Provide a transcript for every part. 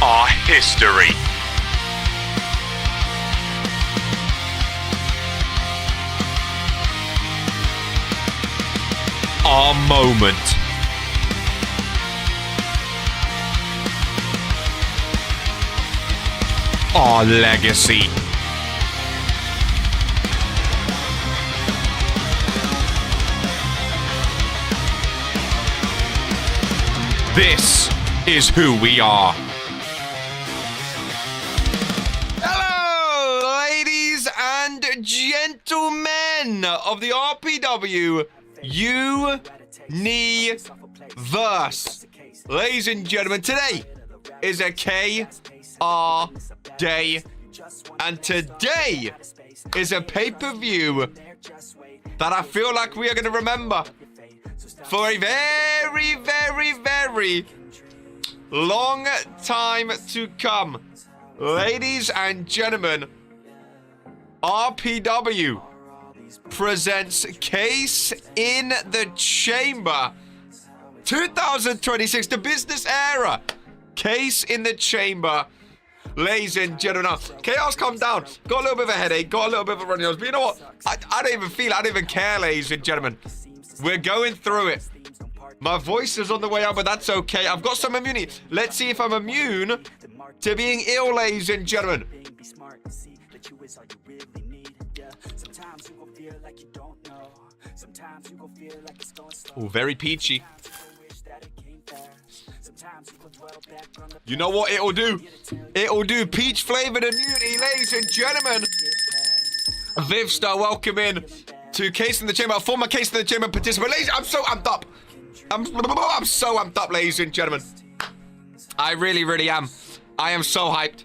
Our history. Our moment. Our legacy. This is who we are. Hello, ladies and gentlemen of the RPW Universe. Ladies and gentlemen, today is a KR day, and today is a pay-per-view that I feel like we are going to remember for a very, very, very long time to come. Ladies and gentlemen, RPW presents Case in the Chamber 2026, the business era. Case in the Chamber. Ladies and gentlemen, Chaos, calm down. Got a little bit of a headache, got a little bit of a runny nose, but you know what? I don't even feel, I don't even care, ladies and gentlemen. We're going through it. My voice is on the way up, but that's okay. I've got some immunity. Let's see if I'm immune to being ill, ladies and gentlemen. Oh, very peachy. You know what it'll do? It'll do peach flavored immunity, ladies and gentlemen. Vivstar, welcome in to Case in the Chamber, former Case in the Chamber participant. Ladies, I'm so amped up. I'm so amped up, ladies and gentlemen. I really, really am. I am so hyped.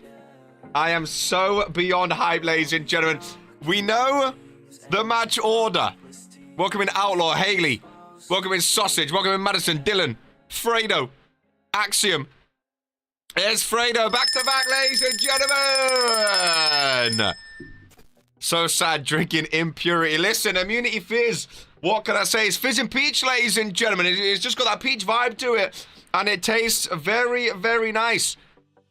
I am so beyond hyped, ladies and gentlemen. We know the match order. Welcome in Outlaw, Haley. Welcome in Sausage. Welcome in Madison, Dylan, Fredo, Axiom. There's Fredo, back to back, ladies and gentlemen. So sad drinking impurity. Listen, Immunity Fizz. What can I say? It's Fizz and Peach, ladies and gentlemen. It's just got that peach vibe to it. And it tastes very, very nice.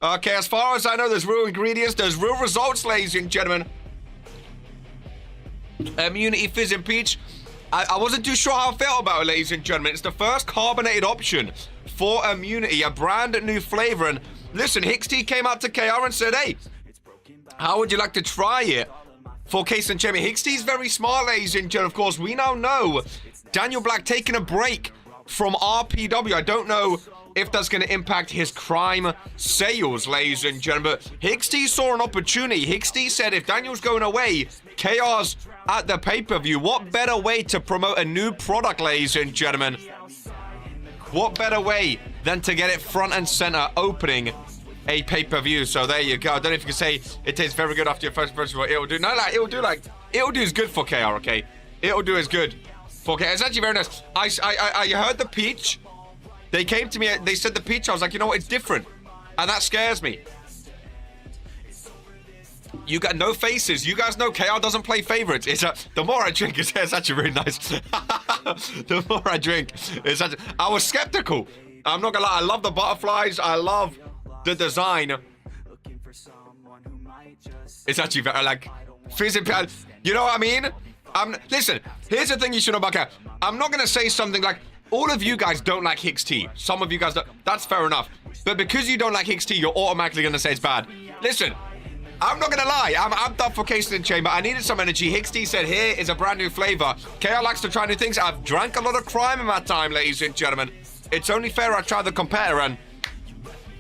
Okay, as far as I know, there's real ingredients. There's real results, ladies and gentlemen. Immunity Fizz and Peach. I wasn't too sure how I felt about it, ladies and gentlemen. It's the first carbonated option for Immunity, a brand new flavor. And listen, Hixty came out to KR and said, hey, how would you like to try it for Case and Chamber? Hixty's very smart, ladies and gentlemen. Of course, we now know Daniel Black taking a break from RPW. I don't know if that's going to impact his crime sales, ladies and gentlemen. But Hixty saw an opportunity. Hixty said if Daniel's going away, KR's at the pay-per-view. What better way to promote a new product, ladies and gentlemen? What better way than to get it front and center opening a pay-per-view? So there you go. I don't know if you can say it tastes very good after your first festival. It'll do. No, like, it'll do is good for KR, okay? It'll do is good for KR. It's actually very nice. I heard the peach. They came to me, they said the peach. I was like, you know what? It's different. And that scares me. You got no faces. You guys know KR doesn't play favorites. The more I drink, it's actually really nice. The more I drink, it's actually, I was skeptical. I'm not gonna lie. I love the butterflies. I love the design. It's actually very, like, physically, you know what I mean? Listen, here's the thing you should know about KR. I'm not gonna say something like, all of you guys don't like Hicks T. Some of you guys don't. That's fair enough. But because you don't like Hicks T, you're automatically gonna say it's bad. Listen. I'm not gonna lie, I'm amped up for Case in the Chamber. I needed some energy. Hicks T said, here is a brand new flavor. KR likes to try new things. I've drank a lot of crime in my time, ladies and gentlemen. It's only fair I try the competitor, and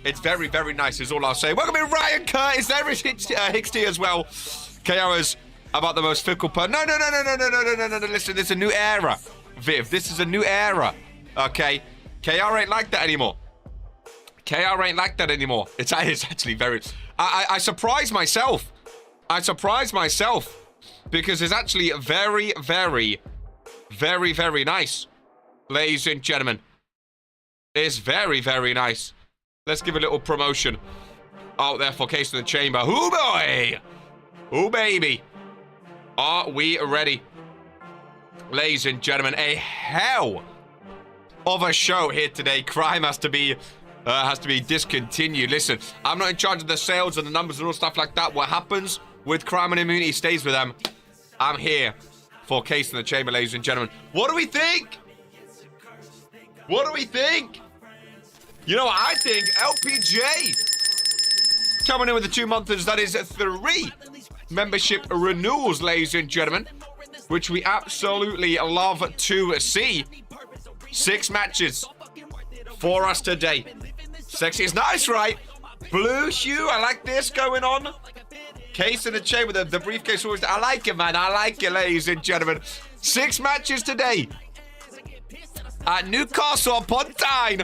it's very, very nice is all I'll say. Welcome in Ryan Curtis. There is Hicks T as well. KR is about the most fickle person. No. Listen, this is a new era, Viv. This is a new era, okay? KR ain't like that anymore. KR ain't like that anymore. It's actually very... I surprised myself. Because it's actually very, very, very, very nice. Ladies and gentlemen. It's very, very nice. Let's give a little promotion out there for Case in the Chamber. Ooh, boy! Ooh, baby. Are we ready? Ladies and gentlemen, a hell of a show here today. Crime has to be has to be discontinued. Listen, I'm not in charge of the sales and the numbers and all stuff like that. What happens with crime and immunity stays with them. I'm here for Case in the Chamber, ladies and gentlemen. What do we think? What do we think? You know what I think? LPJ coming in with the 2 months. That is 3 membership renewals, ladies and gentlemen, which we absolutely love to see. 6 matches for us today. Sexy is nice, right? Blue hue, I like this going on. Case in the Chamber, the briefcase always. I like it, man. I like it, ladies and gentlemen. 6 matches today at Newcastle upon Tyne.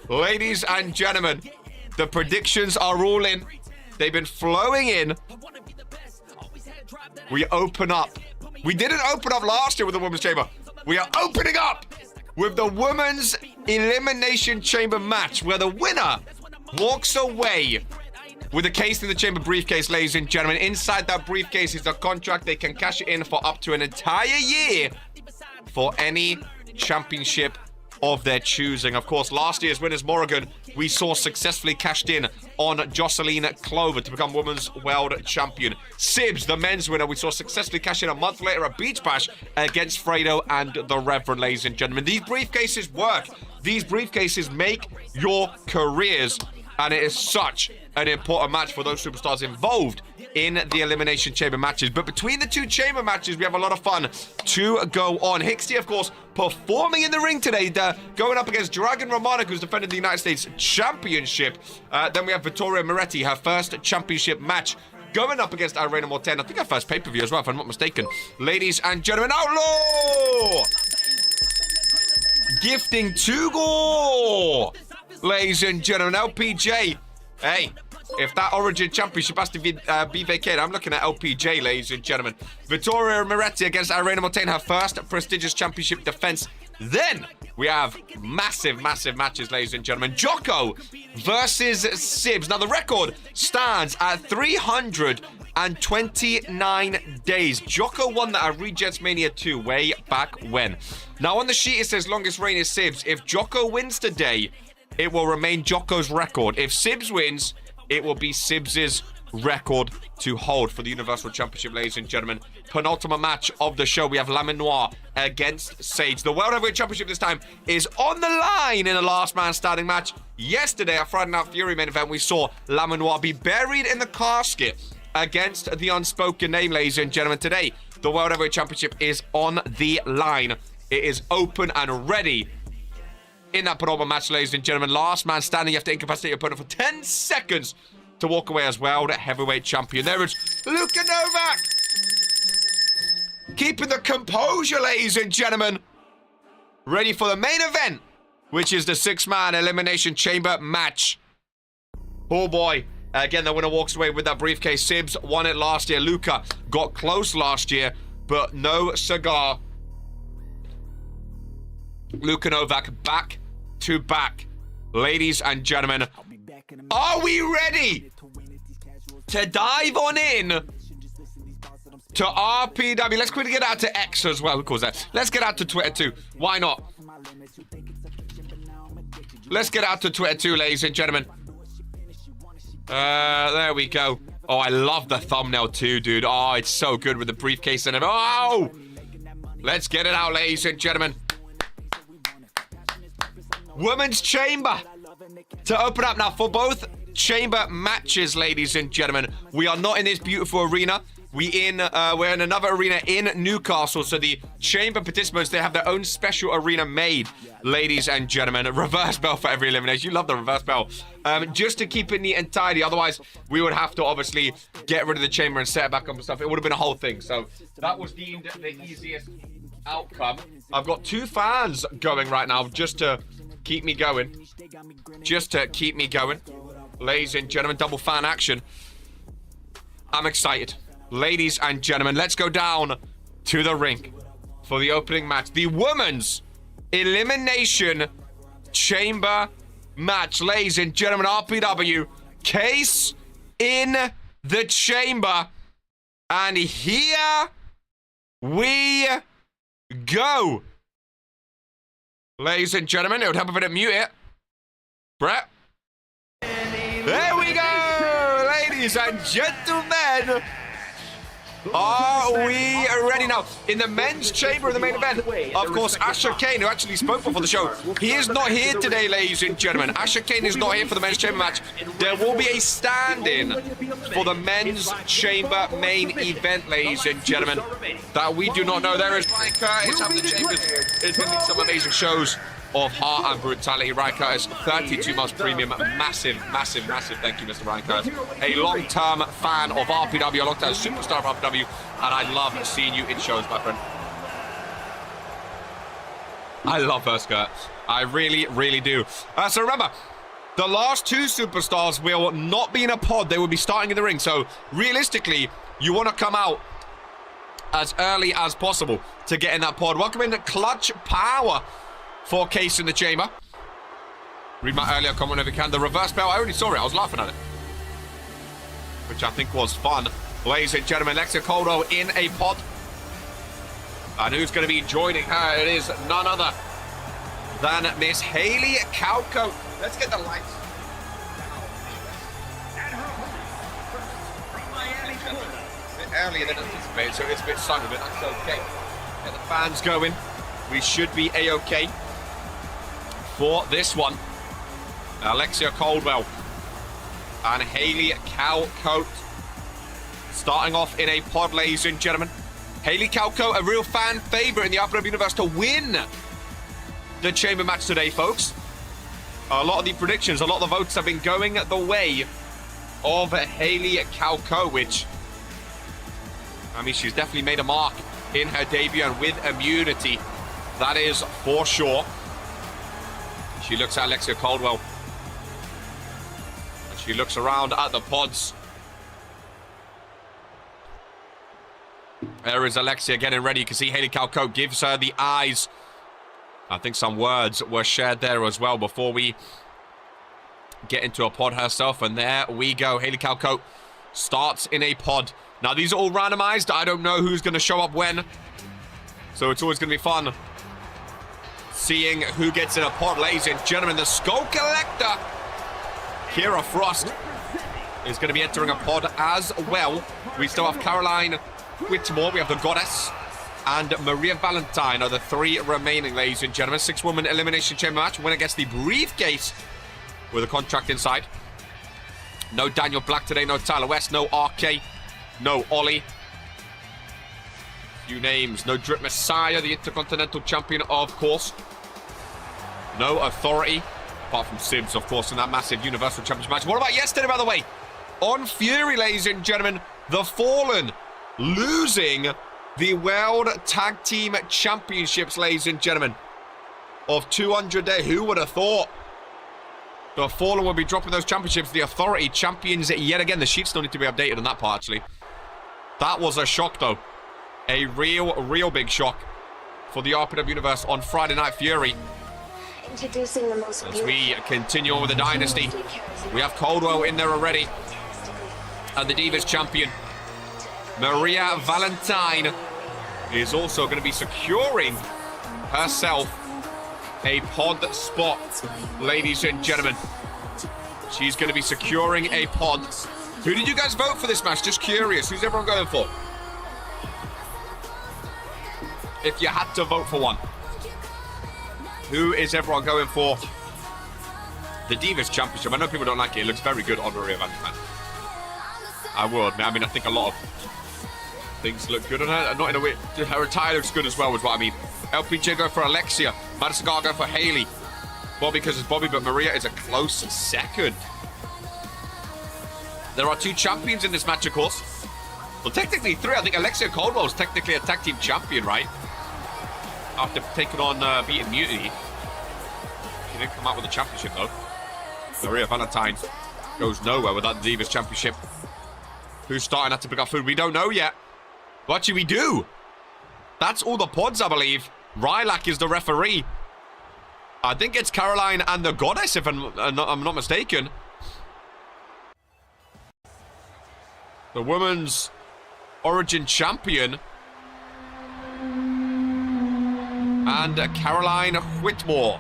Ladies and gentlemen, the predictions are all in. They've been flowing in. We open up. We didn't open up last year with the Women's Chamber. We are opening up with the Women's Elimination Chamber match, where the winner walks away with a Case in the Chamber briefcase, ladies and gentlemen. Inside that briefcase is a contract. They can cash it in for up to an entire year for any championship of their choosing. Of course, last year's winners, Morrigan, we saw successfully cashed in on Jocelyn Clover to become Women's World Champion. Sibs, the men's winner, we saw successfully cash in a month later at Beach Bash against Fredo and the Reverend, ladies and gentlemen. These briefcases work. These briefcases make your careers, and it is such an important match for those superstars involved in the Elimination Chamber matches. But between the 2 chamber matches, we have a lot of fun to go on. Hicksty, of course, performing in the ring today, going up against Dragon Romano, who's defending the United States Championship. Then we have Vittoria Moretti, her first championship match, going up against Irene Morten. I think her first pay-per-view as well, if I'm not mistaken. Ladies and gentlemen, Outlaw! Gifting to Gore! Ladies and gentlemen, LPJ. Hey, if that Origin Championship has to be vacated, I'm looking at LPJ, ladies and gentlemen. Vittoria Moretti against Irene Morten, her first prestigious championship defense. Then we have massive, massive matches, ladies and gentlemen. Jocko versus Sibs. Now, the record stands at 329 days. Jocko won that at Regents Mania 2 way back when. Now, on the sheet, it says longest reign is Sibs. If Jocko wins today, it will remain Jocko's record. If Sibs wins, it will be Sibs' record to hold for the Universal Championship, ladies and gentlemen. Penultimate match of the show. We have Lamin Noir against Sage. The World Heavyweight Championship this time is on the line in a last man standing match. Yesterday, at Friday Night Fury main event, we saw Lamin Noir be buried in the casket against the Unspoken Name, ladies and gentlemen. Today, the World Heavyweight Championship is on the line. It is open and ready. In that penultimate match, ladies and gentlemen, last man standing, you have to incapacitate your opponent for 10 seconds to walk away as World Heavyweight Champion. There is Luka Novak. Keeping the composure, ladies and gentlemen. Ready for the main event, which is the 6-man Elimination Chamber match. Oh boy. Again, the winner walks away with that briefcase. Sibs won it last year. Luka got close last year, but no cigar. Luka Novak back to back. Ladies and gentlemen, are we ready to dive on in to RPW? Let's quickly get out to X as well. Who calls that? Let's get out to Twitter too. Why not? Let's get out to Twitter too, ladies and gentlemen. There we go. Oh, I love the thumbnail too, dude. Oh, it's so good with the briefcase and it. Oh! Let's get it out, ladies and gentlemen. Women's Chamber to open up now for both chamber matches, ladies and gentlemen. We are not in this beautiful arena. We're in another arena in Newcastle. So the chamber participants, they have their own special arena made, ladies and gentlemen. A reverse bell for every elimination. You love the reverse bell. Just to keep it neat and tidy. Otherwise, we would have to obviously get rid of the chamber and set it back up and stuff. It would have been a whole thing. So that was deemed the easiest outcome. I've got 2 fans going right now just to keep me going. Ladies and gentlemen, double fan action. I'm excited. Ladies and gentlemen, let's go down to the ring for the opening match. The Women's Elimination Chamber match. Ladies and gentlemen, RPW. Case in the Chamber. And here we go. Ladies and gentlemen, it would help if I didn't mute it. Brett. There we go, ladies and gentlemen. Are we ready now? In the men's chamber of the main event, of course, Asher Kane, who actually spoke before the show, he is not here today, ladies and gentlemen. Asher Kane is not here for the men's chamber match. There will be a stand-in for the men's chamber main event, ladies and gentlemen, that we do not know. There is Ryan Curtis having the chambers. It's going to be some amazing shows of heart and brutality. Ryan Curtis, 32 months premium. Massive, massive, massive thank you, Mr. Ryan Curtis. A long-term fan of RPW, a long-term superstar of RPW, and I love seeing you in shows, my friend. I love her skirt. I really, really do. So remember, the last two superstars will not be in a pod. They will be starting in the ring. So realistically, you want to come out as early as possible to get in that pod. Welcome in Clutch Power for Case in the chamber. Read my earlier comment if you can. The reverse bell, I already saw it. I was laughing at it, which I think was fun. Ladies and gentlemen, Alexia Caldwell in a pod. And who's going to be joining her? It is none other than Miss Haley CAW. Let's get the lights. A bit earlier than anticipated, so it's a bit sunny, but that's okay. Get the fans going. We should be A-okay for this one. Alexia Caldwell and Haley CAW starting off in a pod, ladies and gentlemen. Haley CAW, a real fan favorite in the RPW universe to win the chamber match today, folks. A lot of the predictions, a lot of the votes have been going the way of Haley CAW, which, I mean, she's definitely made a mark in her debut and with immunity. That is for sure. She looks at Alexia Caldwell. And she looks around at the pods. There is Alexia getting ready. You can see Haley CAW gives her the eyes. I think some words were shared there as well before we get into a pod herself. And there we go. Haley CAW starts in a pod. Now, these are all randomized. I don't know who's going to show up when. So it's always going to be fun seeing who gets in a pod, ladies and gentlemen. The Skull Collector, Kira Frost, is going to be entering a pod as well. We still have Caroline Whitmore, we have the Goddess, and Maria Valentine are the three remaining, ladies and gentlemen. 6-woman elimination chamber match. Winner gets the briefcase with a contract inside. No Daniel Black today, no Tyler West, no RK, no Ollie. Few names. No Drip Messiah, the Intercontinental Champion, of course. No Authority, apart from Sims, of course, in that massive Universal Championship match. What about yesterday, by the way? On Fury, ladies and gentlemen, the Fallen losing the World Tag Team Championships, ladies and gentlemen, of 200 Day. Who would have thought the Fallen would be dropping those championships? The Authority champions yet again. The sheets don't need to be updated on that part, actually. That was a shock, though. A real big shock for the RPW universe on Friday Night Fury. Introducing the most as we continue on with the Dynasty, we have Caldwell in there already, and the Divas champion Maria Valentine is also going to be securing herself a pod spot, ladies and gentlemen. She's going to be securing a pod. Who did you guys vote for this match? Just curious. Who's everyone going for? If you had to vote for one, who is everyone going for? The Divas Championship. I know people don't like it. It looks very good on Maria Valentine. I would. I mean, I think a lot of things look good on her. Not in a way. Her attire looks good as well, is what I mean. LPJ go for Alexia. Madison Gar go for Haley. Bobby because it's Bobby, but Maria is a close second. There are two champions in this match, of course. Well, technically three. I think Alexia Caldwell is technically a tag team champion, right? After taking on beating Mutiny. She didn't come out with a championship, though. Maria Valentine goes nowhere with that Divas Championship. Who's starting out to pick up food? We don't know yet. What should we do? That's all the pods, I believe. Rylac is the referee. I think it's Caroline and the Goddess, if I'm not mistaken. The Women's Origin Champion. And Caroline Whitmore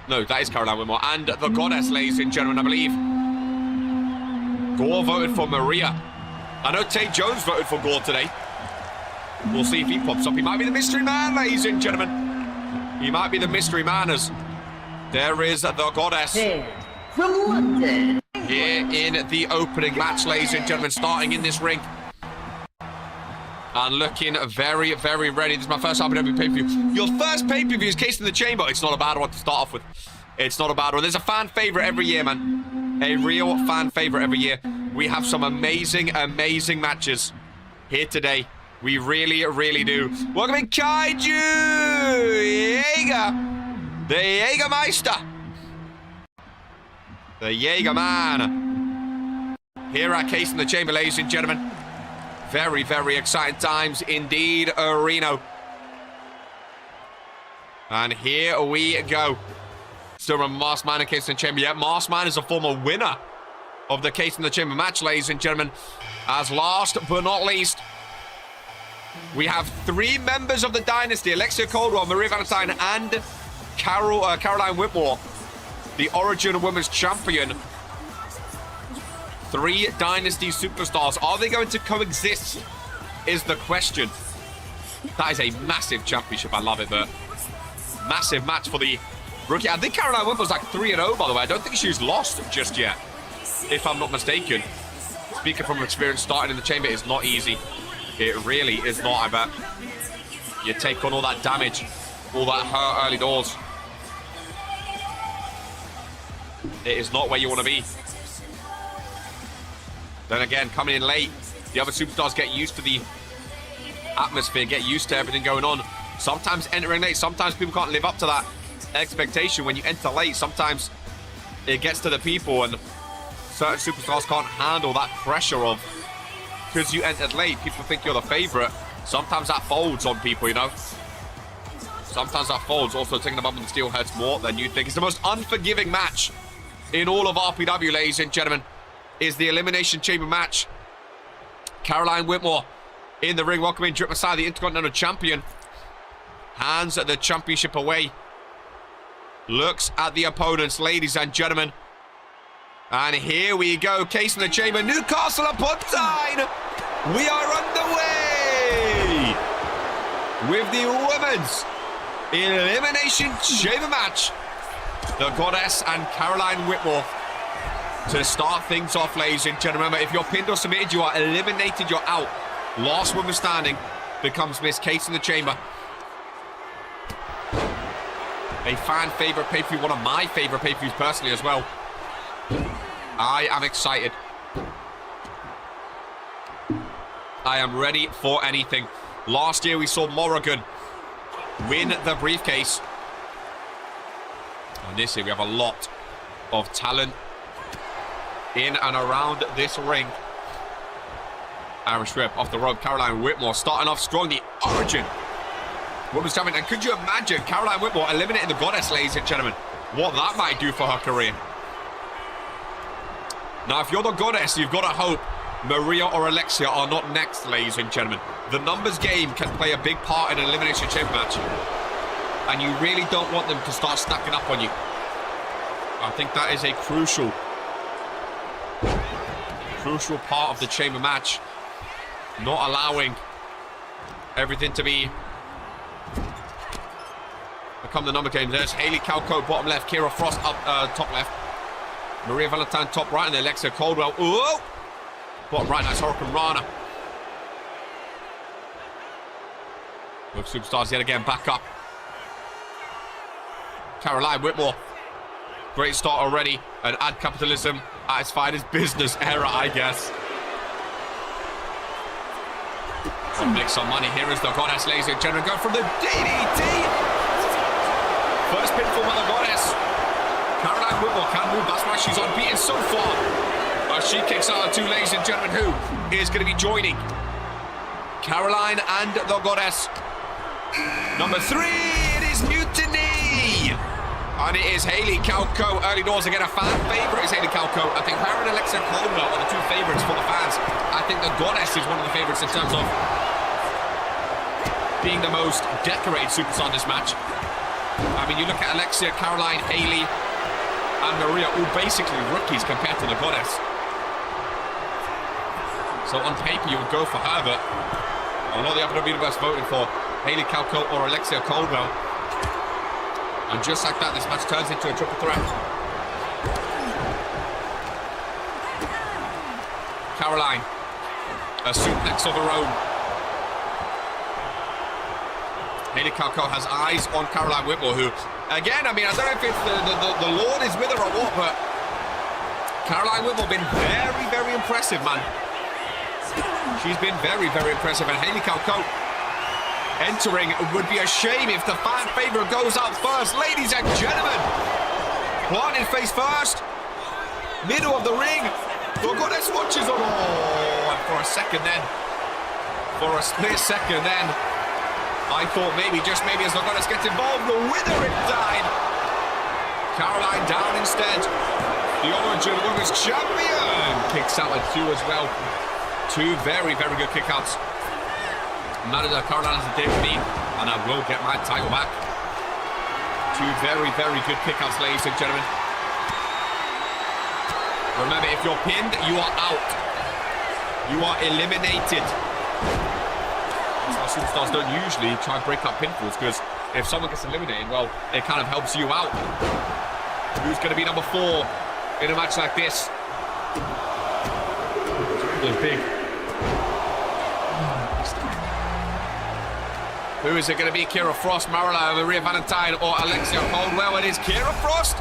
No, that is Caroline Whitmore. And the Goddess, ladies and gentlemen, I believe. Gore voted for Maria. I know Tate Jones voted for Gore today. We'll see if he pops up. He might be the mystery man, ladies and gentlemen. He might be the mystery man as there is the Goddess. From London. Here in the opening match, ladies and gentlemen, starting in this ring. And looking very, very ready. This is my first RPW pay-per-view. Your first pay-per-view is Case in the Chamber. It's not a bad one to start off with. It's not a bad one. There's a fan favorite every year, man. A real fan favorite every year. We have some amazing, amazing matches here today. We really, really do. Welcome in Kaiju Jaeger. The Jägermeister. The Jaeger man. Here at Case in the Chamber, ladies and gentlemen. Very, very exciting times indeed, Reno. And here we go. Still a Masked Man and Case in the Chamber. Yeah, Masked Man is a former winner of the Case in the Chamber match, ladies and gentlemen. As last but not least, we have 3 members of the Dynasty. Alexia Caldwell, Maria Valentine, and Caroline Whitmore. The Origin Women's Champion. 3 Dynasty superstars. Are they going to coexist? Is the question. That is a massive championship. I love it, but massive match for the rookie. I think Caroline Whitmore's like 3-0, by the way. I don't think she's lost just yet, if I'm not mistaken. Speaking from experience, starting in the chamber is not easy. It really is not, I bet. You take on all that damage, all that hurt early doors. It is not where you want to be. Then again, coming in late, the other superstars get used to the atmosphere, get used to everything going on. Sometimes entering late, sometimes people can't live up to that expectation. When you enter late, sometimes it gets to the people and certain superstars can't handle that pressure of, because you entered late, people think you're the favorite. Sometimes that folds on people, you know. Sometimes that folds. Also, taking the bump with the steel hurts more than you think. It's the most unforgiving match in all of RPW, ladies and gentlemen. Is the Elimination Chamber match. Caroline Whitmore in the ring, welcoming Drip Masai, the Intercontinental Champion. Hands the championship away. Looks at the opponents, ladies and gentlemen. And here we go, Case in the Chamber, Newcastle upon Tyne. We are underway with the Women's Elimination Chamber match. The Goddess and Caroline Whitmore. To start things off, ladies and gentlemen, remember, if you're pinned or submitted, you are eliminated, you're out. Last woman standing becomes Miss Case in the Chamber. A fan favorite pay-per-view, one of my favorite pay-per-views personally as well. I am excited. I am ready for anything. Last year we saw Morrigan win the briefcase. And this year we have a lot of talent in and around this ring. Irish whip off the rope. Caroline Whitmore starting off strong. The Origin Women's Champion. And could you imagine Caroline Whitmore eliminating the Goddess, ladies and gentlemen? What that might do for her career. Now, if you're the Goddess, you've got to hope Maria or Alexia are not next, ladies and gentlemen. The numbers game can play a big part in an Elimination Chamber match. And you really don't want them to start stacking up on you. I think that is a crucial part of the chamber match. Not allowing everything to become the number game. There's Haley Calco, bottom left. Kira Frost up top left. Maria Valentine top right, and then Alexia Caldwell. Ooh! Bottom right, nice Hurricane Rana. Both superstars yet again back up. Caroline Whitmore. Great start already. And ad capitalism at its finest business era, I guess. Trying to make some money. Here is the Goddess, ladies and gentlemen. Go from the DDT. First pinfall by the Goddess. Caroline Whitmore can't move. That's why she's unbeaten so far. She kicks out two, ladies and gentlemen, who is going to be joining Caroline and the Goddess. Number 3, it is Mutiny. And it is Haley Calco. Early doors again, a fan favorite is Haley Calco. I think her and Alexia Caldwell are the two favorites for the fans. I think the Goddess is one of the favorites in terms of being the most decorated superstar in this match. I mean, you look at Alexia, Caroline, Hayley, and Maria, all basically rookies compared to the Goddess. So on paper, you would go for her, but a lot of the RPW universe voted for Hayley Calco or Alexia Caldwell. And just like that, this match turns into a triple threat. Caroline, a suplex of her own. Hayley Calco has eyes on Caroline Whitmore, who, again, I mean, I don't know if it's the Lord is with her or what, but Caroline Whitmore been very, very impressive, man. She's been very, very impressive. And Hayley Calco entering. It would be a shame if the fan favorite goes out first. Ladies and gentlemen, planted face first, middle of the ring. The Goddess watches on. Oh, and for a second then, for a split second then, I thought maybe, just maybe, as the Goddess gets involved, the winner it died. Caroline down instead. The Origin Women's Champion kicks out at 2 as well. 2 very, very good kickouts. Manager Caroline has a day with me, and I will get my title back. 2 very, very good kickouts, ladies and gentlemen. Remember, if you're pinned, you are out. You are eliminated. Superstars don't usually try and break up pinfalls, because if someone gets eliminated, well, it kind of helps you out. Who's going to be number 4 in a match like this? It's big. Who is it going to be? Kira Frost, Marla, Maria Valentine, or Alexia Caldwell? It is Kira Frost.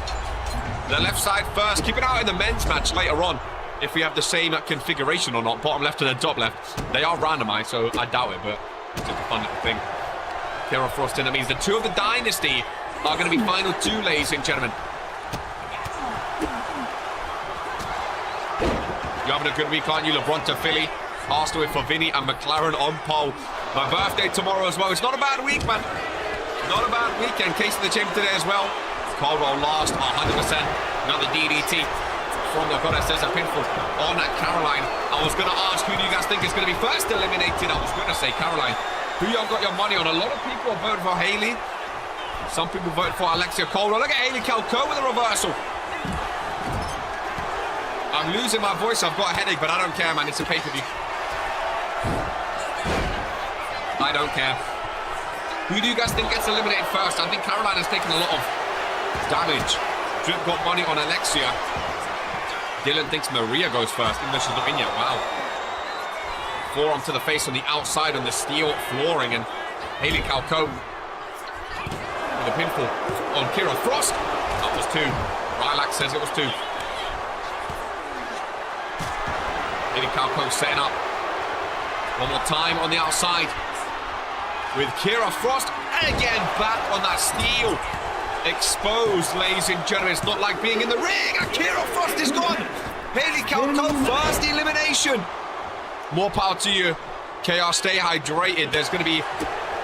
The left side first. Keep an eye on the men's match later on, if we have the same configuration or not. Bottom left and then top left. They are randomized, so I doubt it, but it's just a fun little thing. Kira Frost in. That means the 2 of the Dynasty are going to be final 2, ladies and gentlemen. You're having a good week, aren't you? LeBron to Philly. Arsenal for Vinny and McLaren on pole. My birthday tomorrow as well. It's not a bad week, man. Not a bad weekend. Case of the champ today as well. Caldwell last, 100%. Another DDT from the Goddess. There's a pinfall on Caroline. I was going to ask, who do you guys think is going to be first eliminated? I was going to say Caroline. Who y'all got your money on? A lot of people are voting for Hayley. Some people vote for Alexia Caldwell. Look at Hayley Calco with a reversal. I'm losing my voice. I've got a headache, but I don't care, man. It's a pay-per-view. I don't care. Who do you guys think gets eliminated first? I think Caroline has taken a lot of damage. Drip got money on Alexia. Dylan thinks Maria goes first, even though she's not in yet. Wow. Forearm to the face on the outside on the steel flooring, and Hayley Calco with a pinfall on Kira Frost. That was 2. Rylax says it was 2. Hayley Calco setting up. One more time on the outside with Kira Frost. Again, back on that steel. Exposed, ladies and gentlemen. It's not like being in the ring. And Kira Frost is gone. Hayley Calco, first elimination. More power to you. KR, stay hydrated. There's going to be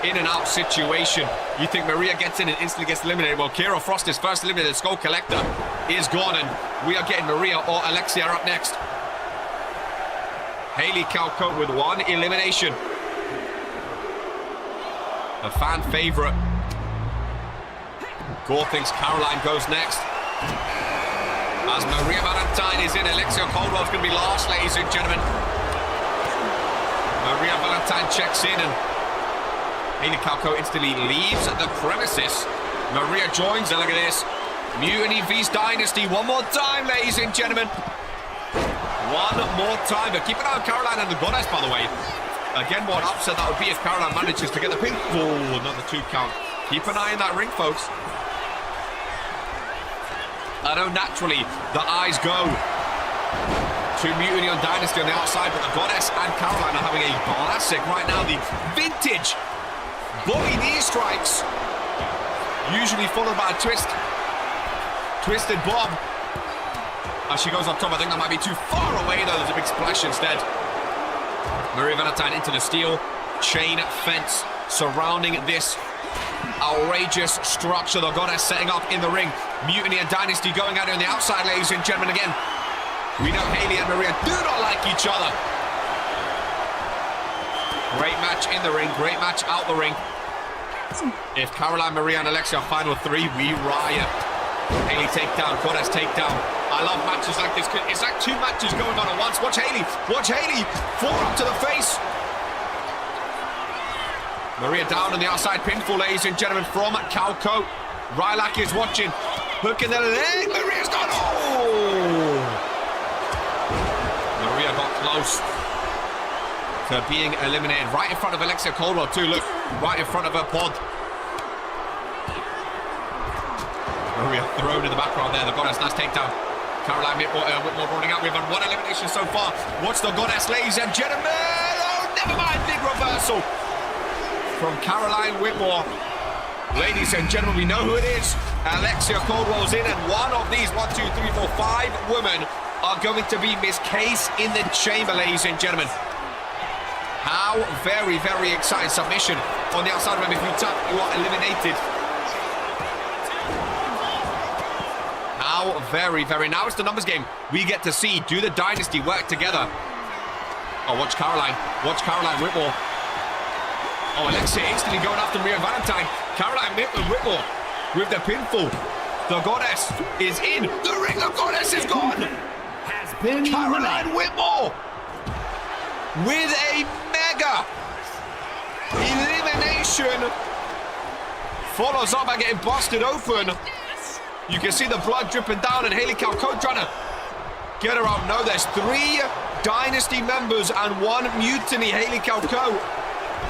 in and out situation. You think Maria gets in and instantly gets eliminated. Well, Kira Frost is first eliminated. Skull Collector is gone, and we are getting Maria or Alexia up next. Hayley Calco with 1 elimination. A fan favorite. Gore thinks Caroline goes next. As Maria Valentine is in, Alexia Caldwell's going to be last, ladies and gentlemen. Maria Valentine checks in, and Hayley Calco instantly leaves the premises. Maria joins, and look at this. Mutiny vs Dynasty. One more time, ladies and gentlemen. One more time. But keep an eye on Caroline and the Goddess, by the way. Again, what upset that would be if Caroline manages to get the pin. Oh, another 2 count. Keep an eye on that ring, folks. I know naturally the eyes go to Mutiny on Dynasty on the outside, but the Goddess and Caroline are having a classic right now. The vintage Bobby knee strikes, usually followed by a twist. Twisted Bob. As she goes up top, I think that might be too far away, though. There's a big splash instead. Maria Valentine into the steel chain fence surrounding this outrageous structure. The Goddess setting up in the ring. Mutiny and Dynasty going at it on the outside, ladies and gentlemen. Again, we know Hayley and Maria do not like each other. Great match in the ring, great match out the ring. If Caroline, Maria, and Alexia are final three, we riot. Haley takedown, Goddess takedown. I love matches like this. It's like two matches going on at once. Watch Haley. Watch Haley. Forearm to the face. Maria down on the outside pinfall, ladies and gentlemen, from CAW. Rylak is watching. Hook in the leg. Maria's gone. Oh! Maria got close to being eliminated. Right in front of Alexia Caldwell too. Look, right in front of her pod. Maria thrown in the background there. The Goddess, nice takedown. Caroline Whitmore running out. We've had one elimination so far. Watch the Goddess, ladies and gentlemen. Oh, never mind. Big reversal from Caroline Whitmore. Ladies and gentlemen, we know who it is. Alexia Caldwell's in, and one of these 1, 2, 3, 4, 5 women are going to be Miss Case in the chamber, ladies and gentlemen. How very, very exciting submission on the outside. Remember, if you tap, you are eliminated. How very, very. Now it's the numbers game. We get to see, do the dynasty work together? Oh, watch Caroline. Watch Caroline Whitmore. Oh, Alexia instantly going after Maria Valentine. Caroline Whitmore with the pinfall. The Goddess is in. The ring, the Goddess is gone. Caroline Whitmore with a mega elimination. Follows up by getting busted open. You can see the blood dripping down, and Haley CAW trying to get her out. No, there's 3 Dynasty members and 1 Mutiny Haley CAW.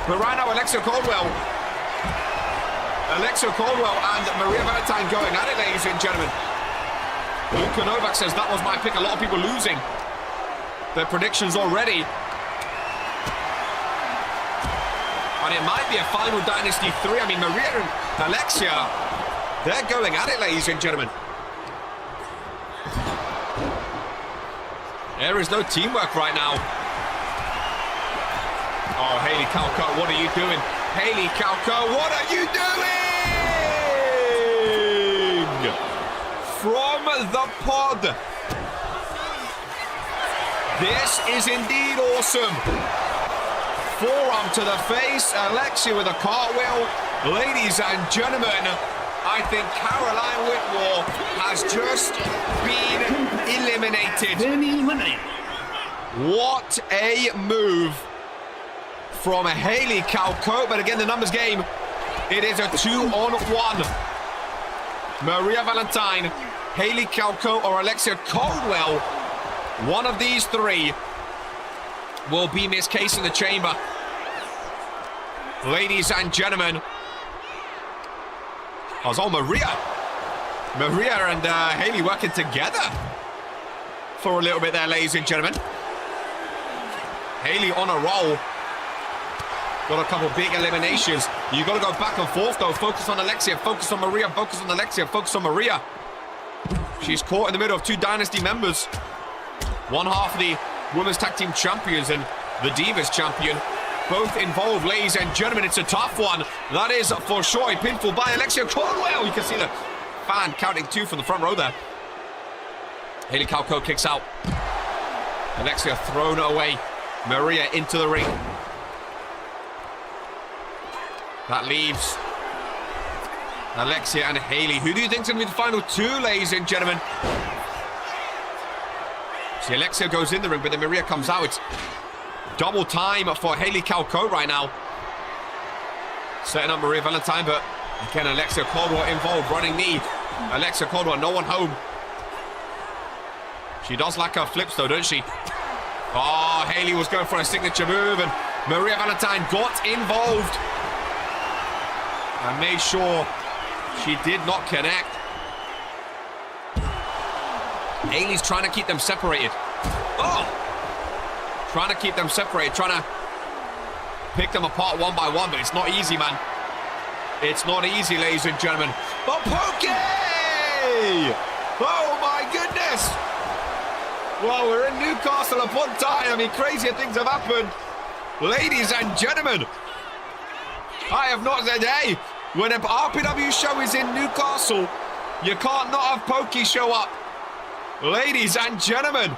But right now, Alexia Caldwell and Maria Valentine going at it, ladies and gentlemen. Luka Novak says that was my pick. A lot of people losing their predictions already. And it might be a final Dynasty 3. I mean, Maria and Alexia, they're going at it, ladies and gentlemen. There is no teamwork right now. Oh, Haley CAW, what are you doing? Haley CAW, what are you doing? From the pod. This is indeed awesome. Forearm to the face. Alexia with a cartwheel. Ladies and gentlemen, I think Caroline Whitmore has just been eliminated. What a move from Haley CAW. But again, the numbers game. It is a 2-on-1. Maria Valentine, Haley CAW, or Alexia Caldwell. One of these 3 will be Miss Case in the chamber. Ladies and gentlemen. Oh, Maria and Haley working together for a little bit there, ladies and gentlemen. Haley on a roll. Got a couple big eliminations. You got to go back and forth, though. Focus on Alexia, focus on Maria, focus on Alexia, focus on Maria. She's caught in the middle of 2 Dynasty members. One half of the Women's Tag Team Champions and the Divas Champion. Both involved, ladies and gentlemen. It's a tough one. That is for sure. A pinfall by Alexia Caldwell. You can see the fan counting 2 from the front row there. Haley CAW kicks out. Alexia thrown away. Maria into the ring. That leaves Alexia and Haley. Who do you think is going to be the final 2, ladies and gentlemen? See, Alexia goes in the ring, but then Maria comes out. It's double time for Haley CAW right now. Setting up Maria Valentine, but again, Alexia Caldwell involved, running knee. Alexia Caldwell, no one home. She does like her flips, though, doesn't she? Oh, Haley was going for a signature move, and Maria Valentine got involved and made sure she did not connect. Haley's trying to keep them separated. Oh! Trying to keep them separated, trying to pick them apart one by one, but it's not easy, man. It's not easy, ladies and gentlemen. But Pokey! Oh my goodness! Well, we're in Newcastle upon time. I mean, crazier things have happened. Ladies and gentlemen, I have not said, hey, when an RPW show is in Newcastle, you can't not have Pokey show up. Ladies and gentlemen.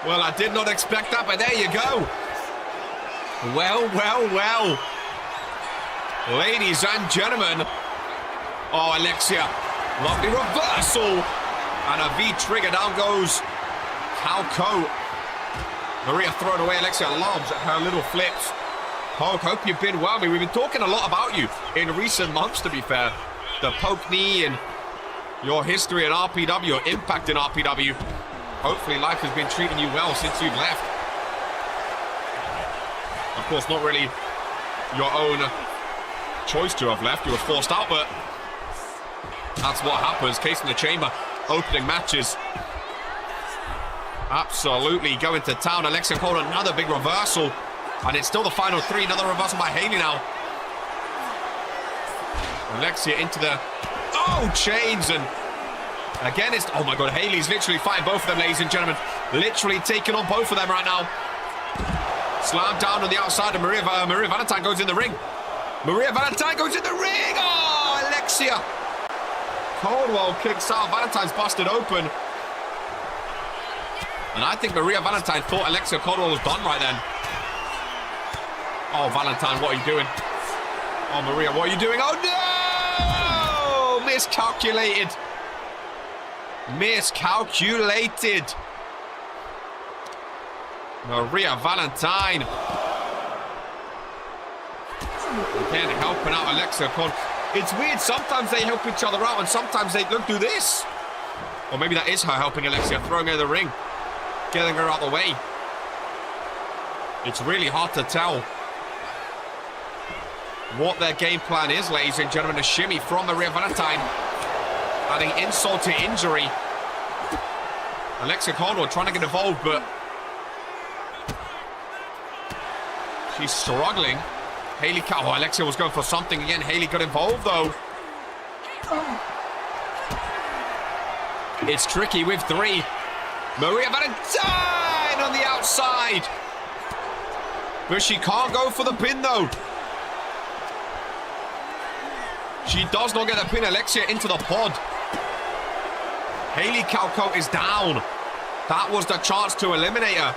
Well, I did not expect that, but there you go. Well, well, well. Ladies and gentlemen. Oh, Alexia. Lovely reversal. And a V trigger. Down goes CAW. Maria thrown away. Alexia loves her little flips. Poke, hope you've been well. We've been talking a lot about you in recent months, to be fair. The poke knee and your history in RPW, your impact in RPW. Hopefully life has been treating you well since you've left. Of course, not really your own choice to have left. You were forced out, but that's what happens. Case in the chamber, opening matches. Absolutely going to town. Alexia called another big reversal. And it's still the final three. Another reversal by Haley now. Alexia into the... Oh, chains. And again, it's... Oh, my God. Haley's literally fighting both of them, ladies and gentlemen. Literally taking on both of them right now. Slam down on the outside. And Maria Valentine goes in the ring. Maria Valentine goes in the ring. Oh, Alexia. Caldwell kicks out. Valentine's busted open. And I think Maria Valentine thought Alexia Caldwell was done right then. Oh, Valentine, what are you doing? Oh, Maria, what are you doing? Oh, no! Miscalculated. Miscalculated. Maria Valentine. Again, helping out Alexia Caldwell. It's weird. Sometimes they help each other out, and sometimes they look, do this. Or maybe that is her helping Alexia, throwing her in the ring, getting her out of the way. It's really hard to tell what their game plan is, ladies and gentlemen. A shimmy from Maria Valentine, adding insult to injury. Alexia Caldwell trying to get involved, but she's struggling. Haley CAW. Oh, Alexia was going for something again. Haley got involved, though. It's tricky with three. Maria Valentine on the outside. But she can't go for the pin, though. She does not get the pin. Alexia into the pod. Haley CAW is down. That was the chance to eliminate her.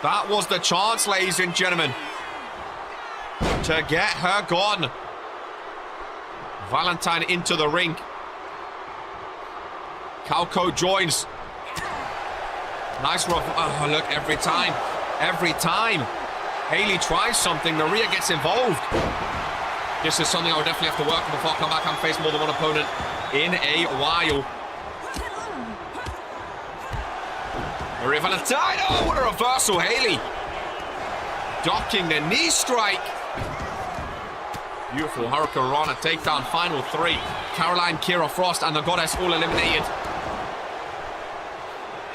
That was the chance, ladies and gentlemen, to get her gone. Valentine into the ring. CAW joins. Nice rough. Oh, look, every time. Every time Haley tries something, Maria gets involved. This is something I would definitely have to work on before I come back and face more than one opponent in a while. Maria Valentine. Oh, what a reversal, Haley. Docking the knee strike. Beautiful Hurricane Rana takedown, final three. Caroline, Kira Frost, and the Goddess all eliminated.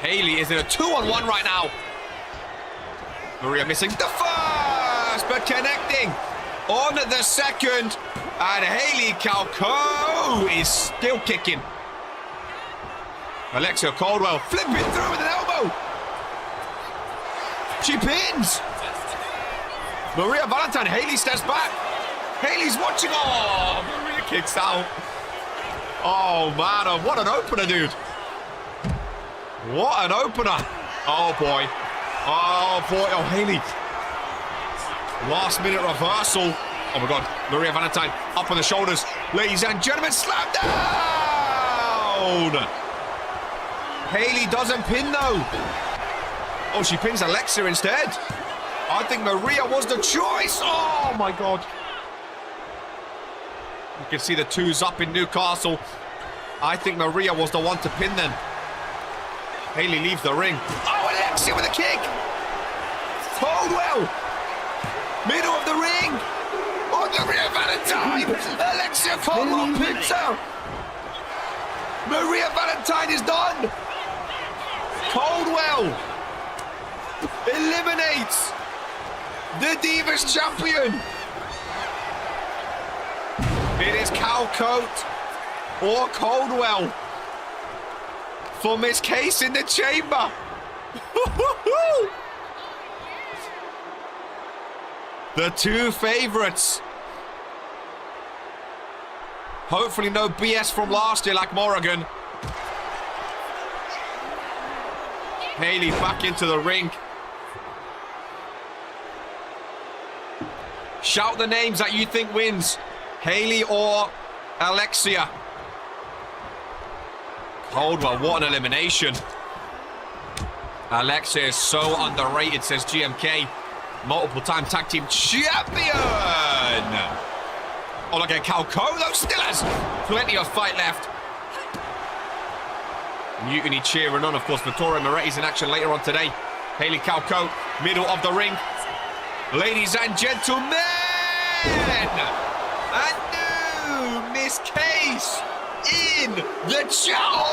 Haley is in a 2-on-1 right now. Maria missing the first, but connecting on the second. And Haley CAW is still kicking. Alexia Caldwell flipping through with an elbow. She pins. Maria Valentine. Haley steps back. Haley's watching. Oh, Maria kicks out. Oh, man. What an opener, dude. What an opener. Oh, boy. Oh, boy. Oh, Haley. Last minute reversal. Oh, my God. Maria Valentine up on the shoulders. Ladies and gentlemen, slam down. Haley doesn't pin, though. Oh, she pins Alexia instead. I think Maria was the choice. Oh, my God. You can see the twos up in Newcastle. I think Maria was the one to pin them. Haley leaves the ring. Oh, Alexia with a kick. Caldwell. Middle of the ring. Oh, Maria Valentine. Alexia Caldwell pins her. Maria Valentine is done. Caldwell eliminates the Divas champion. It is CAW or Caldwell for Miss Case in the chamber. The two favorites. Hopefully no BS from last year like Morrigan. Haley back into the ring. Shout the names that you think wins. Haley or Alexia. Coldwell, what an elimination. Alexia is so underrated, says GMK. Multiple-time tag team champion. Oh, look at CAW, though, still has plenty of fight left. Mutiny cheering on, of course. Vittoria Moretti's in action later on today. Haley CAW, middle of the ring. Ladies and gentlemen, a new Miss Case in the CAW.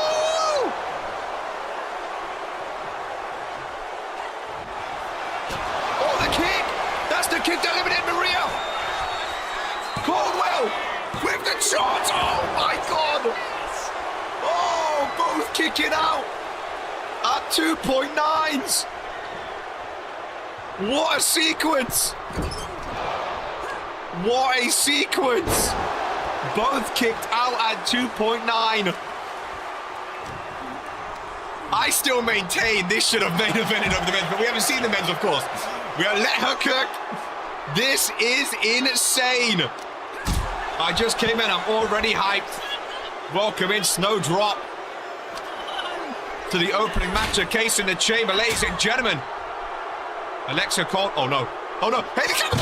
Oh, the kick. That's the kick that eliminated Maria. Coldwell with the shot. Oh, my God. Oh, both kicking out at 2.9s. What a sequence. What a sequence. Both kicked out at 2.9. I still maintain this should have main evented over the men's, but we haven't seen the men's, of course. We are let her cook. This is insane. I just came in. I'm already hyped. Welcome in, Snowdrop, to the opening match of Case in the Chamber, ladies and gentlemen. Alexia Cold. Oh no. Oh no. Hey, oh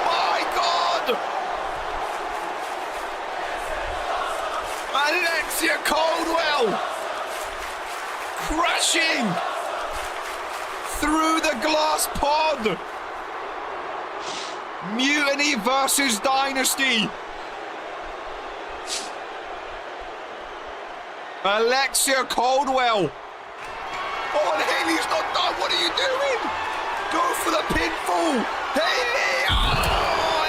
my God. Alexia Coldwell crashing through the glass pod. Mutiny versus Dynasty. Alexia Coldwell. Oh, and Haley's not done. What are you doing? Go for the pinfall. Haley. Oh,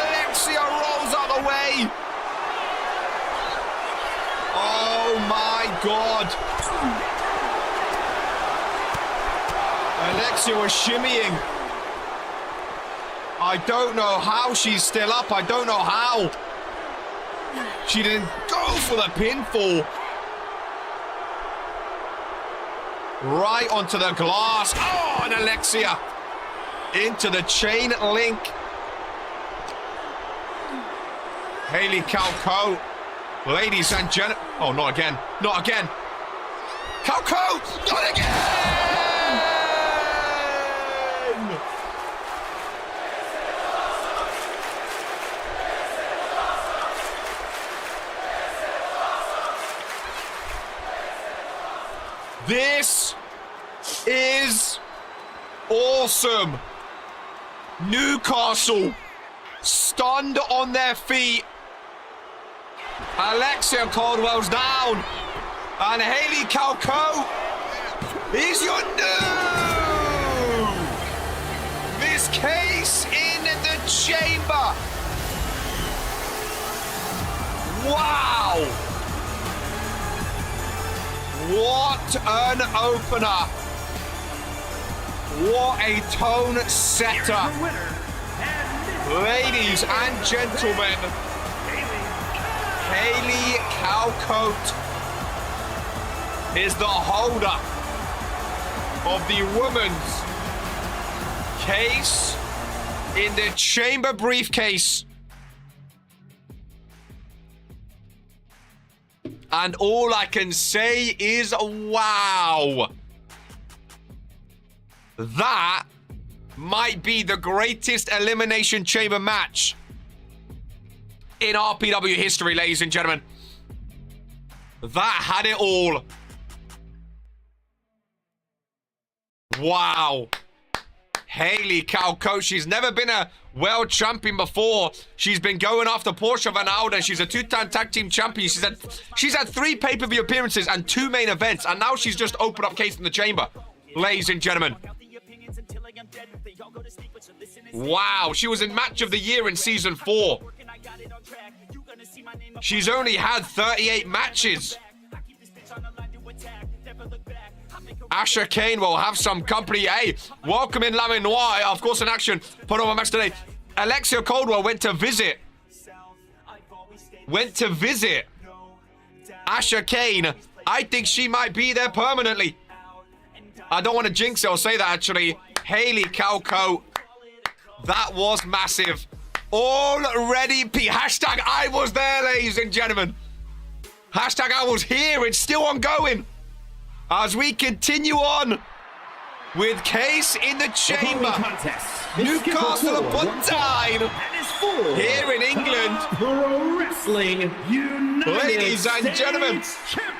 Alexia rolls out the way. Oh, my God. Alexia was shimmying. I don't know how she's still up. I don't know how. She didn't go for the pinfall. Right onto the glass. Oh, and Alexia into the chain link. Haley CAW. Ladies and gentlemen. Oh, not again. Not again. CAW. Not again. This is awesome. Newcastle stunned on their feet. Alexia Coldwell's down. And Haley CAW is your new Miss Case in the Chamber. Wow. What an opener. What a tone setter. Ladies and gentlemen, Haley CAW is the holder of the women's Case in the Chamber briefcase. And all I can say is, wow. That might be the greatest Elimination Chamber match in RPW history, ladies and gentlemen. That had it all. Wow. Haley CAW. She's never been a world champion before. She's been going after Portia Van Alden. She's a two-time tag team champion. She's had 3 pay-per-view appearances and 2 main events, and now she's just opened up Case in the Chamber. Ladies and gentlemen. Wow, she was in Match of the Year in Season 4. She's only had 38 matches. Asher Kane will have some company. Hey, welcome in Lamin Noir. Of course, in action. Put on my match today. Alexia Coldwell went to visit Asher Kane. I think she might be there permanently. I don't want to jinx it or say that, actually. Haley CAW That was massive. Already hashtag I was there, ladies and gentlemen. Hashtag I was here. It's still ongoing. As we continue on with Case in the Chamber. Newcastle upon Tyne. Here in England. Pro Wrestling Ladies and gentlemen,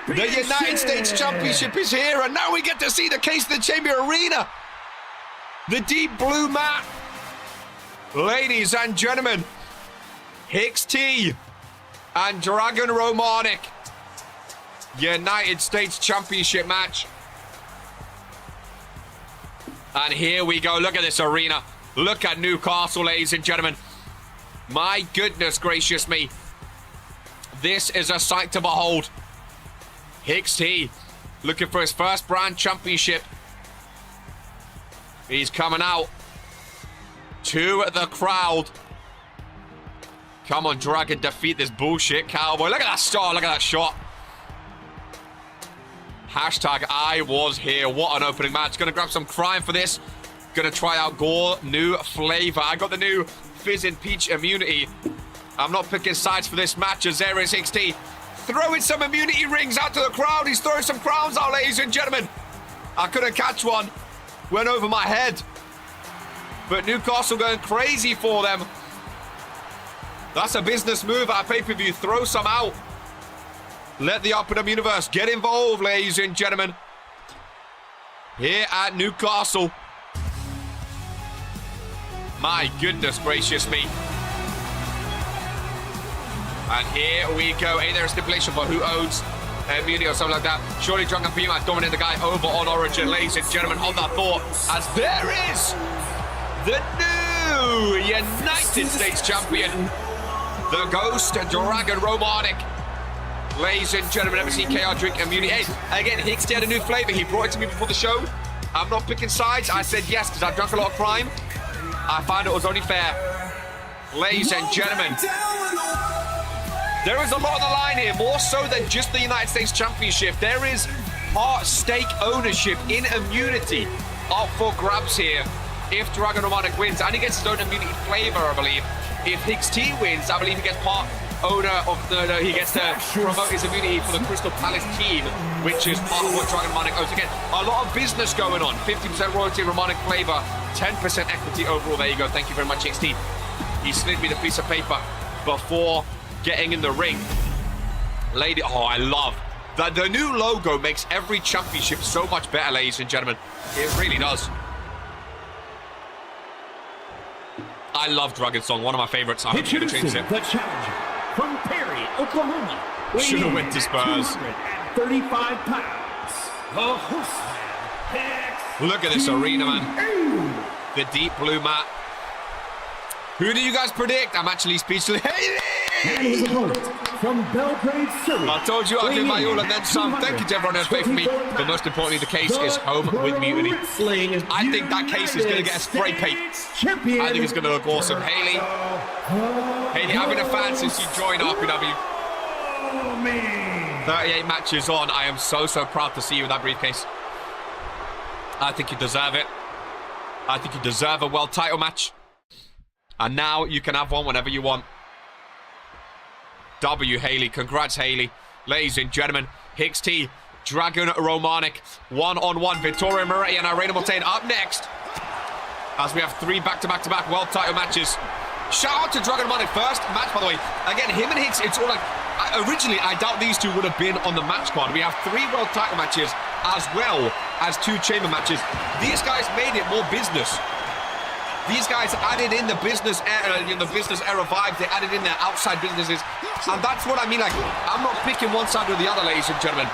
the United States Championship is here, and now we get to see the Case in the Chamber arena. The deep blue mat. Ladies and gentlemen, Hicks T and Dragon Romanic. United States Championship match. And here we go. Look at this arena. Look at Newcastle, ladies and gentlemen. My goodness gracious me. This is a sight to behold. Hicks T looking for his first brand championship. He's coming out to the crowd. Come on, Dragon, defeat this bullshit cowboy. Look at that star. Look at that shot. Hashtag I was here. What an opening match. Gonna grab some crime for this. Gonna try out Gore, new flavor. I got the new Fizz and Peach immunity. I'm not picking sides for this match as there is Hicks T throwing some immunity rings out to the crowd. He's throwing some crowns out, ladies and gentlemen. I couldn't catch one. Went over my head. But Newcastle going crazy for them. That's a business move at a pay-per-view. Throw some out. Let the RPW universe get involved, ladies and gentlemen. Here at Newcastle. My goodness gracious me. And here we go. Ain't there a stipulation for who owns immunity or something like that? Surely Drunken P might dominate the guy over on Origin, ladies and gentlemen. On that thought, as there is the new United States champion, the Ghost Dragon Romanic. Ladies and gentlemen, ever seen CAW drink immunity? Hey, again, Hicks T had a new flavor. He brought it to me before the show. I'm not picking sides. I said yes because I've drunk a lot of crime. I found it was only fair. Ladies and gentlemen, there is a lot on the line here, more so than just the United States Championship. There is part stake ownership in immunity up for grabs here. If Dragon Romanic wins, and he gets his own immunity flavor, I believe. If Hicks T wins, I believe he gets part owner of he gets to promote his immunity for the Crystal Palace team, which is part of what Dragon Romanic owns. Again, a lot of business going on. 50% royalty, Romanic flavor, 10% equity overall. There you go. Thank you very much, Hicks T. He slid me the piece of paper before getting in the ring. Lady, oh, I love that. The new logo makes every championship so much better, ladies and gentlemen. It really does. I love Dragon's song, one of my favorites. I hope you change it. The challenger from Perry, Oklahoma. Should have went to Spurs. 235 pounds. The Horseman. Look at this arena, man. The deep blue mat. Who do you guys predict? I'm actually speechless. And his opponent from Belgrade, Serbia. I told you I'd give my all and then some. Thank you to everyone who's faith for me. But most importantly, the Case is home with mutiny. I think that Case is going to get a spray paint. I think it's going to look awesome. Haley, I've been a fan since you joined RPW. 38 matches on. I am so proud to see you in that briefcase. I think you deserve it. I think you deserve a world title match. And now you can have one whenever you want. W, Haley. Congrats, Haley. Ladies and gentlemen, Hicks T, Dragon Romanic, one-on-one. Victoria Moretti and Irene Montaigne up next. As we have 3 back-to-back-to-back world title matches. Shout out to Dragon Romanic, first match, by the way. Again, him and Hicks, it's all like... originally, I doubt these two would have been on the match card. We have 3 world title matches as well as 2 chamber matches. These guys made it more business. These guys added in the business era, the business era vibe. They added in their outside businesses. And that's what I mean. Like, I'm not picking one side or the other, ladies and gentlemen.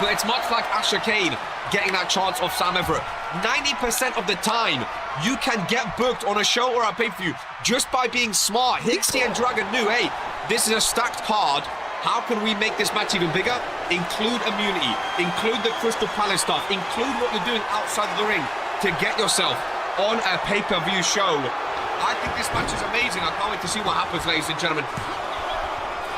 But it's much like Asher Kane getting that chance of Sam Everett. 90% of the time, you can get booked on a show or a pay-per-view just by being smart. Hicks T and Dragon knew, hey, this is a stacked card. How can we make this match even bigger? Include immunity. Include the Crystal Palace stuff. Include what you're doing outside of the ring to get yourself on a pay-per-view show. I think this match is amazing. I can't wait to see what happens, ladies and gentlemen.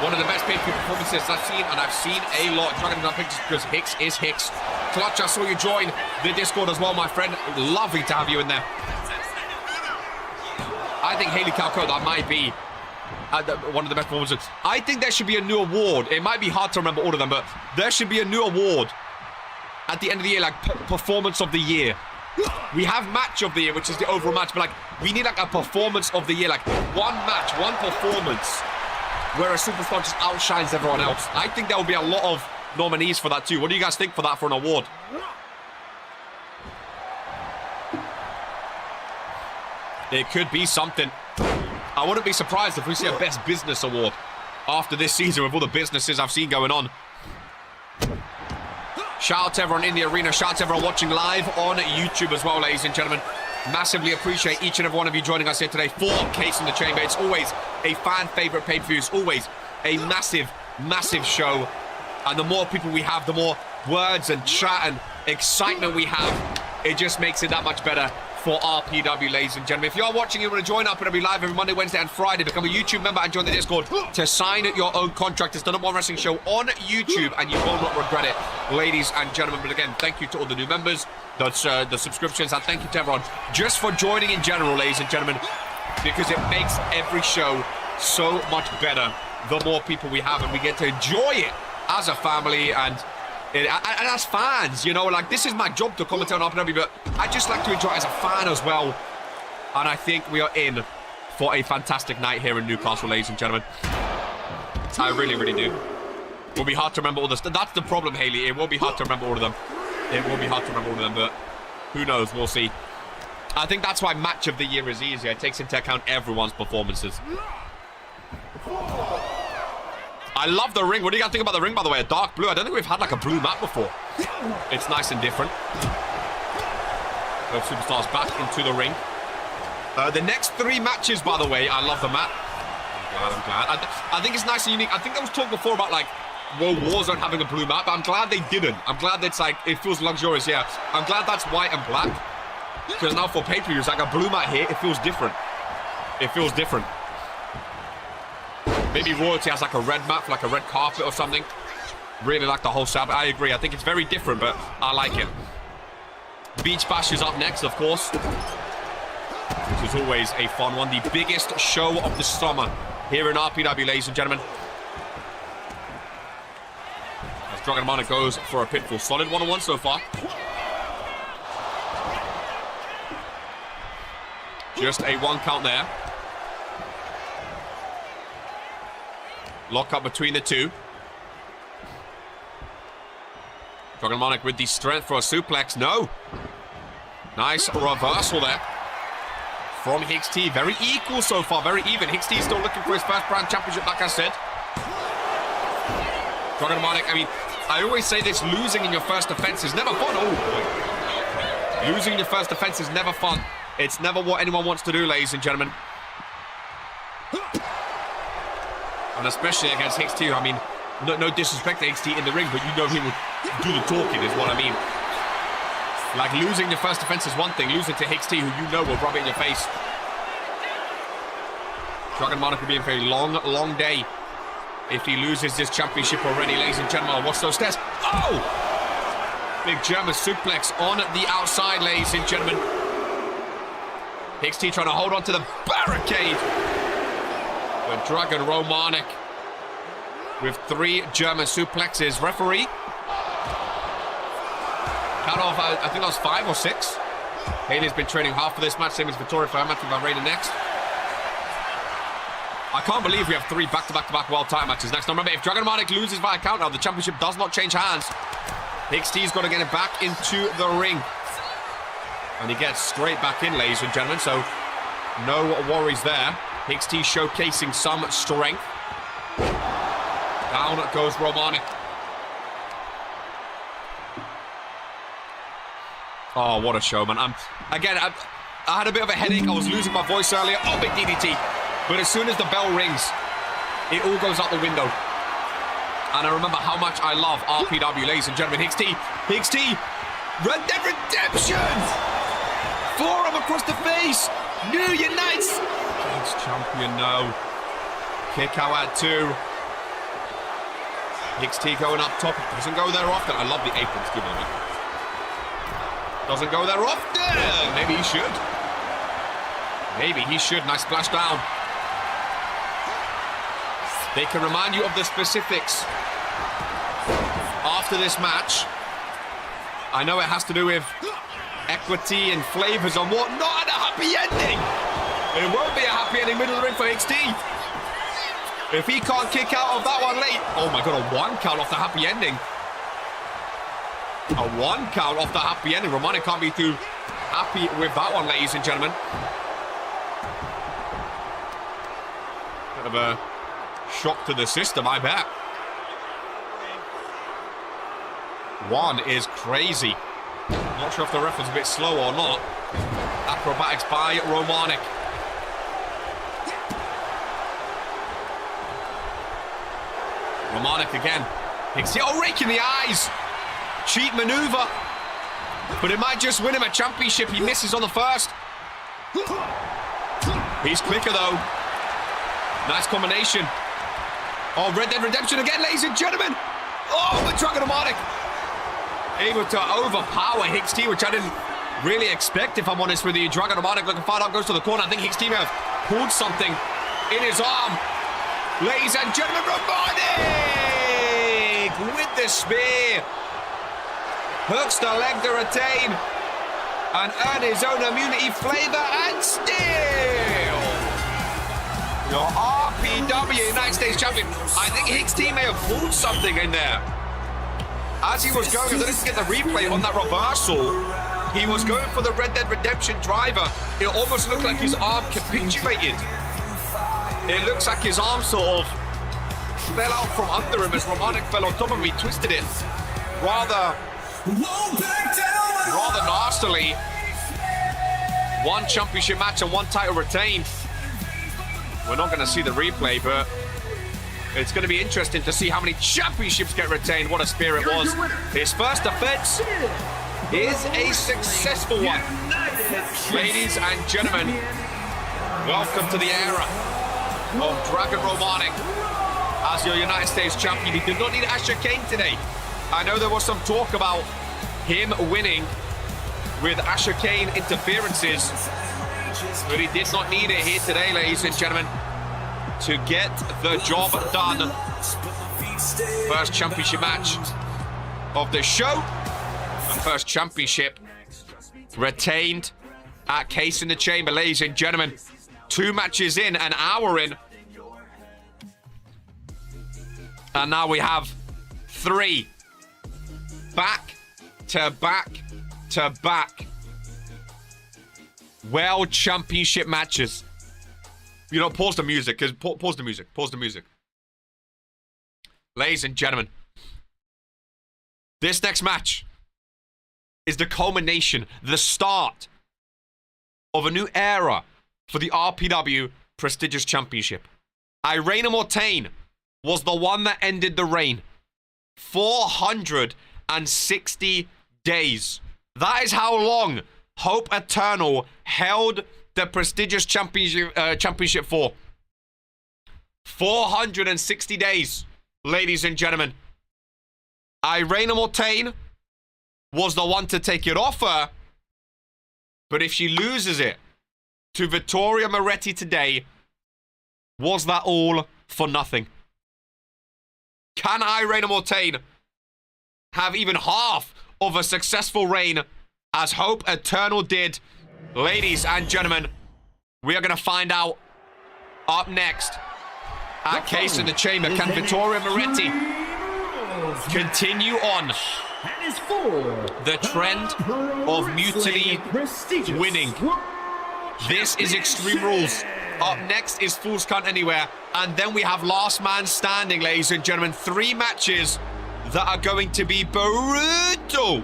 One of the best pay-per-view performances I've seen, and I've seen a lot. Dragon on pictures because Hicks is Hicks. Clutch, I saw you join the Discord as well, my friend. Lovely to have you in there. think Haley Calco, that might be one of the best performances. I think there should be a new award. It might be hard to remember all of them, but there should be a new award at the end of the year, like performance of the year. We have match of the year, which is the overall match, but like we need like a performance of the year, like one match, one performance where a superstar just outshines everyone else. I think there will be a lot of nominees for that too. What do you guys think for that for an award? It could be something. I wouldn't be surprised if we see a best business award after this season with all the businesses I've seen going on. Shout out to everyone in the arena. Shout out to everyone watching live on YouTube as well, ladies and gentlemen. Massively appreciate each and every one of you joining us here today for Case in the Chamber. It's always a fan favorite pay-per-view. It's always a massive, massive show. And the more people we have, the more words and chat and excitement we have, it just makes it that much better for RPW, ladies and gentlemen. If you are watching, you want to join RPW live every Monday, Wednesday, and Friday. Become a YouTube member and join the Discord to sign your own contract. It's the #1 wrestling show on YouTube, and you will not regret it, ladies and gentlemen. But again, thank you to all the new members, the subscriptions, and thank you to everyone just for joining in general, ladies and gentlemen, because it makes every show so much better the more people we have, and we get to enjoy it as a family and as fans, you know, like this is my job to commentate on RPW, but I just like to enjoy it as a fan as well. And I think we are in for a fantastic night here in Newcastle, ladies and gentlemen. I really, really do. It will be hard to remember all this. That's the problem, Haley. It will be hard to remember all of them. It will be hard to remember all of them, but who knows? We'll see. I think that's why match of the year is easier. It takes into account everyone's performances. I love the ring. What do you guys think about the ring, by the way? A dark blue. I don't think we've had like a blue mat before. It's nice and different. Both superstars back into the ring. The next 3 matches, by the way, I love the mat. I'm glad. I think it's nice and unique. I think there was talk before about like World Warzone having a blue mat, but I'm glad they didn't. I'm glad it's like, it feels luxurious, yeah. I'm glad that's white and black. Because now for pay-per-views, like a blue mat here, it feels different. It feels different. Maybe Royalty has like a red mat, like a red carpet or something. Really like the whole setup. I agree. I think it's very different, but I like it. Beach Bash is up next, of course. Which is always a fun one. The biggest show of the summer here in RPW, ladies and gentlemen. As Dragon Mana goes for a pitfall. Solid 1-on-1 so far. Just a 1 count there. Lock up between the two. Dragon Monarch with the strength for a suplex. No. Nice reversal there from HXT. Very equal so far. Very even. HXT is still looking for his first brand championship, like I said. Dragon Monarch, I mean, I always say this, losing in your first offense is never fun. Oh, boy. Losing in your first offense is never fun. It's never what anyone wants to do, ladies and gentlemen. And especially against HXT, I mean, no disrespect to HXT in the ring, but you know he will do the talking, is what I mean. Like, losing the first defense is one thing. Losing to HXT, who you know will rub it in your face. Dragon Monarch will be in for a long, long day if he loses this championship already, ladies and gentlemen. Watch those stairs. Oh! Big German suplex on the outside, ladies and gentlemen. HXT trying to hold on to the barricade. But Dragon Romanic with 3 German suplexes. Referee. Count off, I think that was 5 or 6. Haley's been training hard for this match. Same as Victoria for her match with Irena next. I can't believe we have 3 back-to-back-to-back world title matches next. Now remember, if Dragon Monarch loses via count now, the championship does not change hands. HXT's got to get it back into the ring. And he gets straight back in, ladies and gentlemen, so no worries there. HXT showcasing some strength. Down goes Romanic. Oh, what a show, man. I had a bit of a headache. I was losing my voice earlier. Oh, big DDT. But as soon as the bell rings, it all goes out the window. And I remember how much I love RPW, ladies and gentlemen. HXT, Red Dead Redemption! Forearm across the face. New Unites. It's champion now. Kick out at 2. HXT going up top. Doesn't go there often. I love the aprons given him. Doesn't go there often. Maybe he should. Maybe he should. Nice splash down. They can remind you of the specifics after this match. I know it has to do with equity and flavors and whatnot, and a happy ending. It won't be a happy ending middle of the ring for XT. If he can't kick out of that one late. Oh my God, a 1 count off the happy ending. A 1 count off the happy ending. Romani can't be too happy with that one, ladies and gentlemen. Bit of a shock to the system, I bet. 1 is crazy. Not sure if the ref was a bit slow or not. Acrobatics by Romanic. Romanic again. Oh, rake in the eyes. Cheap maneuver. But it might just win him a championship. He misses on the first. He's quicker though. Nice combination. Oh, Red Dead Redemption again, ladies and gentlemen. Oh, but Dragon Romanic able to overpower Hicks-T, which I didn't really expect, if I'm honest with you. Dragon Romanic looking far out, goes to the corner. I think Hicks-T may have pulled something in his arm. Ladies and gentlemen, Romanic with the spear. Hooks the leg to retain and earn his own immunity flavor, and still your RPW United States champion. I think Hicks-T may have pulled something in there. As he was going, I didn't get the replay on that reversal. He was going for the Red Dead Redemption driver. It almost looked like his arm capitulated. It looks like his arm sort of fell out from under him as Romanic fell on top of him. He twisted it rather nastily. 1 championship match and 1 title retained. We're not going to see the replay, but it's going to be interesting to see how many championships get retained. What a spear it was. His first defense is a successful one. Ladies and gentlemen, welcome to the era of Dragon Romanic as your United States champion. He did not need Asher Kane today. I know there was some talk about him winning with Asher Kane interferences, but he did not need it here today, ladies and gentlemen, to get the job done. First championship match of the show. And first championship retained at Case in the Chamber, ladies and gentlemen. 2 matches in, an hour in. And now we have 3 back to back to back World Championship matches. You know, pause the music, because pause the music. Ladies and gentlemen, this next match is the culmination, the start of a new era for the RPW Prestigious Championship. Irene Mortain was the one that ended the reign. 460 days. That is how long Hope Eternal held the prestigious championship for. 460 days, ladies and gentlemen. Irene Mortain was the one to take it off her, but if she loses it to Vittoria Moretti today, was that all for nothing? Can Irene Mortain have even half of a successful reign as Hope Eternal did? Ladies and gentlemen, we are going to find out up next at Case in the Chamber. Can Vittoria Moretti continue on the trend of mutually winning? This is Extreme Rules. Up next is Fools Can't Anywhere. And then we have Last Man Standing, ladies and gentlemen. 3 matches that are going to be brutal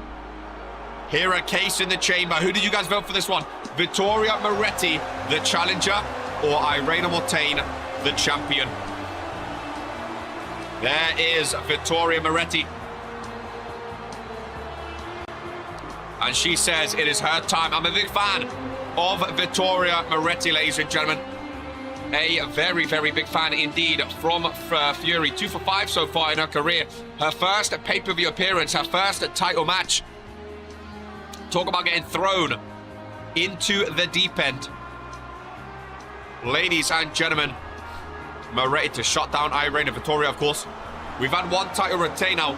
here at Case in the Chamber. Who did you guys vote for this one? Vittoria Moretti, the challenger, or Irene Mortain, the champion? There is Vittoria Moretti. And she says it is her time. I'm a big fan of Vittoria Moretti, ladies and gentlemen. A very, very big fan indeed from Fury. 2 for 5 so far in her career. Her first pay-per-view appearance, her first title match. Talk about getting thrown into the deep end. Ladies and gentlemen, we're ready to shut down Irene and Victoria, of course. We've had one title retain now.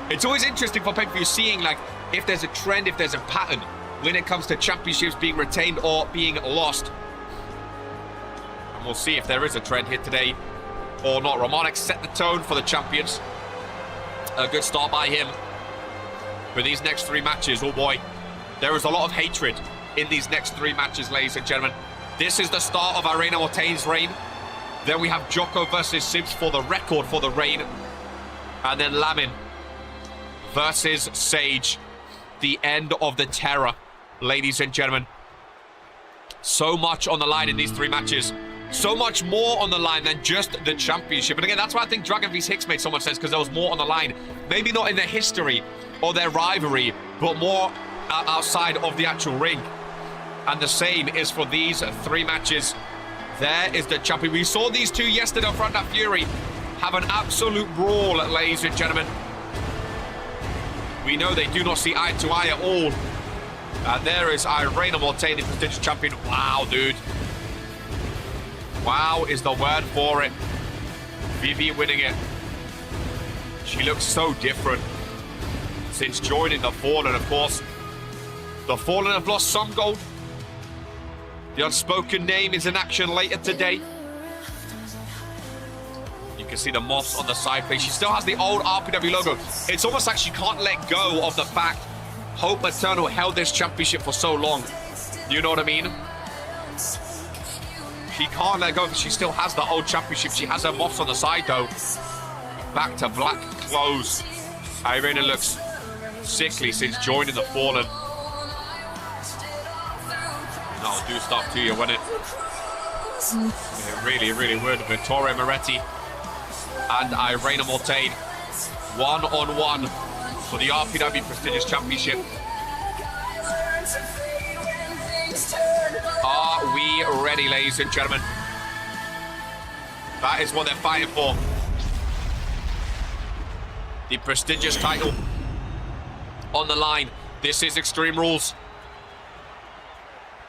It's always interesting for pay-per-view seeing, like, if there's a trend, if there's a pattern when it comes to championships being retained or being lost. And we'll see if there is a trend here today or not. Romanix set the tone for the champions. A good start by him. For these next 3 matches, oh boy, there is a lot of hatred in these next 3 matches, ladies and gentlemen. This is the start of Irene Mortaine's reign. Then we have Jocko versus Sims for the record for the reign. And then Lamin versus Sage. The end of the terror, ladies and gentlemen. So much on the line in these 3 matches. So much more on the line than just the championship. And again, that's why I think Dragon vs Hicks made so much sense, because there was more on the line. Maybe not in their history or their rivalry, but more outside of the actual ring. And the same is for these 3 matches. There is the champion. We saw these 2 yesterday in front of Fury have an absolute brawl, ladies and gentlemen. We know they do not see eye to eye at all. And there is Irene Mortaine, the prestigious champion. Wow, dude. Wow is the word for it. Vivi winning it. She looks so different since joining the Fallen, of course. The Fallen have lost some gold. The Unspoken name is in action later today. You can see the moths on the side plate. She still has the old RPW logo. It's almost like she can't let go of the fact Hope Eternal held this championship for so long. You know what I mean? She can't let go because she still has the old championship. She has her moths on the side though. Back to black clothes. Irene looks sickly since joining the Fallen. That'll do stuff to you, won't it? It really, really would. Vittoria Moretti and Irene Mortaine, 1-on-1 for the RPW Prestigious Championship. Are we ready, ladies and gentlemen? That is what they're fighting for. The prestigious title on the line. This is Extreme Rules.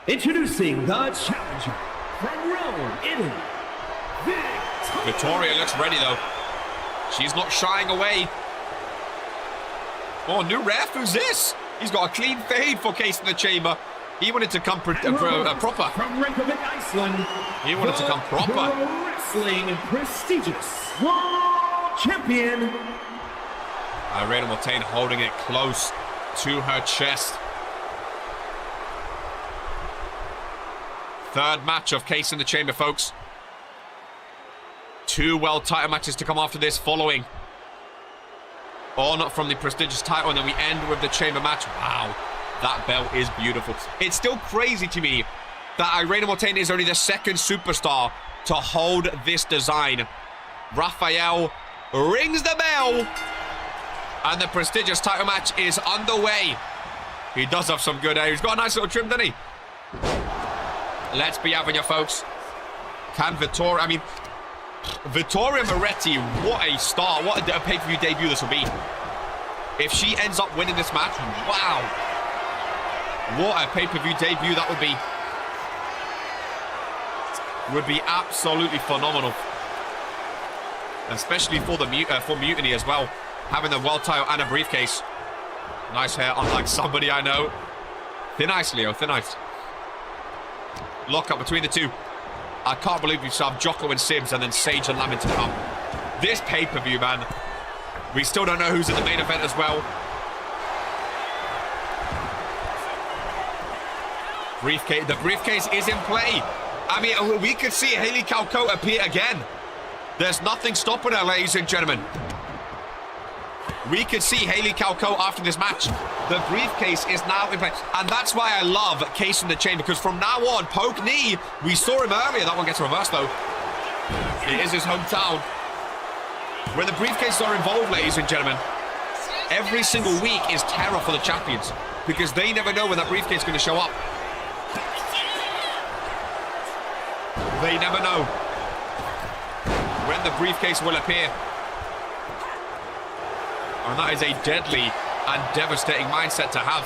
Introducing the challenger from Rome, Italy, Victoria looks ready though. She's not shying away. Oh, new ref, who's this? He's got a clean fade for Case in the Chamber. He wanted to come proper. From Reykjavik, Iceland. He wanted to come proper. Pro Wrestling prestigious world champion. Irene Mortaine holding it close to her chest. 3rd match of Case in the Chamber, folks. 2 world title matches to come after this, following on from the prestigious title, and then we end with the chamber match. Wow, that belt is beautiful. It's still crazy to me that Irene Mortaine is only the 2nd superstar to hold this design. Raphael rings the bell, and the prestigious title match is underway. He does have some good hair. He's got a nice little trim, doesn't he? Let's be having you, folks. Can Vittoria, I mean, Vittoria Moretti, what a star. What a pay-per-view debut this will be. If she ends up winning this match, wow. What a pay-per-view debut that would be. Would be absolutely phenomenal. Especially for the for Mutiny as well. Having the world title and a briefcase. Nice hair, unlike somebody I know. Thin ice, Leo, thin ice. Lock up between the 2. I can't believe we still have Jocko and Sims and then Sage and Lamin to come. This pay-per-view, man. We still don't know who's in the main event as well. Briefcase. The briefcase is in play. I mean, we could see Haley CAW appear again. There's nothing stopping her, ladies and gentlemen. We could see Haley CAW after this match. The briefcase is now in play. And that's why I love Case in the Chamber, because from now on, poke knee, we saw him earlier. That one gets reversed, though. It is his hometown. When the briefcases are involved, ladies and gentlemen, every single week is terror for the champions, because they never know when that briefcase is going to show up. They never know when the briefcase will appear. And that is a deadly and devastating mindset to have.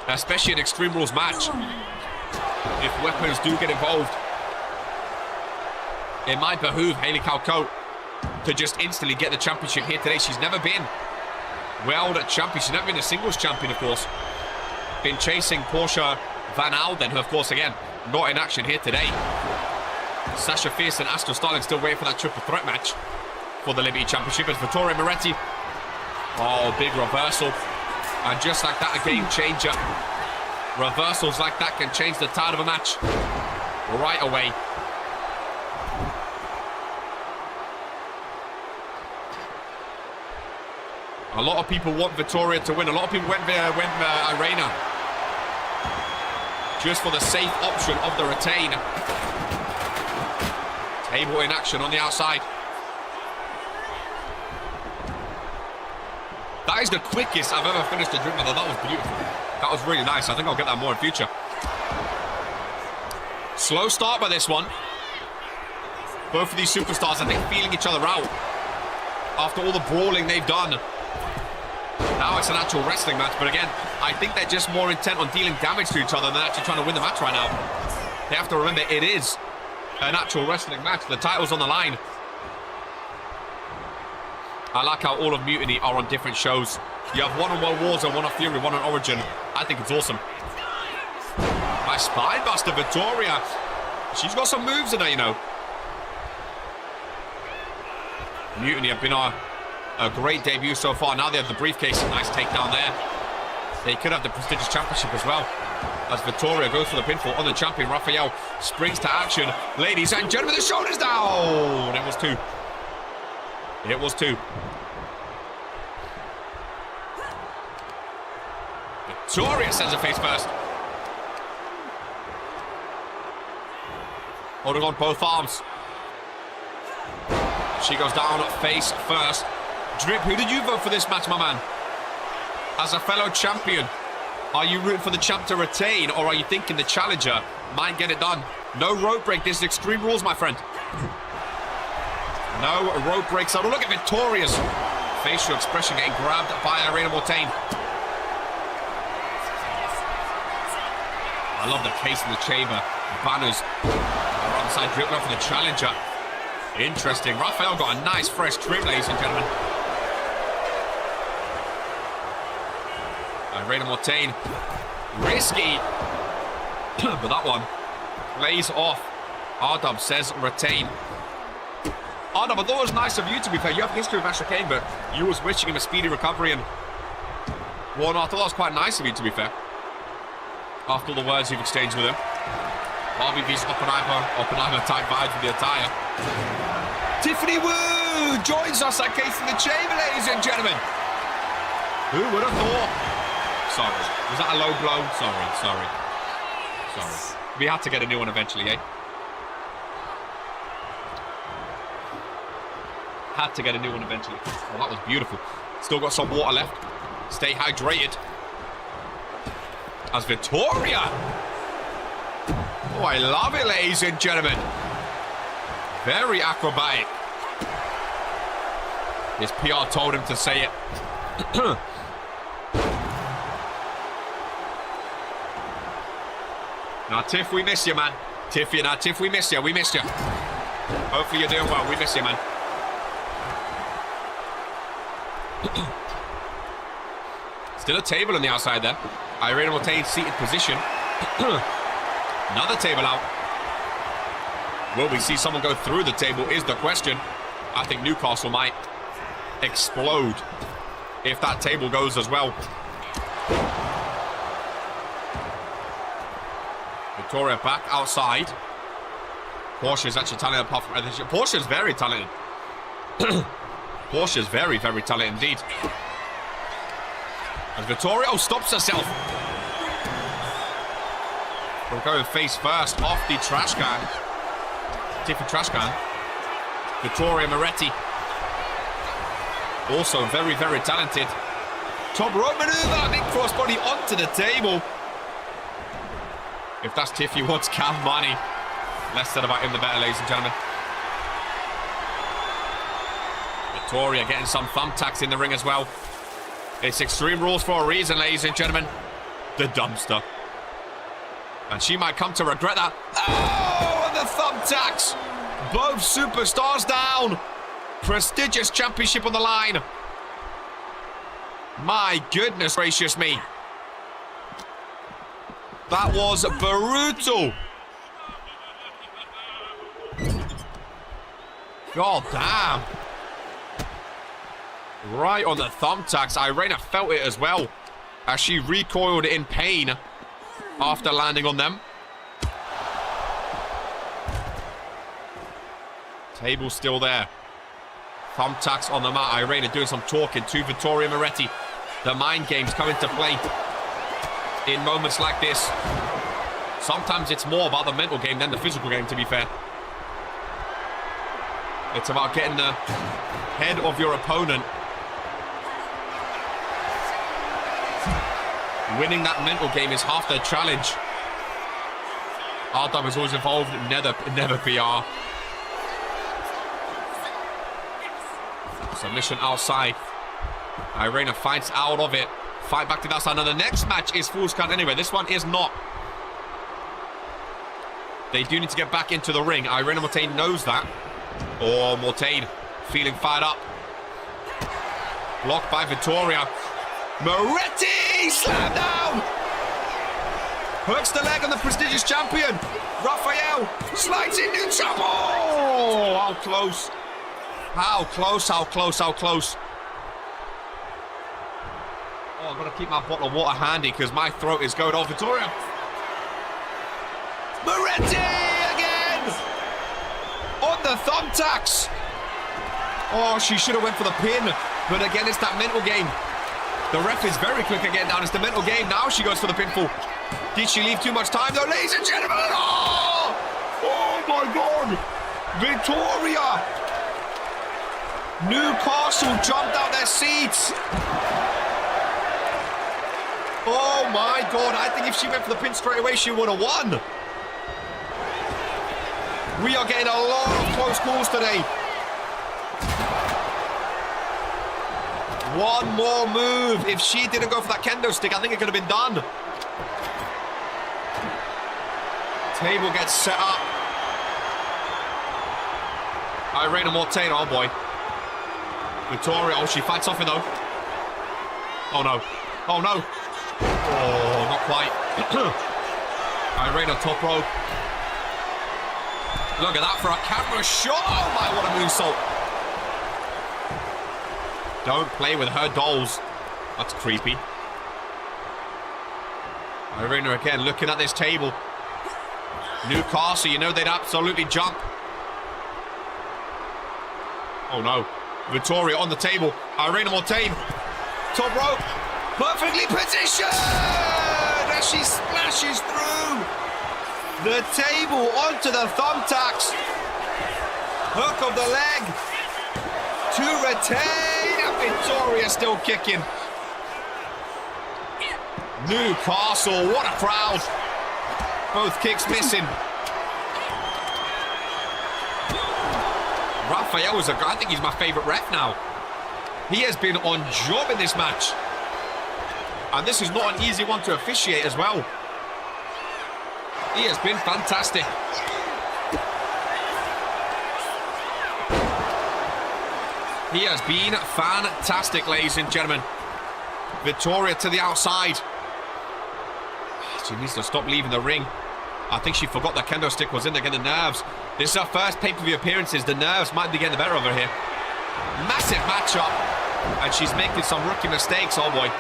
Especially an Extreme Rules match. if weapons do get involved, it might behoove Hayley CAW to just instantly get the championship here today. She's never been world champion. She's never been a singles champion, of course. Been chasing Portia Van Alden, who, of course, again, not in action here today. Sasha Fierce and Astrid Starling still waiting for that triple threat match for the Liberty Championship. It's Vittoria Moretti. Oh, big reversal. And just like that, a game changer. Reversals like that can change the tide of a match right away. A lot of people want Vittoria to win. A lot of people went Irena just for the safe option of the retain. Table in action on the outside. That is the quickest I've ever finished a drink. That was beautiful. That was really nice. I think I'll get that more in future. Slow start by this one. Both of these superstars, I think, feeling each other out after all the brawling they've done. Now it's an actual wrestling match, but again, I think they're just more intent on dealing damage to each other than actually trying to win the match right now. They have to remember it is an actual wrestling match. The title's on the line. I like how all of Mutiny are on different shows. You have one on World Wars and one on Fury, one on Origin. I think it's awesome. My Spinebuster, Vittoria. She's got some moves in her, you know. Mutiny have been a great debut so far. Now they have the briefcase. Nice takedown there. They could have the prestigious championship as well. As Vittoria goes for the pinfall on the champion. Raphael springs to action. Ladies and gentlemen, the shoulders down. It was two. It was two. Vittoria sends her face first. Holding on both arms. She goes down face first. Drip, who did you vote for this match, my man? As a fellow champion, are you rooting for the champ to retain, or are you thinking the challenger might get it done? No rope break. This is Extreme Rules, my friend. No rope breaks. So look at Victoria's facial expression getting grabbed by Irene Mortain. I love the case in the chamber. Banners around the side. Drip for the challenger. Interesting. Raphael got a nice fresh trim, ladies and gentlemen. Irene Mortain. Risky. But that one plays off. R-Dub says retain. R-Dub, I thought it was nice of you, to be fair. You have history with Asher Kane, but you was wishing him a speedy recovery and whatnot. I thought that was quite nice of you, to be fair. After all the words you've exchanged with him. RBV's Oppenheimer type vibes with the attire. Tiffany Wu joins us at Case in the Chamber, ladies and gentlemen. Who would have thought? Sorry. Was that a low blow? Sorry. We had to get a new one eventually, eh? Had to get a new one eventually. Well, that was beautiful. Still got some water left. Stay hydrated. As Vittoria. Oh, I love it, ladies and gentlemen. Very acrobatic. His PR told him to say it. Now, Tiff, we miss you, man. Tiff, we miss you. We missed you. Hopefully you're doing well. We miss you, man. Still a table on the outside there. Irene Mortain seated position. Another table out. Will we see someone go through the table is the question. I think Newcastle might explode if that table goes as well. Victoria back outside. Portia's actually talented apart from... Portia's very talented. Portia's very, very talented indeed. As Vittoria stops herself. We're going face first off the trash can. Tiffany trash can. Vittoria Moretti. Also very, very talented. Top rope maneuver. Big crossbody onto the table. If that's Tiffy wants Cam money. Less said about him, the better, ladies and gentlemen. Victoria getting some thumbtacks in the ring as well. It's Extreme Rules for a reason, ladies and gentlemen. The dumpster. And she might come to regret that. Oh, and the thumbtacks. Both superstars down. Prestigious championship on the line. My goodness gracious me. That was brutal. God damn. Right on the thumbtacks. Irena felt it as well as she recoiled in pain after landing on them. Table still there. Thumbtacks on the mat. Irena doing some talking to Vittoria Moretti. The mind games come into play in moments like this. Sometimes it's more about the mental game than the physical game, to be fair. It's about getting the head of your opponent. Winning that mental game is half the challenge. RW is always involved, never PR. Submission outside. Irena fights out of it. Fight back to that side. Now the next match is Fool's Count anyway. This one is not. They do need to get back into the ring. Irena Mortain knows that. Oh, Mortain feeling fired up. Blocked by Vittoria. Moretti! Slam down! Hooks the leg on the prestigious champion. Raphael slides into trouble! Oh, how close. How close, how close, how close. Oh, I've got to keep my bottle of water handy because my throat is going off. Vittoria. Moretti again! On the thumbtacks. Oh, she should have went for the pin. But again, it's that mental game. The ref is very quick again down. It's the mental game. Now she goes for the pinfall. Did she leave too much time though, ladies and gentlemen? Oh my God. Vittoria. Newcastle jumped out their seats. Oh my God. I think if she went for the pin straight away, she would have won. We are getting a lot of close calls today. One more move. If she didn't go for that kendo stick, I think it could have been done. Table gets set up. Irena Mortain, oh boy. Vittoria, oh, she fights off it though. Oh no. Oh no. Oh, not quite. Irena top rope. Look at that for a camera shot. Oh my, what a moonsault. Don't play with her dolls. That's creepy. Irena again looking at this table. Newcastle, you know they'd absolutely jump. Oh no. Vittoria on the table. Irena Mortain. Top rope. Perfectly positioned! As she splashes through the table onto the thumbtacks. Hook of the leg to retain. And Vittoria still kicking. Newcastle, what a crowd. Both kicks missing. Raphael is I think he's my favorite ref now. He has been on job in this match. And this is not an easy one to officiate as well. He has been fantastic. He has been fantastic, ladies and gentlemen. Vittoria to the outside. She needs to stop leaving the ring. I think she forgot the kendo stick was in there, getting the nerves. This is her first pay-per-view appearances. The nerves might be getting the better of her here. Massive matchup. And she's making some rookie mistakes. Oh boy.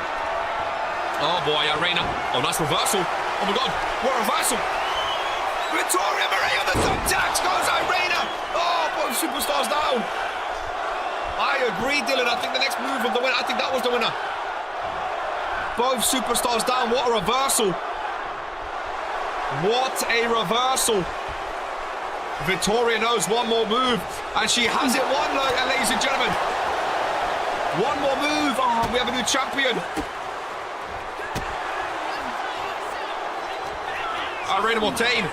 Oh boy, Irena. Oh, nice reversal. Oh my God, what a reversal. Vittoria Moretti on the thumbtacks. Goes Irena. Oh, both superstars down. I agree, Dylan. I think the next move of the winner. I think that was the winner. Both superstars down. What a reversal. What a reversal. Vittoria knows one more move. And she has it won, ladies and gentlemen. One more move. Oh, we have a new champion. Irena Mortain.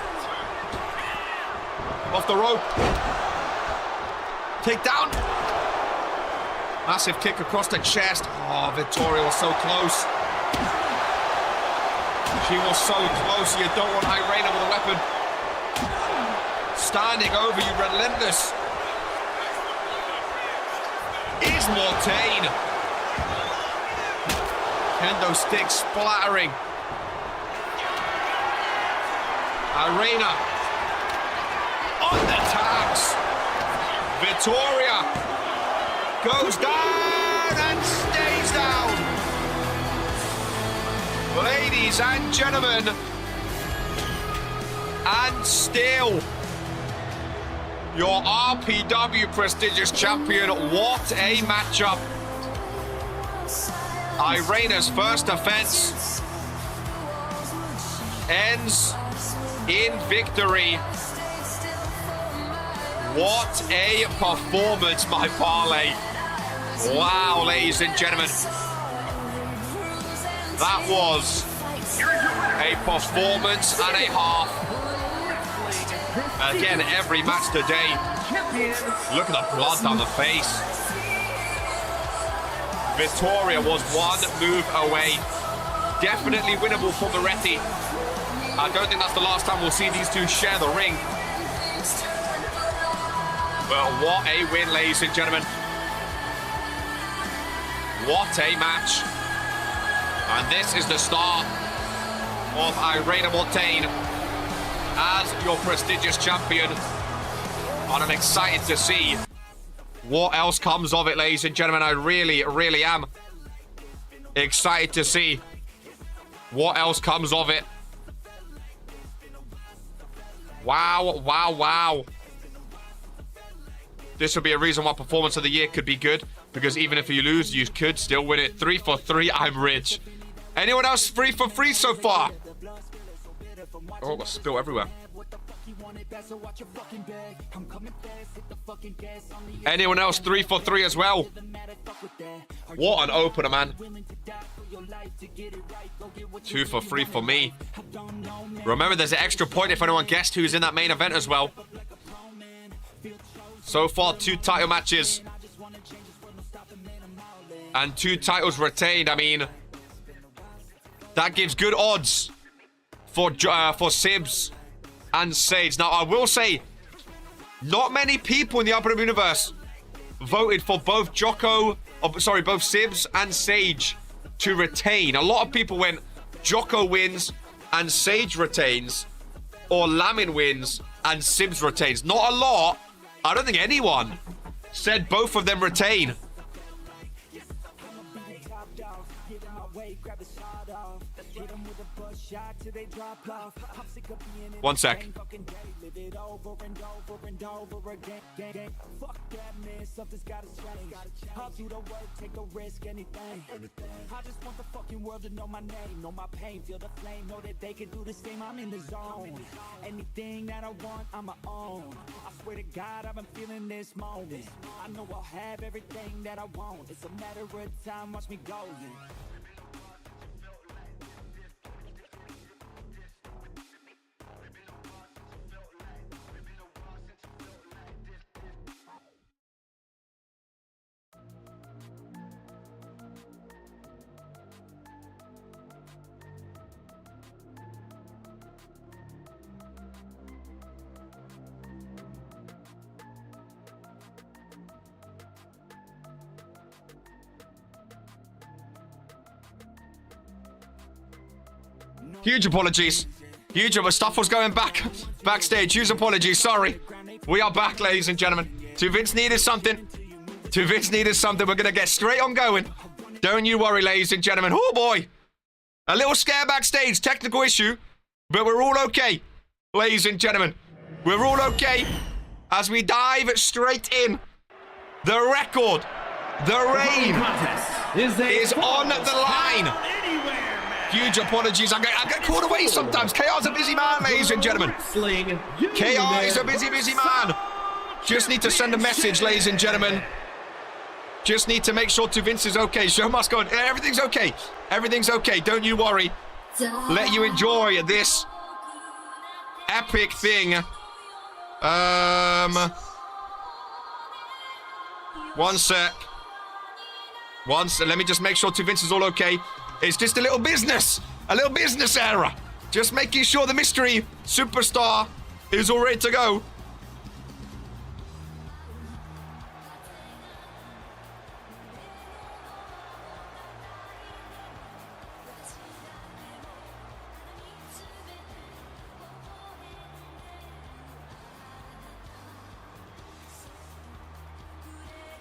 Off the rope. Take down. Massive kick across the chest. Oh, Vittoria was so close. She was so close. You don't want Irena with a weapon. Standing over you, relentless. Is Mortain. Kendo stick splattering. Irena on the tags. Victoria goes down and stays down. Ladies and gentlemen, and still your RPW prestigious champion. What a matchup. Irena's first offense ends in victory. What a performance, my parlay. Wow, ladies and gentlemen. That was a performance and a half. Again, every match today. Look at the blood down the face. Victoria was one move away. Definitely winnable for Moretti. I don't think that's the last time we'll see these two share the ring. But what a win, ladies and gentlemen. What a match. And this is the start of Irena Mortain as your prestigious champion. And I'm excited to see what else comes of it, ladies and gentlemen. I really, really am excited to see what else comes of it. Wow, wow, wow. This would be a reason why Performance of the Year could be good, because even if you lose, you could still win it. 3 for 3, I'm rich. Anyone else 3 for 3 so far? Oh, it got spilled everywhere. Anyone else 3 for 3 as well? What an opener, man. 2 for 3 for me. Remember, there's an extra point if anyone guessed who's in that main event as well. So far, 2 title matches. And 2 titles retained. I mean, that gives good odds for Sibs and Sage. Now, I will say, not many people in the RPW universe voted for both both Sibs and Sage to retain. A lot of people went Jocko wins and Sage retains, or Lamin wins and Sibs retains. Not a lot. I don't think anyone said both of them retain. One sec. I'll do the work, take the risk, anything. I just want the fucking world to know my name, know my pain, feel the flame, know that they can do the same. I'm in the zone. Anything that I want, I'm my own. I swear to God, I've been feeling this moment. I know I'll have everything that I want. It's a matter of time, watch me go. Huge apologies. Huge stuff was going backstage. Huge apologies. Sorry. We are back, ladies and gentlemen. To Vince needed something. We're going to get straight on going. Don't you worry, ladies and gentlemen. Oh, boy. A little scare backstage. Technical issue. But we're all okay, ladies and gentlemen. We're all okay as we dive straight in. The record, the reign is on the line. Huge apologies. I get called away sometimes. KR's a busy man, ladies and gentlemen. KR is a busy man. Just need to send a message, ladies and gentlemen. Just need to make sure to Vince is okay. Show must go on. Everything's okay. Everything's okay. Don't you worry. Let you enjoy this epic thing. One sec. Let me just make sure to Vince is all okay. It's just a little business. A little business error. Just making sure the mystery superstar is all ready to go.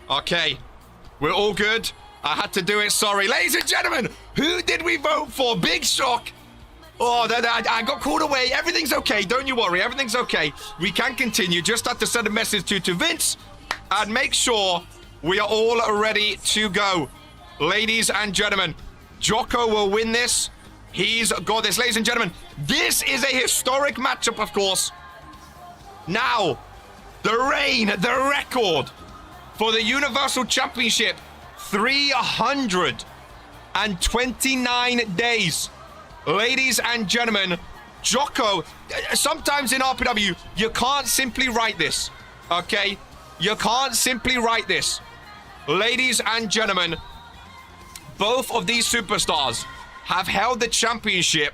Okay, we're all good. I had to do it, sorry. Ladies and gentlemen, who did we vote for? Big shock. Oh, I got called away. Everything's okay. Don't you worry. Everything's okay. We can continue. Just have to send a message to Vince and make sure we are all ready to go. Ladies and gentlemen, Jocko will win this. He's got this. Ladies and gentlemen, this is a historic matchup, of course. Now, the reign, the record for the Universal Championship, 329 days. Ladies and gentlemen, Jocko, sometimes in RPW, you can't simply write this, okay? You can't simply write this. Ladies and gentlemen, both of these superstars have held the championship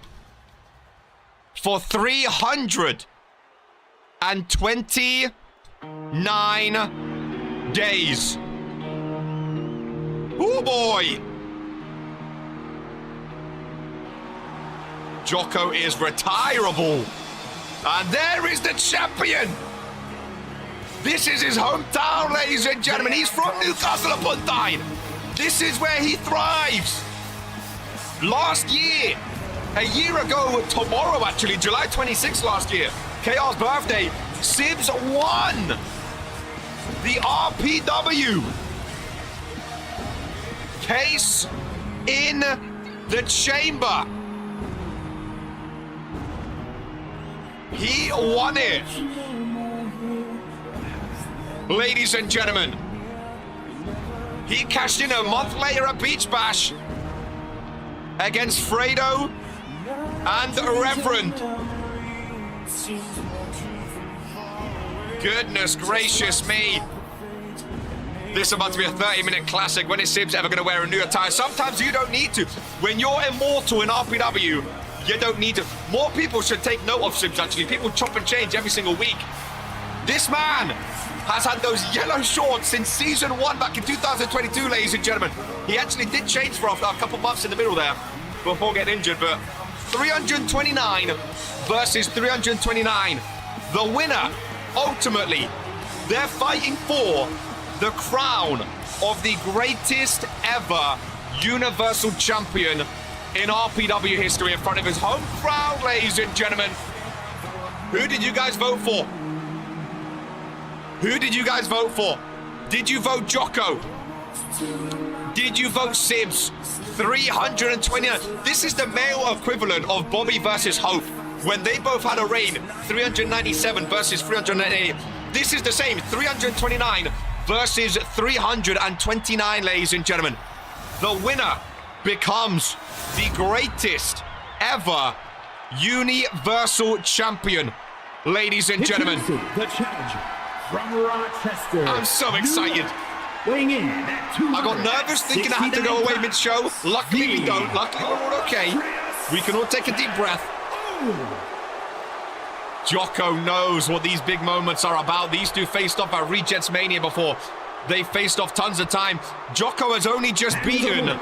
for 329 days. Oh boy! Jocko is retirable. And there is the champion. This is his hometown, ladies and gentlemen. He's from Newcastle upon Tyne. This is where he thrives. Last year, a year ago tomorrow actually, July 26th last year, KR's birthday, Sibs won the RPW case in the chamber. He won it. Ladies and gentlemen, he cashed in a month later at Beach Bash against Fredo and Reverend. Goodness gracious me. This is about to be a 30-minute classic. When is Sibs ever going to wear a new attire? Sometimes you don't need to. When you're immortal in RPW, you don't need to. More people should take note of Sibs, actually. People chop and change every single week. This man has had those yellow shorts since season 1 back in 2022, ladies and gentlemen. He actually did change for a couple months in the middle there before getting injured, but 329 versus 329. The winner, ultimately, they're fighting for the crown of the greatest ever Universal Champion in RPW history in front of his home crowd, ladies and gentlemen. Who did you guys vote for? Who did you guys vote for? Did you vote Jocko? Did you vote Sibs? 329. This is the male equivalent of Bobby versus Hope. When they both had a reign, 397 versus 398. This is the same, 329 versus 329, ladies and gentlemen. The winner becomes the greatest ever Universal Champion, ladies and gentlemen. The challenger from Rochester. I'm so excited. Weighing in at I got nervous thinking I had to go away mid-show. Luckily we don't. Luckily we're all okay. We can all take a deep breath. Jocko knows what these big moments are about. These two faced off at Regents Mania before. They faced off tons of time. Jocko has only just beaten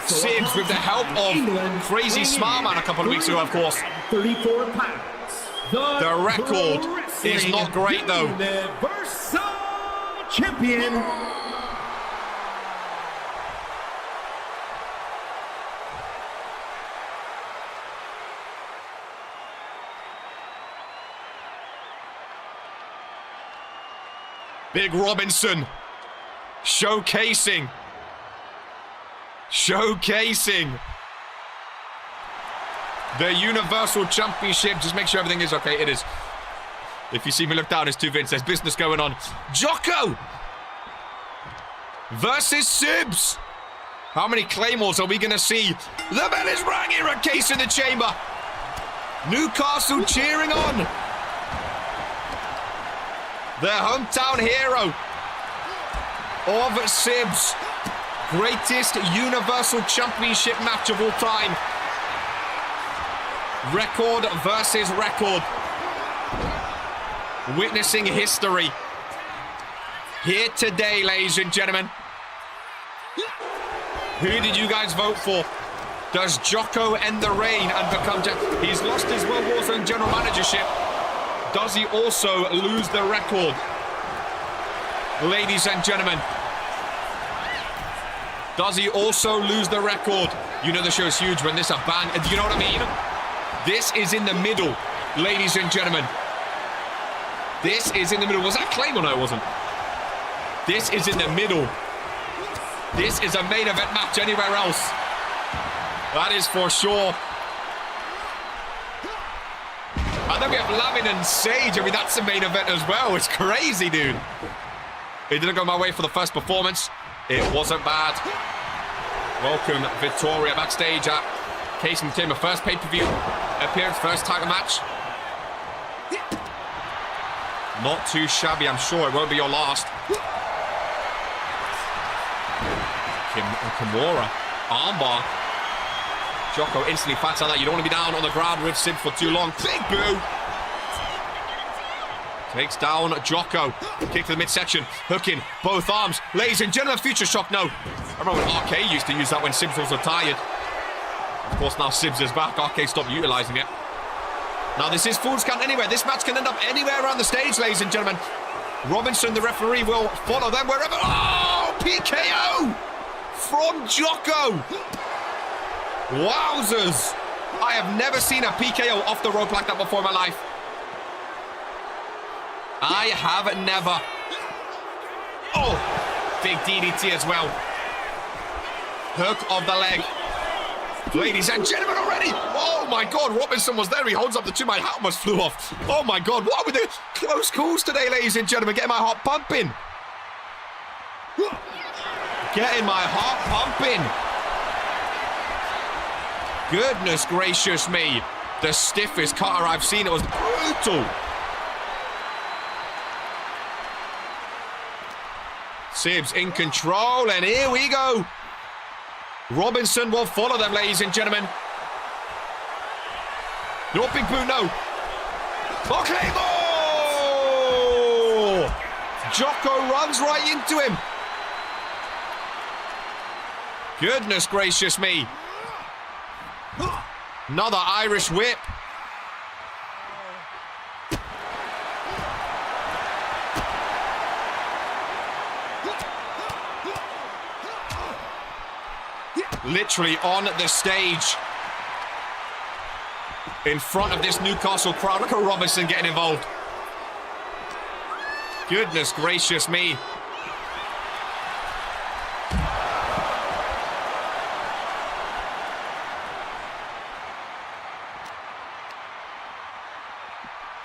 Sibs with the help of Crazy Smile Man a couple of weeks ago, of course. 34 pounds. The record is not great, though. Universal Champion. Big Robinson showcasing the Universal Championship. Just make sure everything is okay. It is. If you see me look down, it's two Vince. There's business going on. Jocko versus Sibs. How many claymores are we going to see? The bell is rang here at Case in the Chamber. Newcastle cheering on. The hometown hero of Sibs. Greatest Universal Championship match of all time. Record versus record. Witnessing history. Here today, ladies and gentlemen. Who did you guys vote for? Does Jocko end the reign and become... He's lost his World War Zone general managership. Does he also lose the record? Ladies and gentlemen. Does he also lose the record? You know the show is huge when this a bang. You know what I mean? This is in the middle, ladies and gentlemen. This is in the middle. Was that a claim or no? It wasn't. This is in the middle. This is a main event match anywhere else. That is for sure. And then we have Lamin and Sage. I mean, that's a main event as well. It's crazy, dude. It didn't go my way for the first performance. It wasn't bad. Welcome, Victoria, backstage at Casey Tamer. First pay-per-view appearance, first title match. Not too shabby, I'm sure. It won't be your last. Kimura, armbar. Jocko instantly fats out that. You don't want to be down on the ground with Sid for too long. Big boo. Takes down Jocko. Kick to the midsection. Hooking both arms. Ladies and gentlemen, future shock. No. I remember when RK used to use that when Sibs was retired. Of course, now Sibs is back. RK stopped utilizing it. Now, this is Fool's Count anywhere. This match can end up anywhere around the stage, ladies and gentlemen. Robinson, the referee, will follow them wherever. Oh, PKO from Jocko. Wowzers. I have never seen a PKO off the rope like that before in my life. I have never. Oh, big DDT as well. Hook of the leg. Ladies and gentlemen, already. Oh my God, Robinson was there. He holds up the two. My hat almost flew off. Oh my God, what were the close calls today, ladies and gentlemen? Getting my heart pumping. Getting my heart pumping. Goodness gracious me. The stiffest cutter I've seen. It was brutal. Sibs in control, and here we go. Robinson will follow them, ladies and gentlemen. No big boo, no. Okay, oh! Jocko runs right into him. Goodness gracious me. Another Irish whip. Literally on the stage. In front of this Newcastle crowd. Look at Robinson getting involved. Goodness gracious me.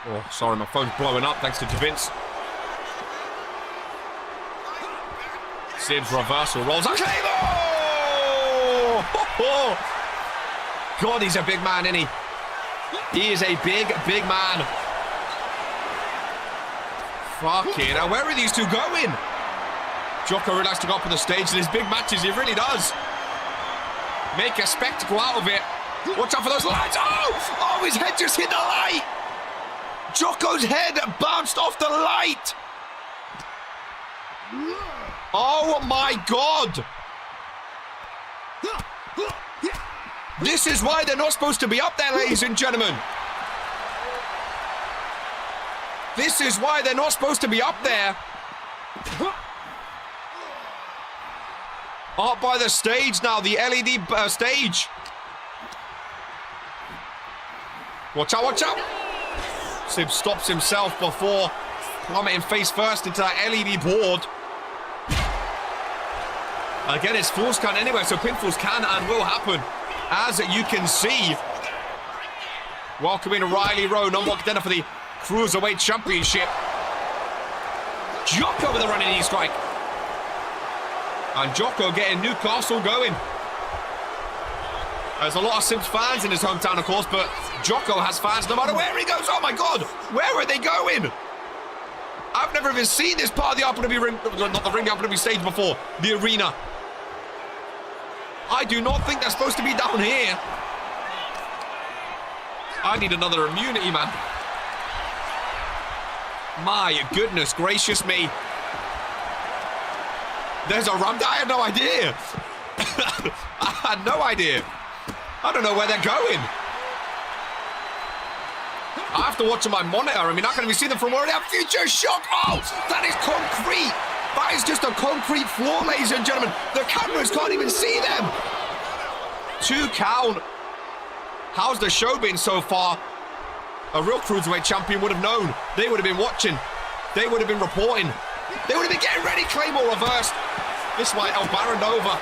Oh, sorry, my phone's blowing up thanks to Vince. Sibs reversal rolls. Okay, oh! God, he's a big man, isn't he? He is a big, big man. Fucking hell, where are these two going? Jocko really likes to go up on the stage in his big matches, he really does. Make a spectacle out of it. Watch out for those lights. Oh, his head just hit the light. Jocko's head bounced off the light. Oh my God. This is why they're not supposed to be up there, ladies and gentlemen. This is why they're not supposed to be up there. Up by the stage now, the LED stage. Watch out, watch out. Sib stops himself before plummeting face first into that LED board. Again, it's Fool's Count anyway, so pinfalls can and will happen. As you can see, welcoming Riley Rowe, number one contender for the Cruiserweight Championship. Jocko with a running knee strike. And Jocko getting Newcastle going. There's a lot of Sibs fans in his hometown, of course, but Jocko has fans no matter where he goes. Oh my God, where are they going? I've never even seen this part of the RPW ring, not the ring, the RPW stage before, the arena. I do not think they're supposed to be down here. I need another immunity, man. My goodness gracious me. There's a ramp. I had no idea. I had no idea. I don't know where they're going. I have to watch on my monitor. I mean, I can even see them from where they have future shock. Oh, that is concrete. That is just a concrete floor, ladies and gentlemen. The cameras can't even see them. 2 count. How's the show been so far? A real cruiserweight champion would have known. They would have been watching. They would have been reporting. They would have been getting ready. Claymore reversed. This might El Baron over.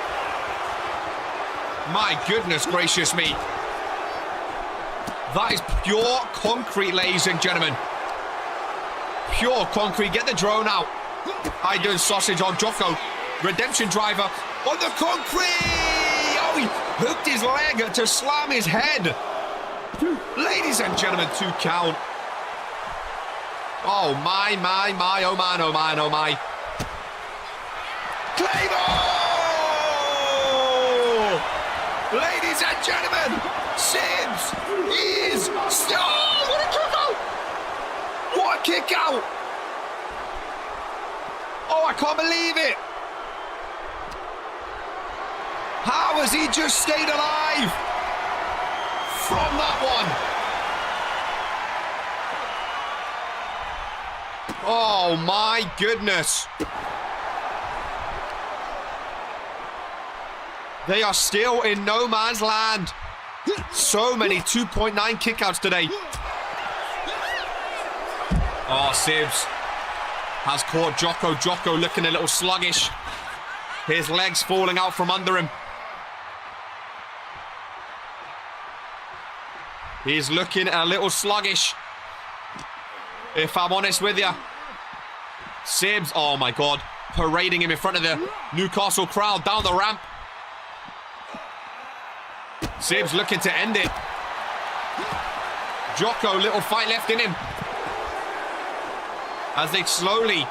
My goodness gracious me. That is pure concrete, ladies and gentlemen. Pure concrete. Get the drone out. I doing sausage on Jocko. Redemption driver on the concrete. Oh, he hooked his leg to slam his head. Ladies and gentlemen, 2 count. Oh my, oh man, oh man, oh my. Claymore! Ladies and gentlemen, Sims is still. Oh, what a kick out! What a kick out! Oh, I can't believe it! How has he just stayed alive from that one? Oh my goodness. They are still in no man's land. So many 2.9 kickouts today. Oh, Sibs has caught Jocko. Jocko looking a little sluggish. His legs falling out from under him. He's looking a little sluggish, if I'm honest with you. Sibs, oh my God, parading him in front of the Newcastle crowd down the ramp. Sibs looking to end it. Jocko, little fight left in him. As they slowly,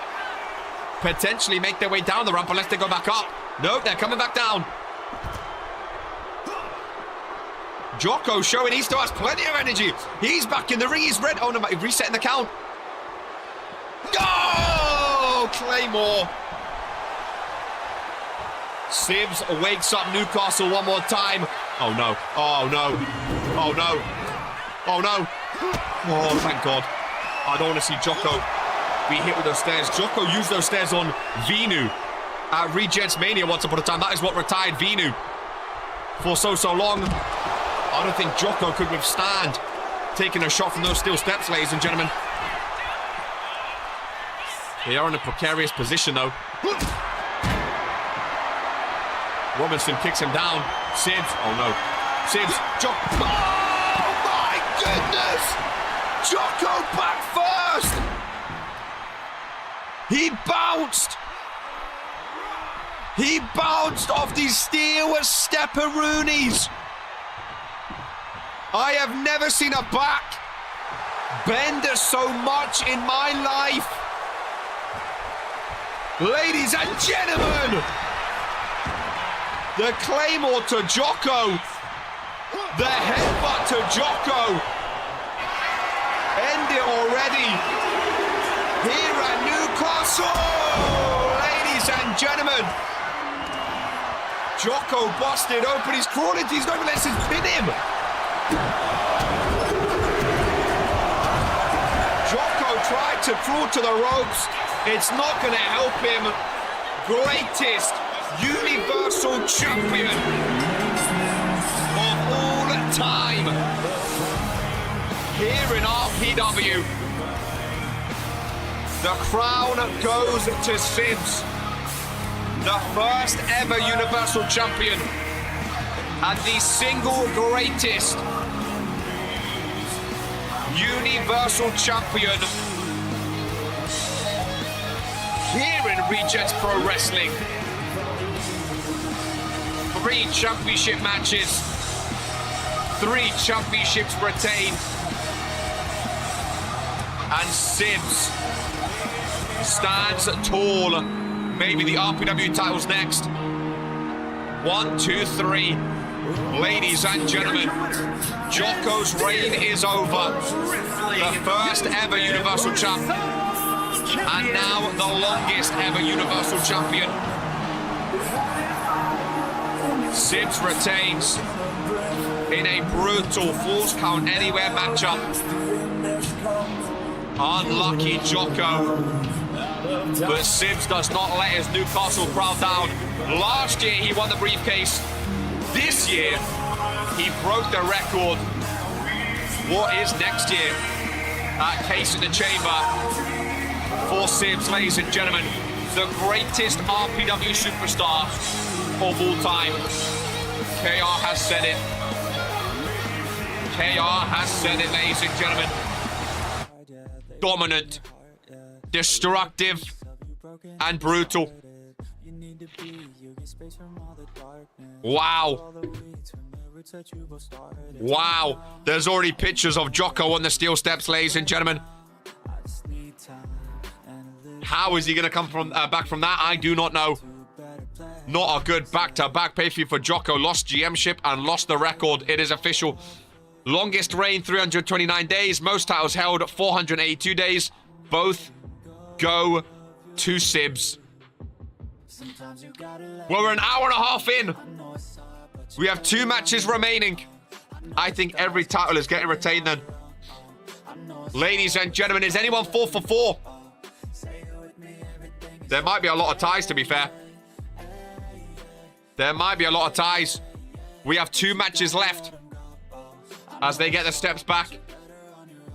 potentially make their way down the ramp unless they go back up. Nope, they're coming back down. Jocko showing he still has plenty of energy. He's back in the ring. He's red. Oh no, resetting the count. Oh, Claymore. Sibs wakes up Newcastle one more time. Oh no, oh no, oh no, oh no. Oh, thank God. I don't want to see Jocko be hit with those stairs. Jocko used those stairs on Venu at Regents Mania once upon a time. That is what retired Venu for so long. I don't think Jocko could withstand taking a shot from those steel steps, ladies and gentlemen. They are in a precarious position, though. Robinson kicks him down. Sibs, oh no. Sibs, Jocko. Oh my goodness! Jocko back first! He bounced! He bounced off these steel stepperoonies! I have never seen a back bend so much in my life. Ladies and gentlemen, the Claymore to Jocko, the headbutt to Jocko. End it already here at Newcastle. Ladies and gentlemen, Jocko busted open. He's crawling. He's not even letting him pin him. Jocko tried to crawl to the ropes. It's not going to help him. Greatest Universal Champion of all time here in RPW. The crown goes to Sibs, the first ever Universal Champion and the single greatest Universal Champion here in Regents Pro Wrestling. 3 championship matches, 3 championships retained, and Sibs stands tall. Maybe the RPW title's next. 1, 2, 3. Ladies and gentlemen, Jocko's reign is over. The first ever Universal Champ. And now the longest ever Universal Champion. Sibs retains in a brutal Falls Count Anywhere matchup. Unlucky Jocko. But Sibs does not let his Newcastle crowd down. Last year he won the briefcase. This year he broke the record. What is next year? Case in the chamber for Sibs, ladies and gentlemen. The greatest RPW superstar of all time. KR has said it. KR has said it, ladies and gentlemen. Dominant, destructive, and brutal. Wow. Wow. There's already pictures of Jocko on the steel steps, ladies and gentlemen. How is he going to come from back from that? I do not know. Not a good back-to-back pay-per-view for Jocko. Lost GMship and lost the record. It is official. Longest reign, 329 days. Most titles held, 482 days. Both go to Sibs. Well, we're an hour and a half in. We have 2 matches remaining. I think every title is getting retained then. Ladies and gentlemen, is anyone 4 for 4? There might be a lot of ties, to be fair. There might be a lot of ties. We have 2 matches left. As they get the steps back.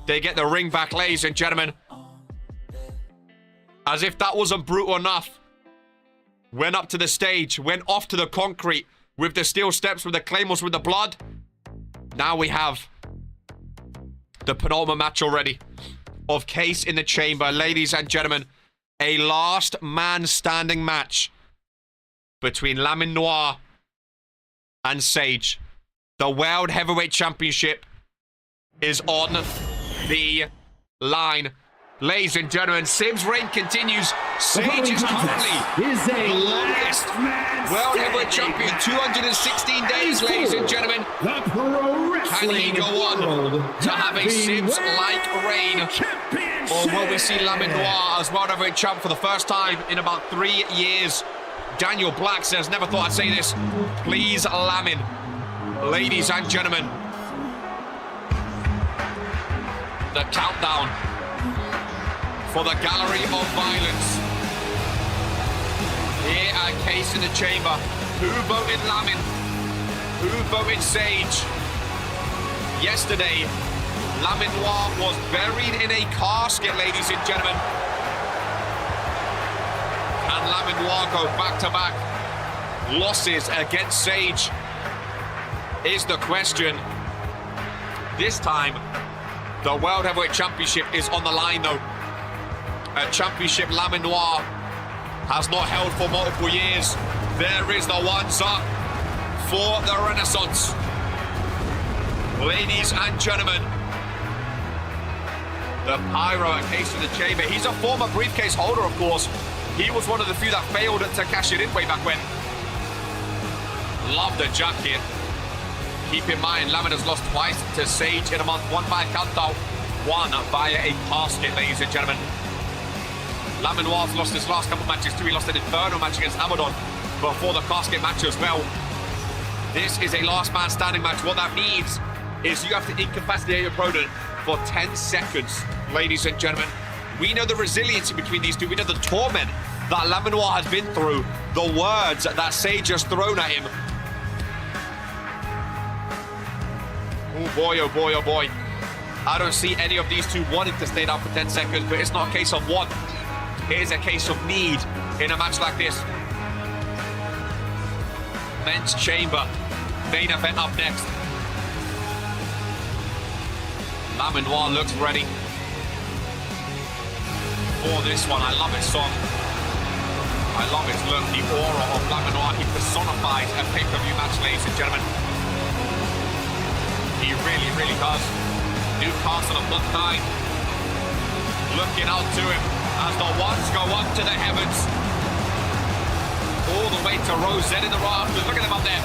They get the ring back, ladies and gentlemen. As if that wasn't brutal enough. Went up to the stage. Went off to the concrete. With the steel steps, with the claymores, with the blood. Now we have the penultimate match already. Of Case in the Chamber. Ladies and gentlemen. A last man standing match. Between Lamin Noir and Sage. The World Heavyweight Championship is on the line. Ladies and gentlemen, Sibs' reign continues. Sage is currently the longest World Heavyweight Champion. 216 days, ladies and gentlemen. Can he go on to have a Sibs-like reign? Or will we see Lamin Noir as World Heavyweight Champ for the first time in about 3 years? Daniel Black says, never thought I'd say this. Please, Lamin. Ladies and gentlemen, the countdown for the Gallery of Violence. Here at Case in the Chamber. Who voted Lamin? Who voted Sage? Yesterday, Lamin Noir was buried in a casket, ladies and gentlemen. And Lamin Noir go back-to-back losses against Sage. Is the question. This time, the World Heavyweight Championship is on the line, though. A championship Lamin Noir has not held for multiple years. There is the ones-up for the Renaissance. Ladies and gentlemen, the Pyro at Case in the Chamber. He's a former briefcase holder, of course. He was one of the few that failed to cash it in way back when. Love the jacket. Keep in mind, Lamin has lost twice to Sage in a month. One by a countout, one via a casket, ladies and gentlemen. Lamin Noir's lost his last couple matches too. He lost an Inferno match against Abaddon before the casket match as well. This is a last man standing match. What that means is you have to incapacitate your opponent for 10 seconds, ladies and gentlemen. We know the resiliency between these two. We know the torment that Lamin Noir has been through. The words that Sage has thrown at him. Oh boy, oh boy, oh boy. I don't see any of these two wanting to stay down for 10 seconds, but it's not a case of want. It is a case of need in a match like this. Men's Chamber. Main event up next. Lamin Noir looks ready for this one. I love his song. I love his look, the aura of Lamin Noir. He personifies a pay-per-view match, ladies and gentlemen. He really, really does. Newcastle of Blood 9 looking out to him as the ones go up to the heavens. All the way to Rosette in the rafters. Look at them up there.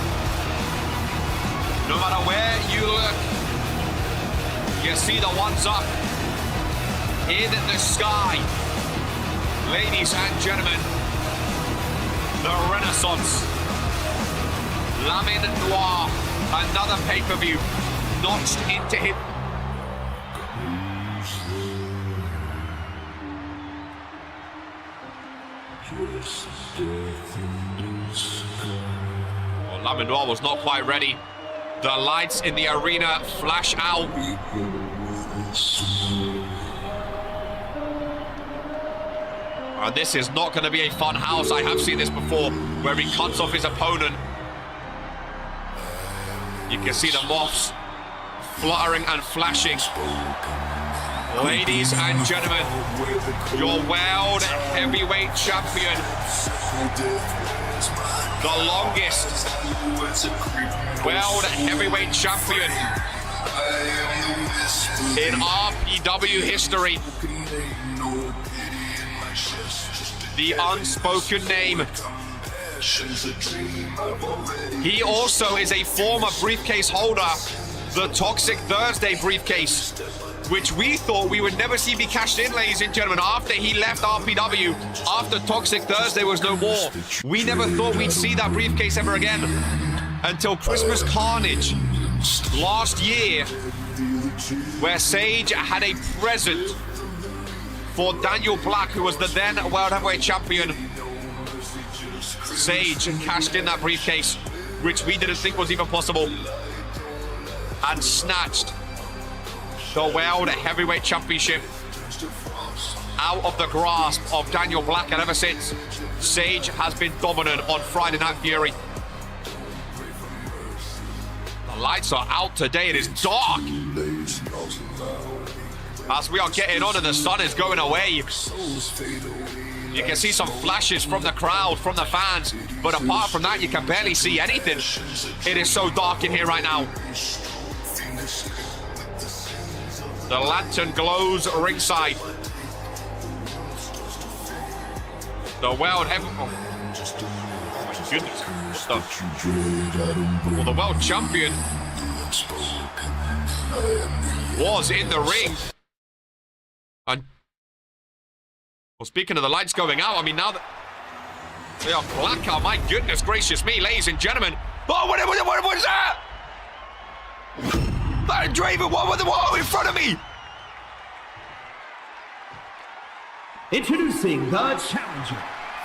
No matter where you look, you see the ones up in the sky. Ladies and gentlemen, the Renaissance. Lamin Noir, another pay-per-view notched into him. Well, Lamin Noir was not quite ready. The lights in the arena flash out. And this is not going to be a fun house. I have seen this before, where he cuts off his opponent. You can see the moths fluttering and flashing. Ladies and gentlemen, your world heavyweight champion, the longest world heavyweight champion in RPW history. The unspoken name. He also is a former briefcase holder, the Toxic Thursday briefcase, which we thought we would never see be cashed in, ladies and gentlemen, after he left RPW, after Toxic Thursday was no more. We never thought we'd see that briefcase ever again until Christmas Carnage last year, where Sage had a present for Daniel Black, who was the then World Heavyweight Champion. Sage cashed in that briefcase, which we didn't think was even possible, and snatched the World Heavyweight Championship out of the grasp of Daniel Black. And ever since, Sage has been dominant on Friday Night Fury. The lights are out today. It is dark as we are getting on and the sun is going away. You can see some flashes from the crowd, from the fans, but apart from that, you can barely see anything. It is so dark in here right now. The lantern glows ringside. The world heavyweight. Oh my goodness. Well, the world champion was in the ring. And well, speaking of the lights going out, I mean, now that they are blackout, my goodness gracious me, ladies and gentlemen. Oh, what is that? That Draven, what in front of me? Introducing the challenger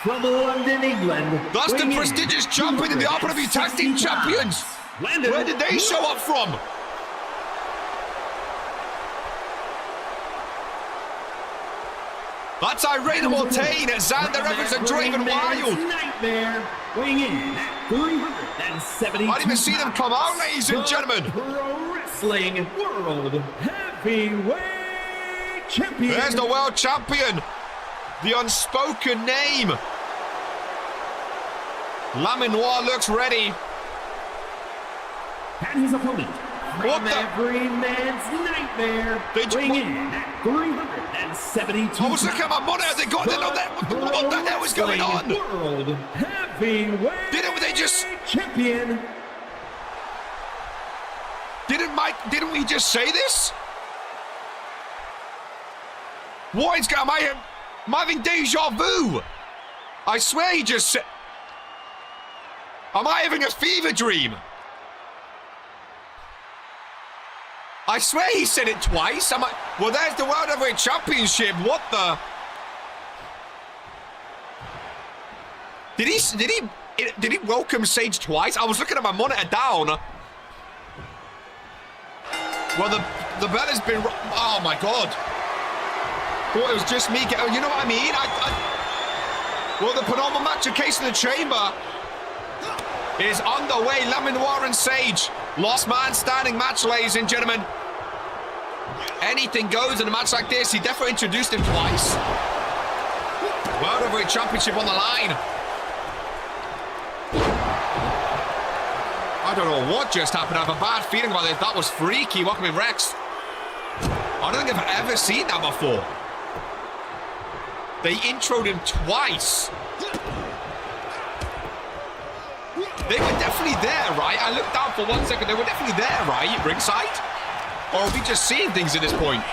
from London, England. That's the prestigious champion in the RPW Tag Team Champions. Where did they show up from? That's Irene Mortain, Xander Evans, and Draven Wild. Nightmare, weighing in at 370. I didn't even see them come out, ladies and gentlemen. Pro Wrestling World Heavyweight Champion. There's the world champion. The unspoken name. Lamin Noir looks ready. And his opponent, from every man's nightmare, weighing in at 372. I was looking at my monitor. They got what the hell was going on? World Heavyweight Didn't they just Champion. Didn't we just say this? What is going on? Am I having deja vu? I swear he just said. Am I having a fever dream? I swear he said it twice. Well, there's the World Heavyweight Championship. What the? Did he welcome Sage twice? I was looking at my monitor down. Well, the bell has been. Oh my God. Thought it was just me. You know what I mean? Well, the penultimate match of Case in the Chamber is underway. Lamin Noir and Sage. Last man standing match, ladies and gentlemen. Anything goes in a match like this. He definitely introduced him twice. World Heavyweight Championship on the line. I don't know what just happened. I have a bad feeling about this. That was freaky. Welcome in, Rex. I don't think I've ever seen that before. They introed him twice. They were definitely there, right? I looked down for 1 second. They were definitely there, right? Ringside? Or are we just seeing things at this point?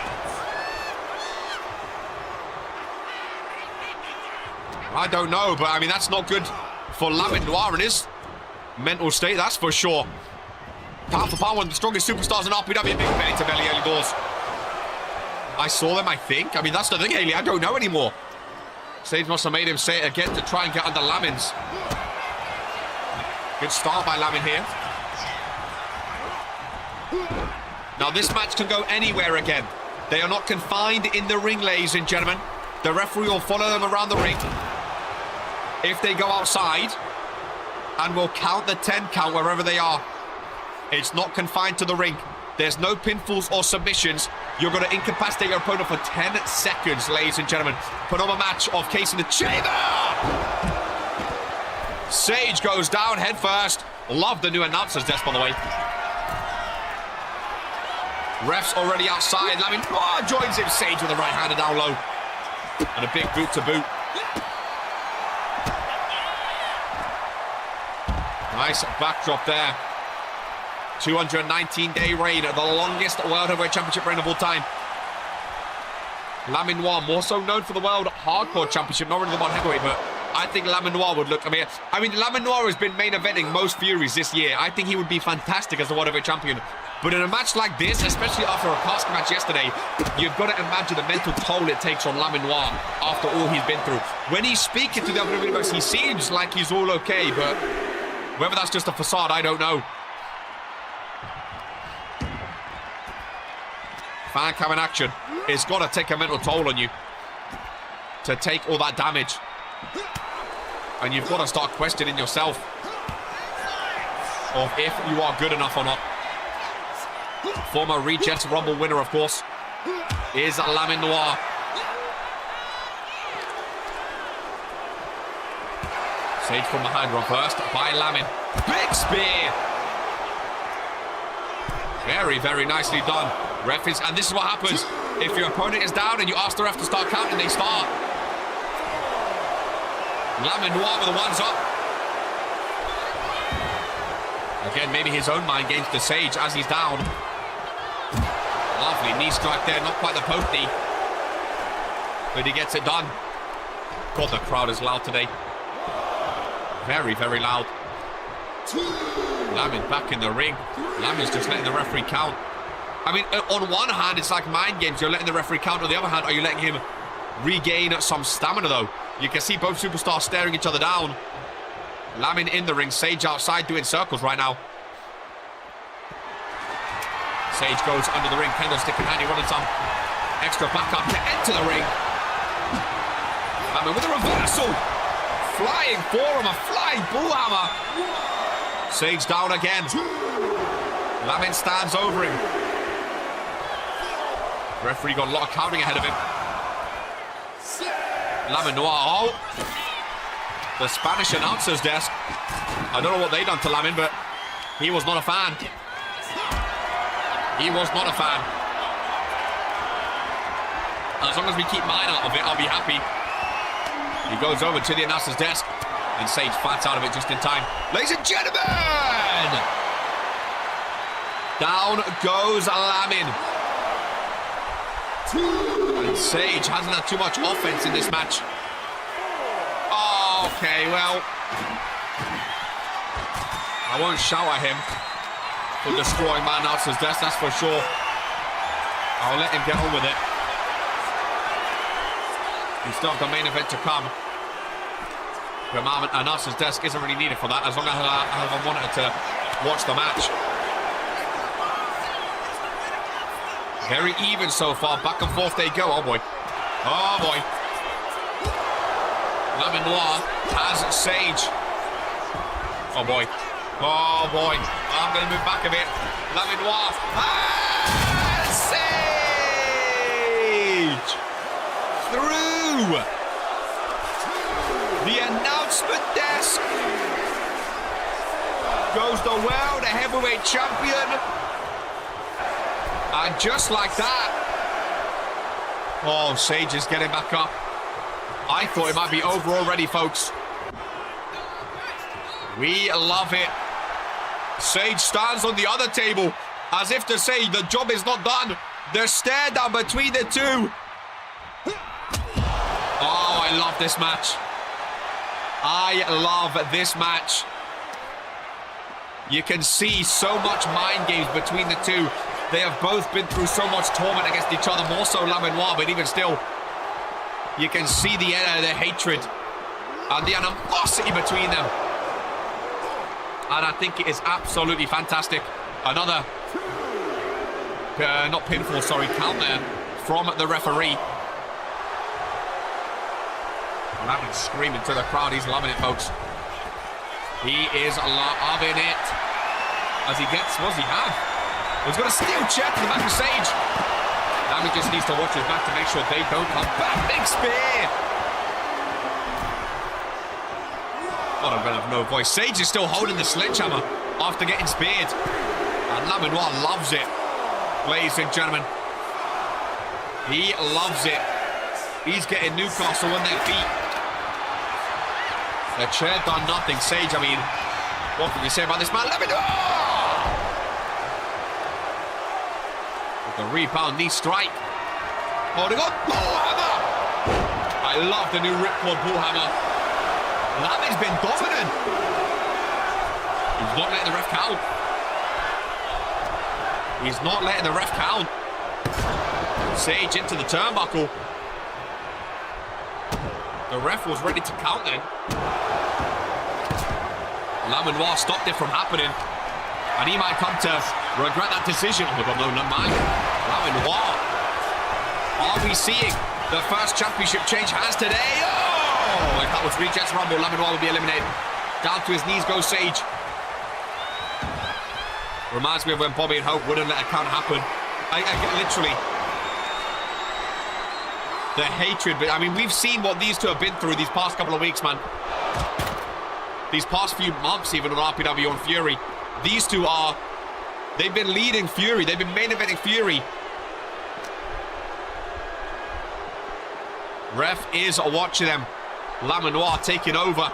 I don't know, but I mean, that's not good for Lamin Noir and his mental state, that's for sure. Pound for pound, one of the strongest superstars in RPW, big belly to belly early doors. I saw them, I think. I mean, that's the thing, Haley. I don't know anymore. Sage must have made him say it again to try and get under Lamin's. Good start by Lamin here. Now, this match can go anywhere again. They are not confined in the ring, ladies and gentlemen. The referee will follow them around the ring if they go outside, and will count the 10 count wherever they are. It's not confined to the ring. There's no pinfalls or submissions. You're going to incapacitate your opponent for 10 seconds, ladies and gentlemen. Put on a match of Case in the Chamber. Sage goes down head first. Love the new announcer's desk, by the way. Ref's already outside. Lamin joins him. Sage with the right hander down low. And a big boot to boot. Nice backdrop there. 219-day reign, the longest World Heavyweight Championship reign of all time. Lamin Noir, more so known for the World Hardcore Championship, not really the World Heavyweight, but I think Lamin Noir would look, I mean, Lamin Noir has been main eventing most Furies this year. I think he would be fantastic as the World Heavyweight Champion. But in a match like this, especially after a casket match yesterday, you've got to imagine the mental toll it takes on Lamin Noir after all he's been through. When he's speaking to the WWE Universe, he seems like he's all okay, but whether that's just a facade, I don't know. Fan cam in action. It's got to take a mental toll on you to take all that damage. And you've got to start questioning yourself of if you are good enough or not. Former Regents Rumble winner, of course, is Lamin Noir. Sage from behind, run first by Lamin. Big spear! Very, very nicely done. Ref is, and this is what happens. If your opponent is down and you ask the ref to start counting, they start. Lamin Noir with the ones up. Again, maybe his own mind games to Sage as he's down. Lovely knee strike there, not quite the poke knee. But he gets it done. God, the crowd is loud today. Very, very loud. Lamin back in the ring. Lamin's just letting the referee count. I mean, on one hand, it's like mind games. You're letting the referee count. On the other hand, are you letting him regain some stamina, though? You can see both superstars staring each other down. Lamin in the ring. Sage outside doing circles right now. Sage goes under the ring. Kendall sticking handy, running some extra backup to enter the ring. Lamin with a reversal. Flying forearm, a flying bullhammer. Sage down again. Lamin stands over him. Referee got a lot of counting ahead of him. Lamin Noir, oh. The Spanish announcer's desk. I don't know what they done to Lamin, but he was not a fan. He was not a fan. As long as we keep mine out of it, I'll be happy. He goes over to the announcer's desk, and Sage fights out of it just in time. Ladies and gentlemen! Down goes Lamin. And Sage hasn't had too much offense in this match. Okay, well, I won't shout at him for destroying my announcer's desk, that's for sure. I'll let him get on with it. We still have the main event to come. But my announcer's desk isn't really needed for that, as long as I wanted to watch the match. Very even so far. Back and forth they go. Oh boy. Oh boy. Lamin Noir has Sage. Oh boy. Oh boy. I'm going to move back a bit. Lamin Noir. Ah! Sage! Through! The announcement desk goes the World Heavyweight Champion. And just like that, oh, Sage is getting back up. I thought it might be over already, folks. We love it. Sage stands on the other table as if to say the job is not done. The stare down between the two. Oh, I love this match. I love this match. You can see so much mind games between the two. They have both been through so much torment against each other, more so Lamenoir, but even still, you can see the hatred and the animosity between them. And I think it is absolutely fantastic. Another, not pinfall, sorry, count there from the referee. Lavin screaming to the crowd. He's loving it, folks. He is loving it. As he gets, what does he have? He's got a steel chair to the back of Sage. Lavin just needs to watch his back to make sure they don't come back. Big spear. Oh, I'm going to have no voice. Sage is still holding the sledgehammer after getting speared. And Lamenoir loves it, ladies and gentlemen. He loves it. He's getting Newcastle on their feet. The chair done nothing. Sage, I mean, what can you say about this man? Lamenoir! With the rebound, knee strike. Holding on. Bullhammer! I love the new ripcord bullhammer. Lavin's been dominant. He's not letting the ref count. He's not letting the ref count. Sage into the turnbuckle. The ref was ready to count then. Lamenoir stopped it from happening. And he might come to regret that decision. Oh my God, no, not mine. Lamenoir. Are we seeing the first championship change hands today? Oh, if that was Regents Rumble, Lamenoir would be eliminated. Down to his knees goes Sage. Reminds me of when Bobby and Hope wouldn't let a count happen. I literally... The hatred, but I mean, we've seen what these two have been through these past couple of weeks, man. These past few months, even on RPW and Fury. These two are... They've been leading Fury. They've been main eventing Fury. Ref is watching them. Lamenoir taking over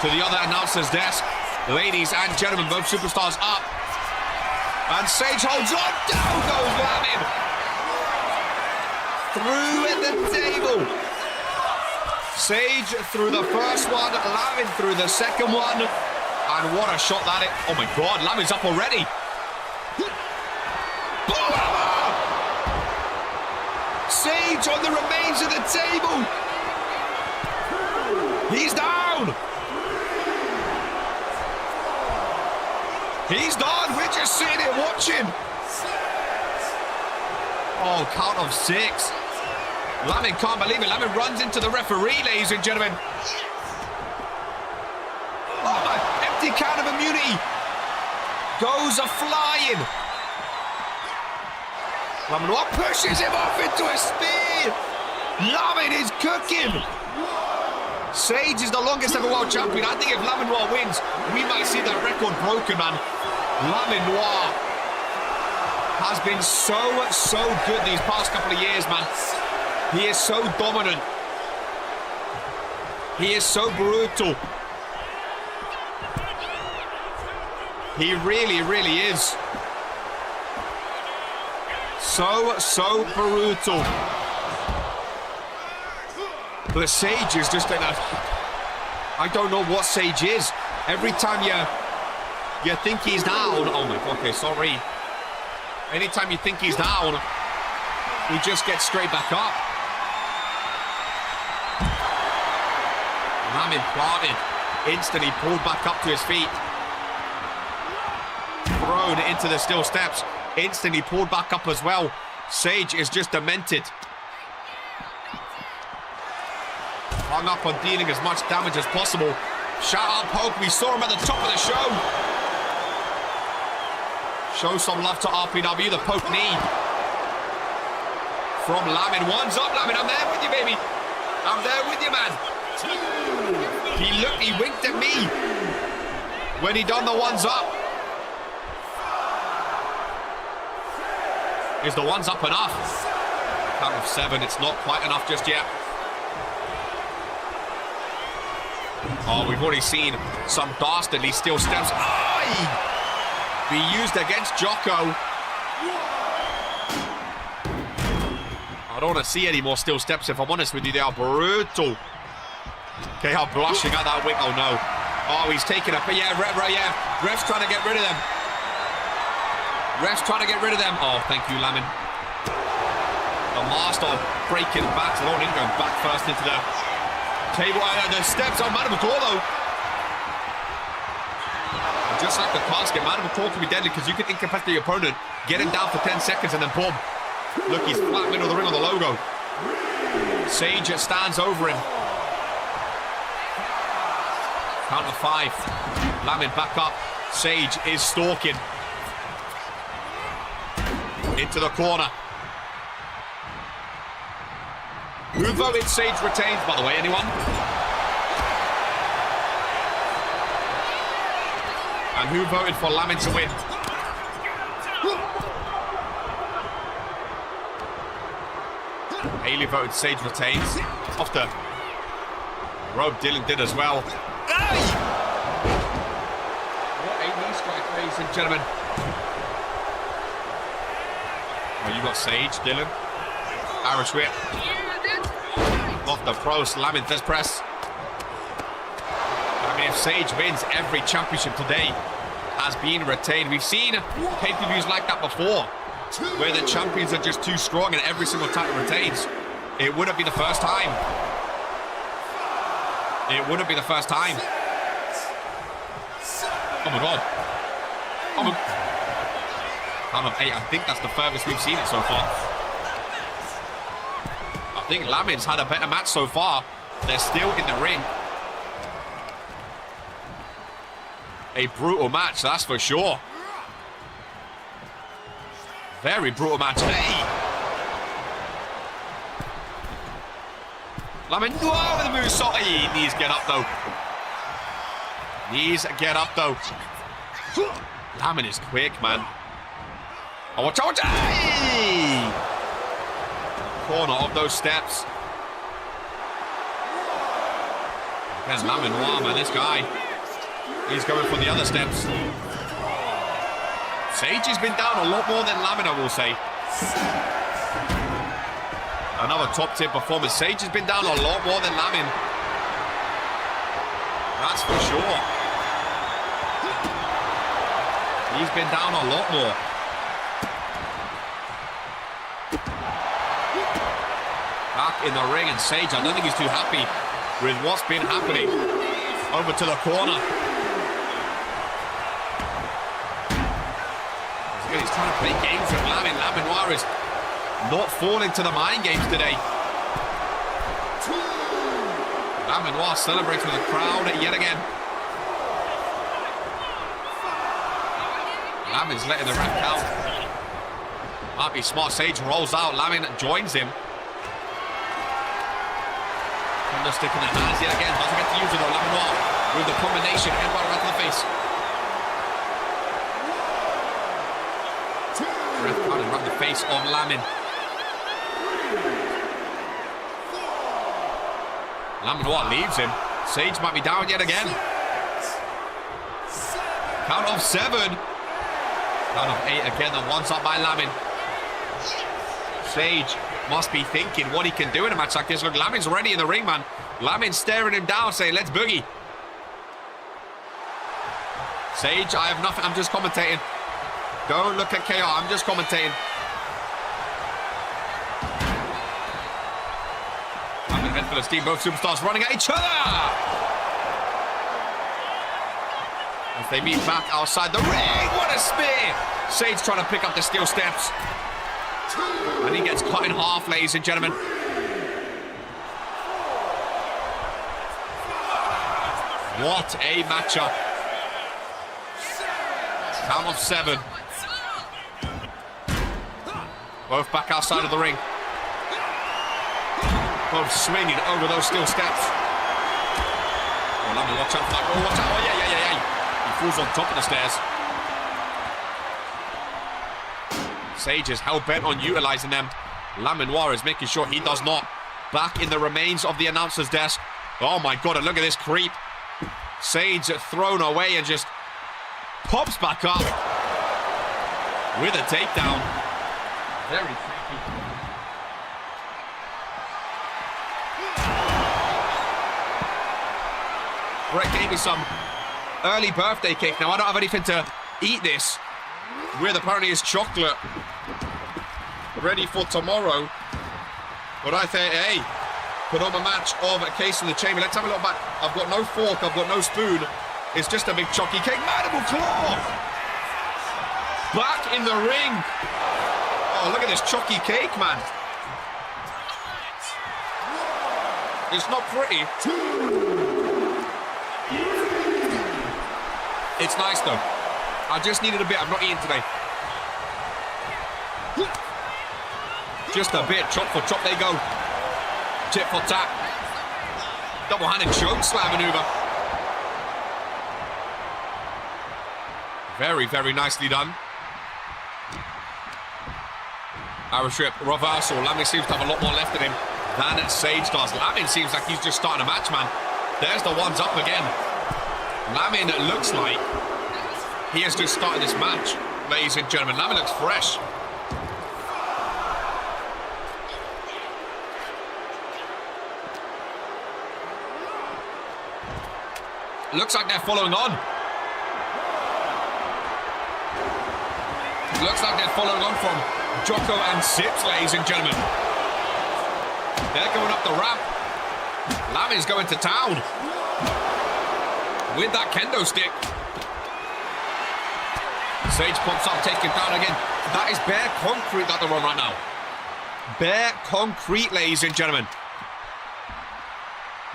to the other announcer's desk. Ladies and gentlemen, both superstars up. And Sage holds on. Down goes Lamin. Through at the table. Sage through the first one. Lamin through the second one. And what a shot that is. Oh my God, Lamin's up already. Sage on the remains of the table. He's down. He's done. We're just sitting here watching. Oh, count of 6. Lamin can't believe it. Lamin runs into the referee, ladies and gentlemen. Oh, my empty count of immunity. Goes a-flying. Lamenoir pushes him off into a spear. Lamin is cooking. Sage is the longest ever world champion. I think if Lamenoir wins, we might see that record broken, man. Lamenoir has been so good these past couple of years, man. He is so dominant. He is so brutal. He really is. So brutal. But Sage is just I don't know what Sage is. Every time you think he's down. Oh my God, okay, sorry. Anytime you think he's down, he just gets straight back up. Lamin planted. Instantly pulled back up to his feet. Thrown into the steel steps. Instantly pulled back up as well. Sage is just demented. Hung up on dealing as much damage as possible. Shout out Poke. We saw him at the top of the show. Show some love to RPW. The Poke knee. From Lamin. One's up, Lamin. I'm there with you, baby. I'm there with you, man. He winked at me when he done the ones up. Is the ones up enough? Count of 7. It's not quite enough just yet. Oh, we've already seen some dastardly steel steps. Be used against Jocko. I don't want to see any more steel steps, if I'm honest with you. They are brutal. Okay, I'm blushing at that whip. Oh, no. Oh, he's taking a... Yeah, ref's trying to get rid of them. Ref's trying to get rid of them. Oh, thank you, Lamin. The master of breaking backs. I don't need to go back first into the table. The steps on Madame Tour, though. And just like the casket, Madame Tour can be deadly because you can incapacitate your opponent, get him down for 10 seconds, and then boom. Look, he's flat middle of the ring on the logo. Sage stands over him. Count of 5. Lamin back up. Sage is stalking. Into the corner. Who voted Sage retains, by the way? Anyone? And who voted for Lamin to win? Haley voted Sage retains. Off the rope, Dylan did as well. Hey! What a knee strike, ladies and gentlemen. Oh, you got Sage, Dylan. Irish whip. Off the pros, Lamin fist press. I mean, if Sage wins, every championship today has been retained. We've seen pay-per-views like that before, where the champions are just too strong and every single title retains. It wouldn't be the first time. It wouldn't be the first time. Oh my god. Oh my... Count of 8. I think that's the furthest we've seen it so far. I think Lamin's had a better match so far. They're still in the ring. A brutal match, that's for sure. Very brutal match. Hey! Lamin, whoa, with the moonsault. He needs to get up, though. Needs to get up, though. Lamin is quick, man. Oh, watch out. Hey! Corner of those steps. Again, Lamin, wow, man, this guy. He's going for the other steps. Sage has been down a lot more than Lamin, I will say. Another top-tier performance. Sage has been down a lot more than Lamin. That's for sure. He's been down a lot more. Back in the ring, and Sage, I don't think he's too happy with what's been happening. Over to the corner. He's trying to play games with Lamin. Lamin Noir is not falling to the mind games today. Lamin Noir celebrating with the crowd yet again. Lamin's letting the ref count. Might be smart. Sage rolls out. Lamin joins him. Thunder stick in the hands yet again. Doesn't get to use it though. Lamin Noir with the combination. Headbutt right to the face. Ref counting right in the face of Lamin. Lamin Noir leaves him. Sage might be down yet again. Count of 7. Count of 8 again, and one's up by Lamin. Sage must be thinking what he can do in a match like this. Look, Lamin's already in the ring, man. Lamin's staring him down, saying, let's boogie. Sage, I have nothing. I'm just commentating. Don't look at KO. I'm just commentating. Lamin head for the steam. Both superstars running at each other. As they meet back outside the ring. What a spear. Sage trying to pick up the steel steps. And he gets cut in half, ladies and gentlemen. What a matchup. Count of 7. Both back outside of the ring. Both swinging over those steel steps. Oh, Lamin, watch out for that. Oh, watch out. Oh, yeah. He falls on top of the stairs. Sage is hell-bent on utilizing them. Lamin Noir is making sure he does not. Back in the remains of the announcer's desk. Oh, my God, and look at this creep. Sage thrown away and just pops back up with a takedown. Very freaky. Brett gave me some early birthday cake. Now, I don't have anything to eat this with. Apparently it's chocolate. Ready for tomorrow. But I think, hey, put on a match of a Case in the Chamber. Let's have a look back. I've got no fork, I've got no spoon. It's just a big chalky cake. Mandible claw! Back in the ring. Oh, look at this chalky cake, man. It's not pretty. It's nice, though. I just needed a bit. I've not eaten today. Just a bit. Chop for chop. There you go. Tip for tap. Double-handed choke slam maneuver. Very, very nicely done. Irish whip, reversal. Lamin seems to have a lot more left in him than Sage does. Lamin seems like he's just starting a match, man. There's the ones up again. Lamin looks like he has just started this match, ladies and gentlemen. Lamin looks fresh. Looks like they're following on. Looks like they're following on from Jocko and Sips, ladies and gentlemen. They're going up the ramp. Lamin's going to town with that kendo stick. Sage pops up, taken down again. That is bare concrete that they're on right now. Bare concrete, ladies and gentlemen.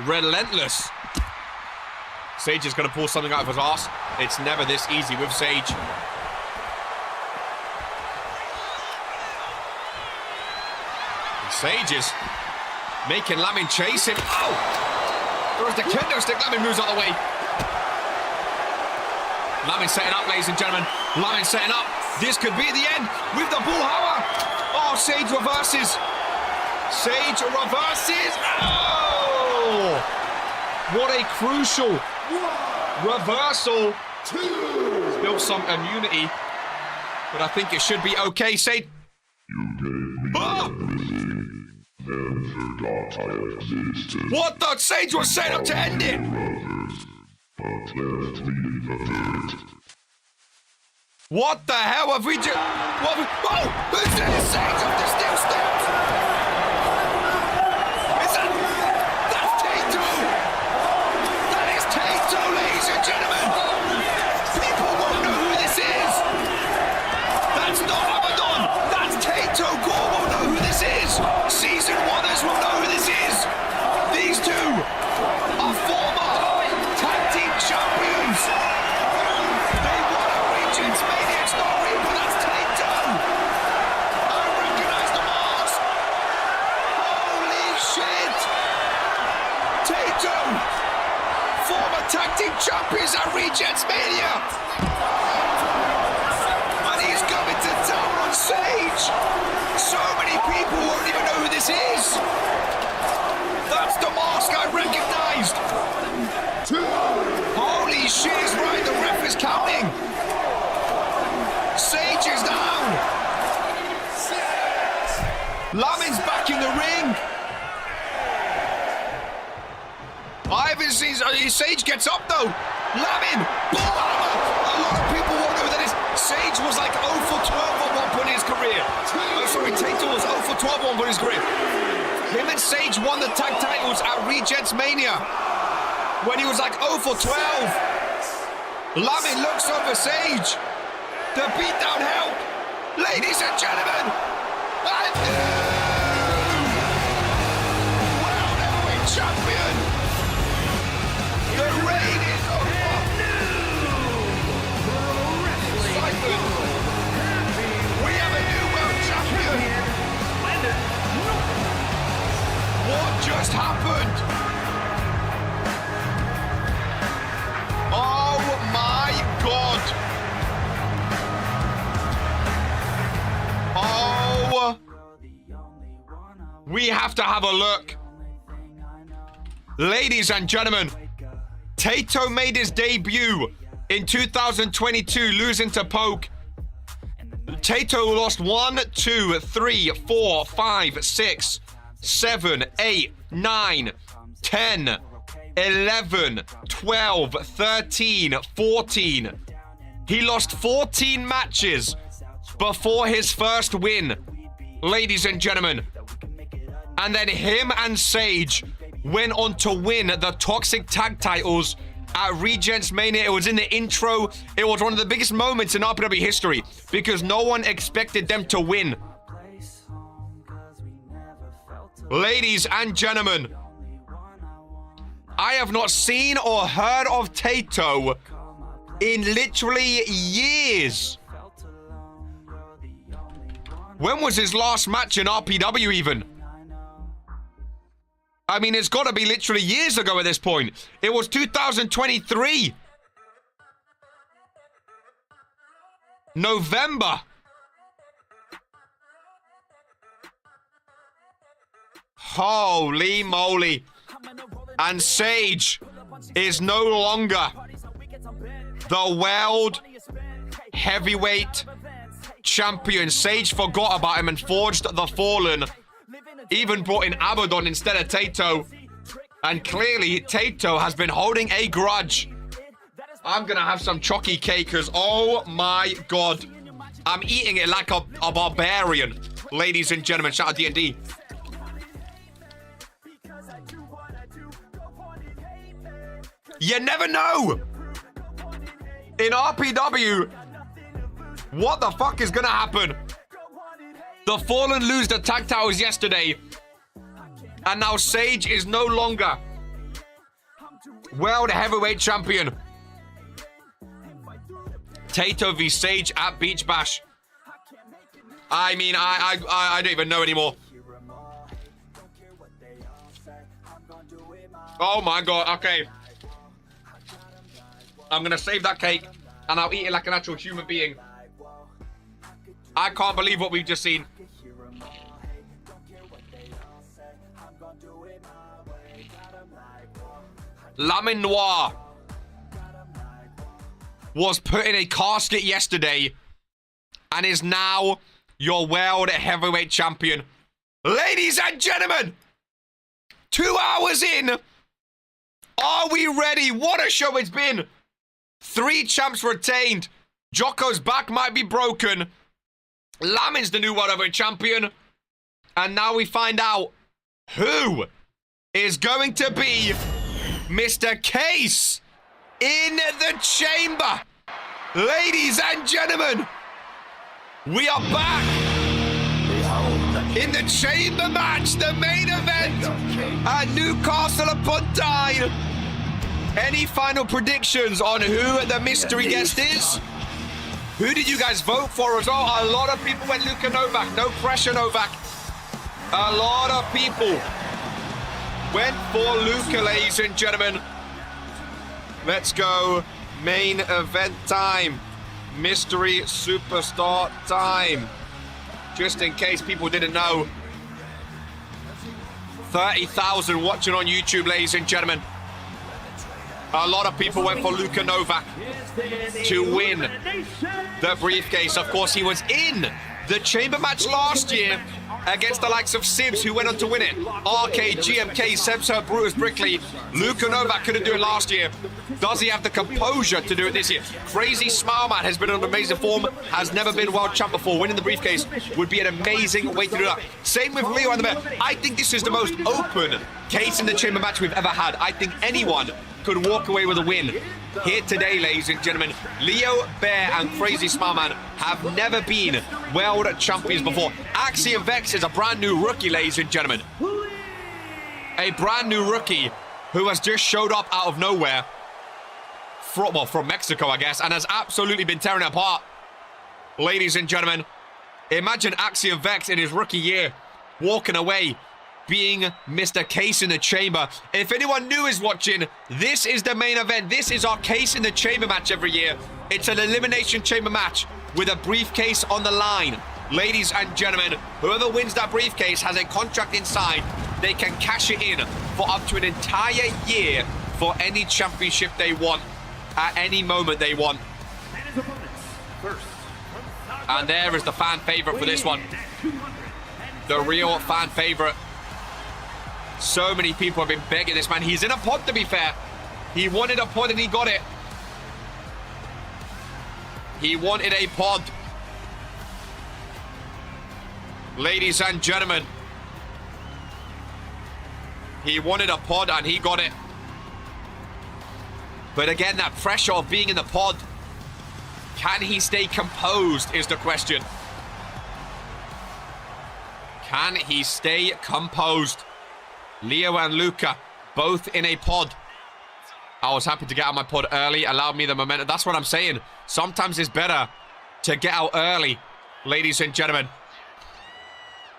Relentless. Sage is going to pull something out of his arse. It's never this easy with Sage. Sage is making Lamin chase him. Oh! There's the kendo stick. Lamin moves out of the way. Lamin setting up, ladies and gentlemen. Lamin setting up. This could be the end with the bullhauer. Oh, Sage reverses. Sage reverses. Oh! What a crucial reversal. Still some immunity, but I think it should be okay. Sage. Oh! What the? Sage was set up to end it! What the hell have we just... What we... Oh! Who's this? Sage of the steel steps! Is that... That's Tato! That is Tato, ladies and gentlemen! People won't know who this is! That's not Abaddon! That's Tato! Gore won't know who this is! Season 1ers will know who this is! These two are former tag team champions! They won a Regents Mania, it's not real, but that's Tato! I recognize the mask! Holy shit! Tato! Former tag team champions at Regents Mania! And he's coming to town on Sage! So many people won't even know who this is! That's the mask I recognized! Holy shit, is right, the ref is counting! Sage is down! Lamin's back in the ring! I haven't seen... Sage gets up though! Lamin! Bullhammer! A lot of people won't know who that is. Sage was like 0 for 12 at one point in his career. Oh, sorry, Tato was 0 for 12 at one point in his career. Him and Sage won the tag titles at Regents Mania when he was like 0 for 12. Lamin looks over Sage. The beatdown help. Ladies and gentlemen, and World Heavyweight Champion. The reign is over. We have a new world champion. What just happened? Oh my God. Oh. We have to have a look. Ladies and gentlemen, Taito made his debut in 2022, losing to Poke. Taito lost 1, 2, 3, 4, 5, 6, 7, 8, 9, 10, 11, 12, 13, 14. He lost 14 matches before his first win, ladies and gentlemen. And then him and Sage went on to win the Toxic Tag titles at Regents Mania. It was in the intro. It was one of the biggest moments in RPW history because no one expected them to win. Ladies and gentlemen, I have not seen or heard of Taito in literally years. When was his last match in RPW even? I mean, it's got to be literally years ago at this point. It was 2023. November. Holy moly. And Sage is no longer the world heavyweight champion. Sage forgot about him and forged the Fallen. Even brought in Abaddon instead of Taito. And clearly, Taito has been holding a grudge. I'm going to have some chalky cake because, oh my God. I'm eating it like a barbarian. Ladies and gentlemen, shout out D&D. You never know. In RPW, what the fuck is going to happen? The Fallen lose the tag titles yesterday. And now Sage is no longer world heavyweight champion. Taito v Sage at Beach Bash. I mean, I don't even know anymore. Oh my God, okay. I'm gonna save that cake and I'll eat it like an actual human being. I can't believe what we've just seen. Lamin Noir was put in a casket yesterday and is now your world heavyweight champion. Ladies and gentlemen, 2 hours in, are we ready? What a show it's been. 3 champs retained. Jocko's back might be broken. Lamin's the new world heavyweight champion. And now we find out who is going to be Mr. Case in the chamber. Ladies and gentlemen, we are back in the chamber match, the main event at Newcastle upon Tyne. Any final predictions on who the mystery guest is? Who did you guys vote for as well? A lot of people went Luka Novak. No pressure, Novak. A lot of people went for Luka, ladies and gentlemen. Let's go. Main event time. Mystery superstar time. Just in case people didn't know. 30,000 watching on YouTube, ladies and gentlemen. A lot of people went for Luka Novak to win the briefcase. Of course, he was in the chamber match last year against the likes of Sibs, who went on to win it. RK, GMK, Sebser, Brutus, Brickley. Luka Novak couldn't do it last year. Does he have the composure to do it this year? Crazy Smile Man has been on amazing form, has never been world champ before. Winning the briefcase would be an amazing way to do that. Same with Leo and the Bear. I think this is the most open case in the chamber match we've ever had. I think anyone could walk away with a win here today, ladies and gentlemen. Leo, Bear, and Crazy Smile Man have never been world champions before. Axiom Vex is a brand new rookie, ladies and gentlemen. A brand new rookie who has just showed up out of nowhere. From Mexico, I guess, and has absolutely been tearing it apart. Ladies and gentlemen, imagine Axiom Vex in his rookie year walking away being Mr. Case in the Chamber. If anyone new is watching, this is the main event. This is our Case in the Chamber match every year. It's an elimination chamber match with a briefcase on the line. Ladies and gentlemen, whoever wins that briefcase has a contract inside. They can cash it in for up to an entire year for any championship they want at any moment they want. And his opponents, first, And there is the fan favorite for this one. The real fan favorite. So many people have been begging this man. He's in a pod, to be fair. He wanted a pod and he got it. He wanted a pod. Ladies and gentlemen. He wanted a pod and he got it. But again, that pressure of being in the pod. Can he stay composed is the question. Can he stay composed? Leo and Luca, both in a pod. I was happy to get out my pod early. Allowed me the momentum. That's what I'm saying. Sometimes it's better to get out early, ladies and gentlemen.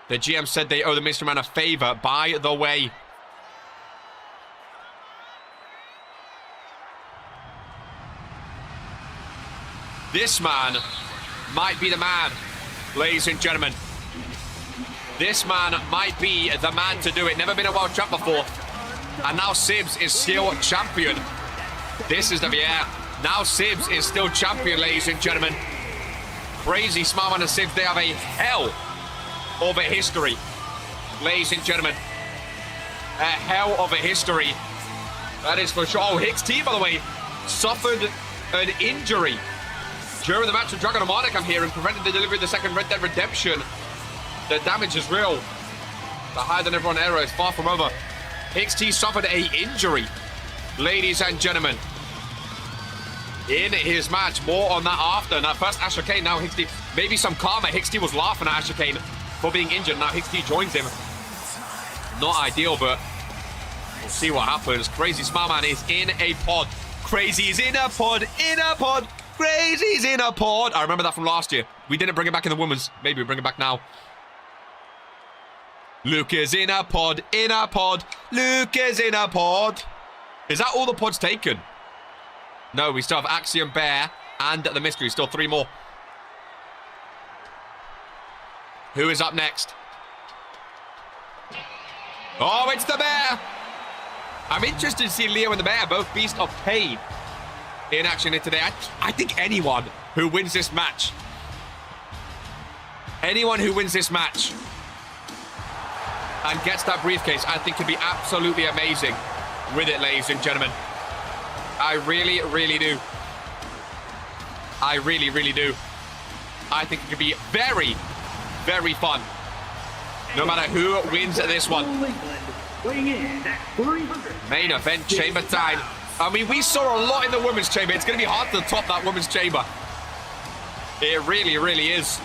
The GM said they owe the Mystery Man a favor, by the way. This man might be the man, ladies and gentlemen. This man might be the man to do it. Never been a world champ before. And now Sibs is still champion. This is the yeah. Now Sibs is still champion, ladies and gentlemen. Crazy Smartman and Sibs, they have a hell of a history. Ladies and gentlemen. A hell of a history. That is for sure. Oh, Hicks T, by the way, suffered an injury during the match with Dragon Harmonic, I'm hearing, prevented the delivery of the second Red Dead Redemption. The damage is real. The higher than everyone era is far from over. XT suffered a injury, ladies and gentlemen, in his match. More on that after. Now first Asher Kane, now XT. Maybe some karma. XT was laughing at Asher Kane for being injured. Now XT joins him. Not ideal, but we'll see what happens. Crazy Smartman is in a pod. Crazy's in a pod. In a pod. Crazy's in a pod. I remember that from last year. We didn't bring it back in the women's. Maybe we bring it back now. Luke is in a pod. In a pod. Luke is in a pod. Is that all the pods taken? No, we still have Axiom, Bear, and the Mystery. Still 3 more. Who is up next? Oh, it's the Bear. I'm interested to see Leo and the Bear, both Beast of Pain, in action here today. I think anyone who wins this match, and gets that briefcase, I think could be absolutely amazing with it, ladies and gentlemen. I really, really do. I really, really do. I think it could be very, very fun. No matter who wins this one. Main event chamber time. I mean, we saw a lot in the women's chamber. It's going to be hard to top that women's chamber. It really, really is.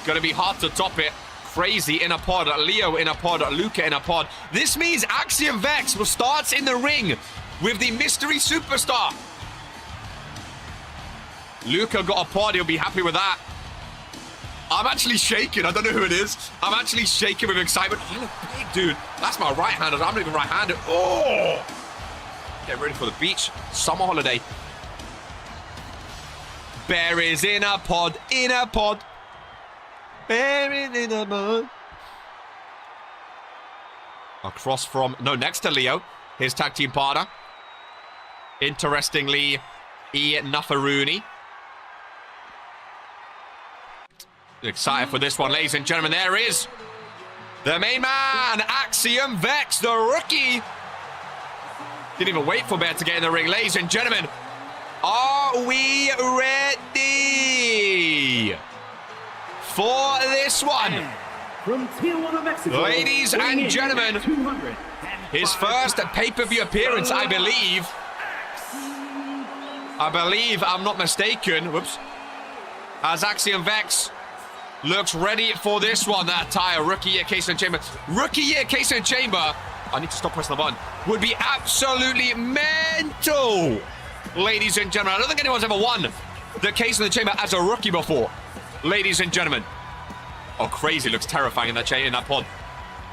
Going to be hard to top it. Crazy in a pod, Leo in a pod, Luca in a pod. This means Axiom Vex will start in the ring with the mystery superstar. Luca got a pod, he'll be happy with that. I'm actually shaking. I don't know who it is. I'm actually shaking with excitement. Oh, I look big, dude. That's my right-hander. I'm not even right-handed. Oh! Get ready for the beach. Summer holiday. Bear is in a pod. In a pod. Bear is in a pod. Across from... No, next to Leo. His tag team partner. Interestingly, Nafaruni. Excited for this one, ladies and gentlemen. There is the main man, Axiom Vex, the rookie. Didn't even wait for Bear to get in the ring. Ladies and gentlemen, are we ready for this one? From Tijuana, Mexico, ladies and gentlemen, his first pay-per-view appearance, I believe. I'm not mistaken. Whoops. As Axiom Vex looks ready for this one. That attire, rookie year case in chamber. Rookie year case in chamber. I need to stop pressing the button. Would be absolutely mental, ladies and gentlemen. I don't think anyone's ever won the case in the chamber as a rookie before, ladies and gentlemen. Oh, crazy! Looks terrifying in that pod.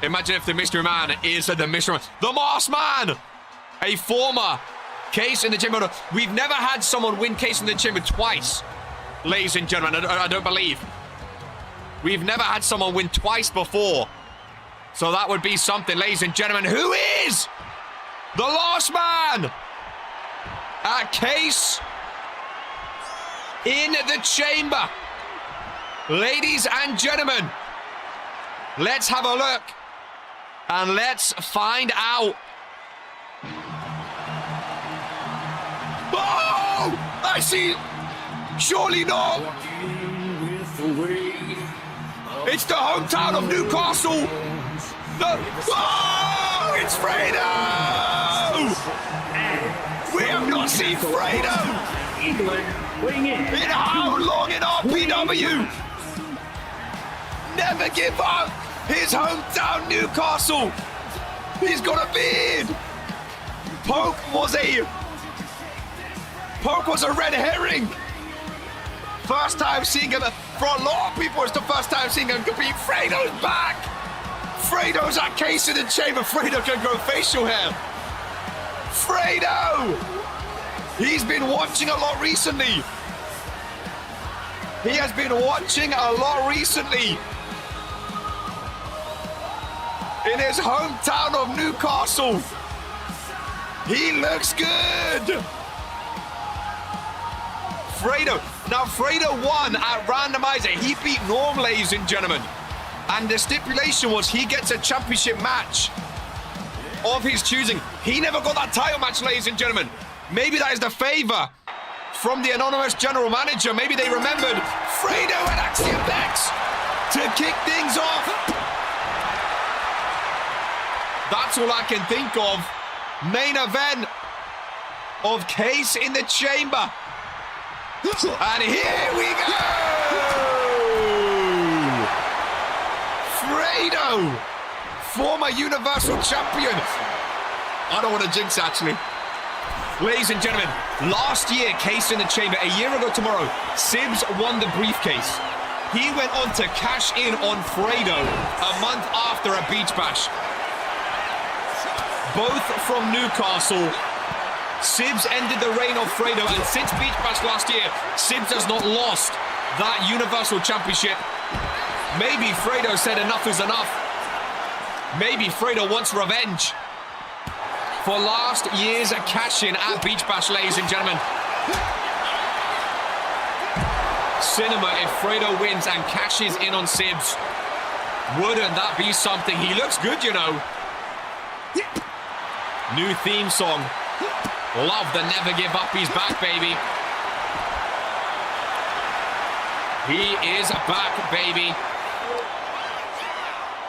Imagine if the mystery man is the mystery man, the masked man, a former case in the chamber. We've never had someone win case in the chamber twice, ladies and gentlemen. I don't believe. We've never had someone win twice before. So that would be something, ladies and gentlemen. Who is The last man at Case in the Chamber. Ladies and gentlemen, let's have a look and let's find out. Oh, I see. Surely not. It's the hometown of Newcastle. Oh, it's Fredo! We have not seen Fredo in how long in RPW? Never give up. His hometown, Newcastle. He's got a beard. Poke was a red herring. First time seeing him. For a lot of people, it's the first time seeing him compete. Fredo's back. Fredo's at Case in the Chamber. Fredo can grow facial hair. Fredo! He's been watching a lot recently. He has been watching a lot recently. In his hometown of Newcastle. He looks good. Fredo. Now, Fredo won at randomizer. He beat Norm, ladies and gentlemen. And the stipulation was he gets a championship match of his choosing. He never got that title match, ladies and gentlemen. Maybe that is the favor from the anonymous general manager. Maybe they remembered Fredo and Axiom X to kick things off. That's all I can think of. Main event of Case in the Chamber. And here we go! Fredo, former Universal Champion. I don't want to jinx, actually. Ladies and gentlemen, last year, Case in the Chamber, a year ago tomorrow, Sibs won the briefcase. He went on to cash in on Fredo a month after a beach bash. Both from Newcastle. Sibs ended the reign of Fredo, and since Beach Bash last year, Sibs has not lost that Universal Championship. Maybe Fredo said enough is enough. Maybe Fredo wants revenge for last year's cash-in at Beach Bash, ladies and gentlemen. Cinema if Fredo wins and cashes in on Sibs. Wouldn't that be something? He looks good, you know. New theme song. Love the never give up. He's back, baby. He is back, baby.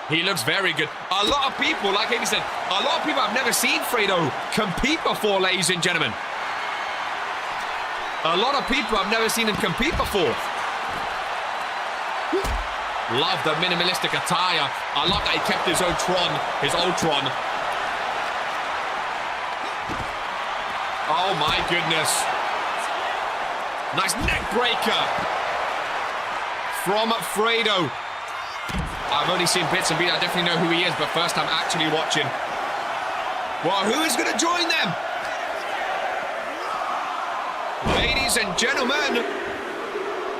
He looks very good. A lot of people, like Amy said, a lot of people have never seen Fredo compete before, ladies and gentlemen. A lot of people have never seen him compete before. Love the minimalistic attire. I love that he kept his own Tron, his old Tron. Oh my goodness. Nice neck breaker from Fredo. I've only seen bits and bits. I definitely know who he is, but first time actually watching. Well, who is going to join them? Ladies and gentlemen,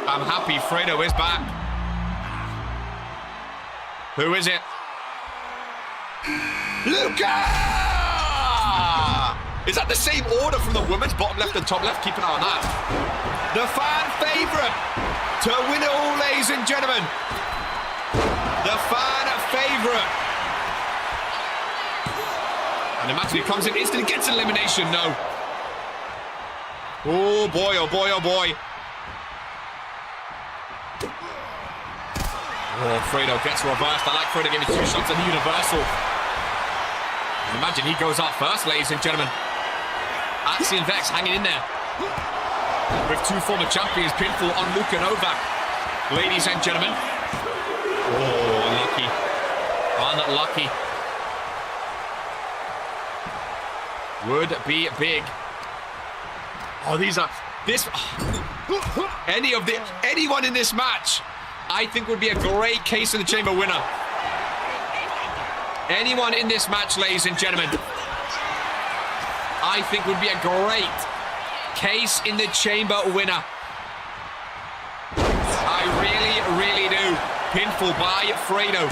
I'm happy Fredo is back. Who is it? Luca! Is that the same order from the women's bottom left and top left? Keep an eye on that. The fan favorite to win it all, ladies and gentlemen. The fan favorite. And imagine he comes in instantly, gets an elimination. No. Oh boy, oh boy, oh boy. Oh, Fredo gets reversed. I like Fredo giving 2 shots at the Universal. And imagine he goes up first, ladies and gentlemen. Axiom Vex hanging in there with 2 former champions. Pinfall on Luka Novak, ladies and gentlemen. Oh, unlucky. Unlucky. Would be big. Oh, these are anyone in this match, I think would be a great Case in the Chamber winner. Anyone in this match, ladies and gentlemen, I think would be a great Case in the Chamber winner. I really, really do. Pinfall by Fredo.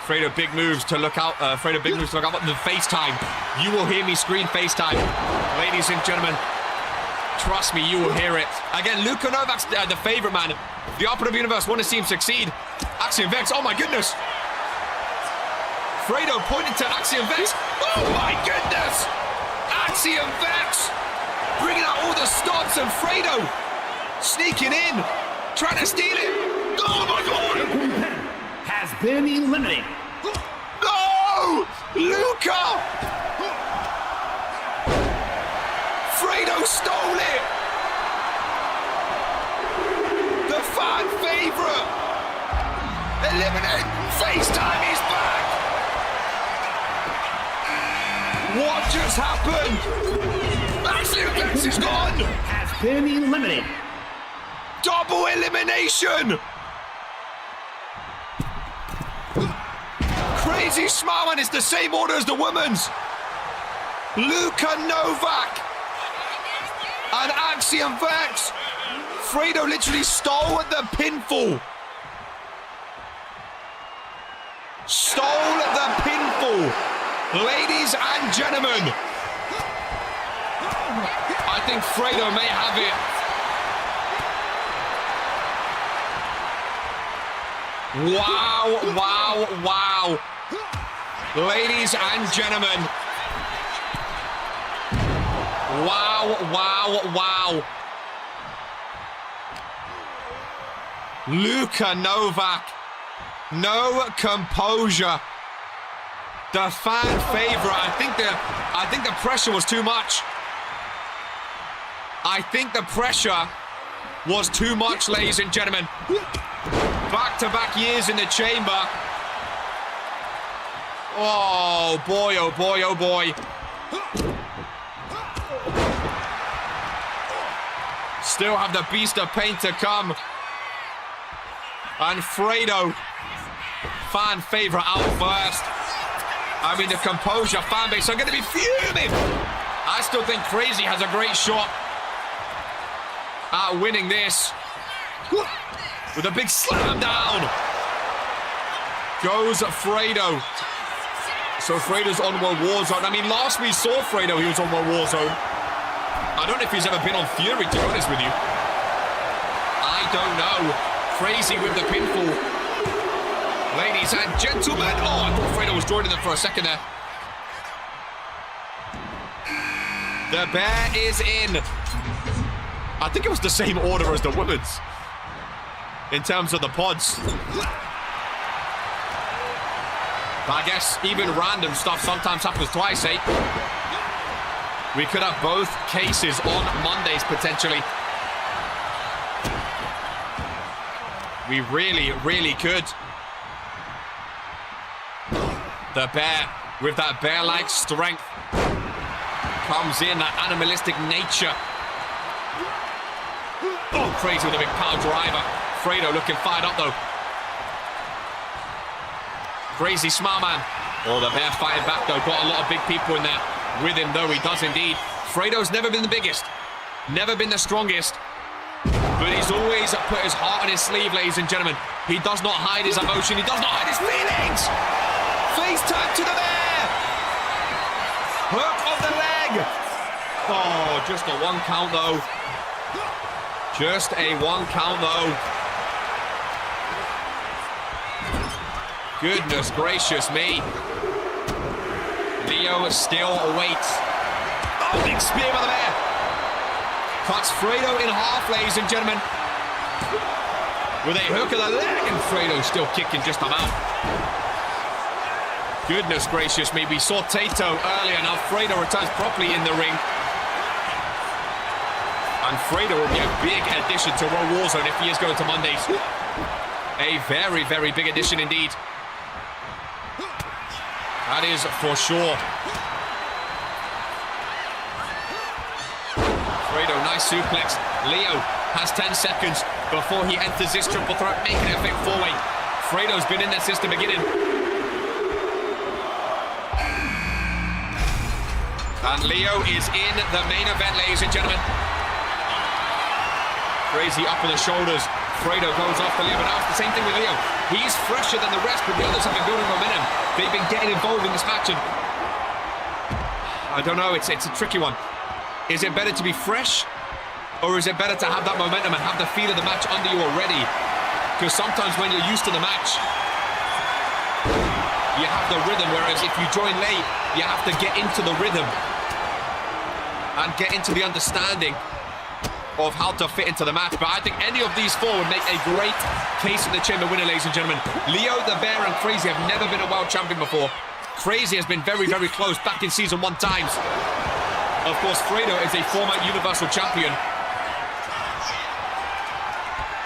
Fredo, big moves to look out. Fredo, big moves to look out. The FaceTime. You will hear me scream FaceTime. Ladies and gentlemen, trust me, you will hear it. Again, Luka Novak's the favorite man. The RPW Universe want to see him succeed. Axiom Vex, oh my goodness. Fredo pointed to Axiom Vex. Oh my goodness. Axiom Vex. Bringing out all the stops and Fredo sneaking in. Trying to steal it. Oh my God. Has been eliminated. No! Luka! Fredo stole it! The fan favorite! Eliminate! FaceTime is back! What just happened? Axiom Vex is gone! Has been eliminated. Double elimination! Crazy Smile Man is the same order as the women's. Luka Novak and Axiom Vex. Fredo literally stole the pinfall. Stole the pinfall. Ladies and gentlemen, I think Fredo may have it. Wow, wow, wow. Ladies and gentlemen. Wow, wow, wow. Luka Novak. No composure. The fan favorite. I think the pressure was too much. I think the pressure was too much, ladies and gentlemen. Back-to-back years in the chamber. Oh boy, oh boy, oh boy. Still have the beast of pain to come. And Fredo, fan favorite out first. I mean, the composure fan base are going to be fuming. I still think Crazy has a great shot at winning this. With a big slam down. Goes Fredo. So Fredo's on World Warzone. I mean, last we saw Fredo, he was on World Warzone. I don't know if he's ever been on Fury, to be honest with you. I don't know. Crazy with the pinfall. Ladies and gentlemen. Oh, I thought Fredo was joining them for a second there. The bear is in. I think it was the same order as the women's in terms of the pods. But I guess even random stuff sometimes happens twice, eh? We could have both cases on Mondays, potentially. We really, really could. The bear, with that bear-like strength, comes in, that animalistic nature. Oh, Crazy with a big power driver. Fredo looking fired up, though. Crazy Smile Man. Oh, the bear fighting back, though. Got a lot of big people in there with him, though. He does indeed. Fredo's never been the biggest. Never been the strongest. But he's always put his heart on his sleeve, ladies and gentlemen. He does not hide his emotion. He does not hide his feelings. FaceTime to the bear. Hook of the leg. Oh, just a 1 count, though. Just a 1 count, though. Goodness gracious me. Leo still awaits. Oh, big spear by the bear. Cuts Fredo in half, ladies and gentlemen. With a hook of the leg, and Fredo still kicking just about. Goodness gracious me. We saw Tato earlier. Now Fredo returns properly in the ring. And Fredo will be a big addition to Raw Warzone if he is going to Mondays. A very, very big addition indeed. That is for sure. Fredo, nice suplex. Leo has 10 seconds before he enters this triple threat, making it a big four-way. Fredo's been in there since the beginning. And Leo is in the main event, ladies and gentlemen. Crazy up on the shoulders. Fredo goes off the Leo, but now it's the same thing with Leo. He's fresher than the rest, but the others have been building momentum. They've been getting involved in this match, and I don't know, it's a tricky one. Is it better to be fresh, or is it better to have that momentum and have the feel of the match under you already? Because sometimes when you're used to the match, you have the rhythm, whereas if you join late, you have to get into the rhythm and get into the understanding of how to fit into the match. But I think any of these four would make a great case in the chamber winner, ladies and gentlemen. Leo, the Bear, and Crazy have never been a world champion before. Crazy has been very, very close back in Season 1 times. Of course, Fredo is a former Universal Champion.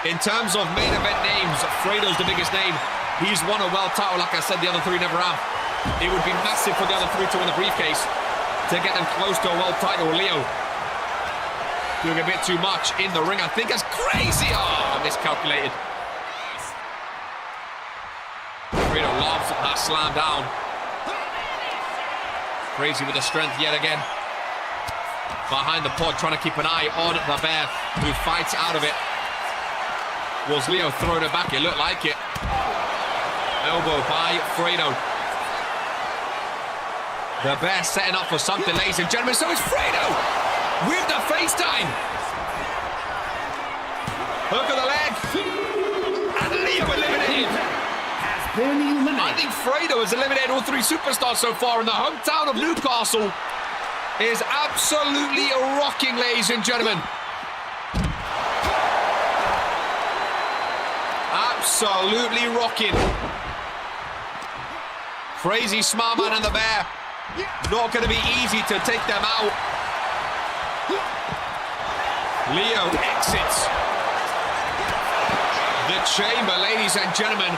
In terms of main event names, Fredo's the biggest name. He's won a world title, like I said, the other three never have. It would be massive for the other three to win the briefcase to get them close to a world title. Leo doing a bit too much in the ring. I think it's Crazy. Oh, miscalculated. Fredo lobs that slam down. Crazy with the strength yet again. Behind the pod, trying to keep an eye on the Bear, who fights out of it. Was Leo throwing it back? It looked like it. Elbow by Fredo. The Bear setting up for something, ladies and gentlemen. So it's Fredo with the FaceTime. Hook of the leg. And Leo eliminated. I think Fredo has eliminated all three superstars so far, and the hometown of Newcastle is absolutely rocking, ladies and gentlemen. Absolutely rocking. Crazy Smart Man and the Bear. Not going to be easy to take them out. Leo exits the chamber, ladies and gentlemen.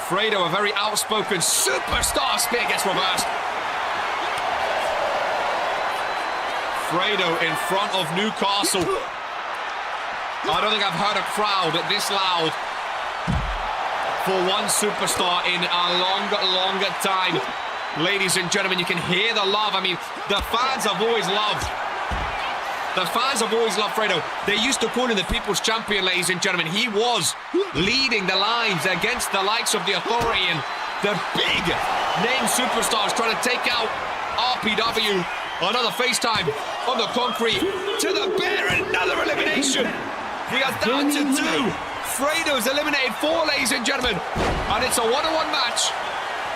Fredo, a very outspoken superstar, spear gets reversed. Fredo in front of Newcastle. I don't think I've heard a crowd this loud for one superstar in a longer time. Ladies and gentlemen, you can hear the love. I mean, the fans have always loved. The fans have always loved Fredo. They used to call him the People's Champion, ladies and gentlemen. He was leading the lines against the likes of the Authority and the big name superstars trying to take out RPW. Another FaceTime on the concrete to the Bear, another elimination. We are down to 2. Fredo's eliminated 4, ladies and gentlemen. And it's a 1-on-1 match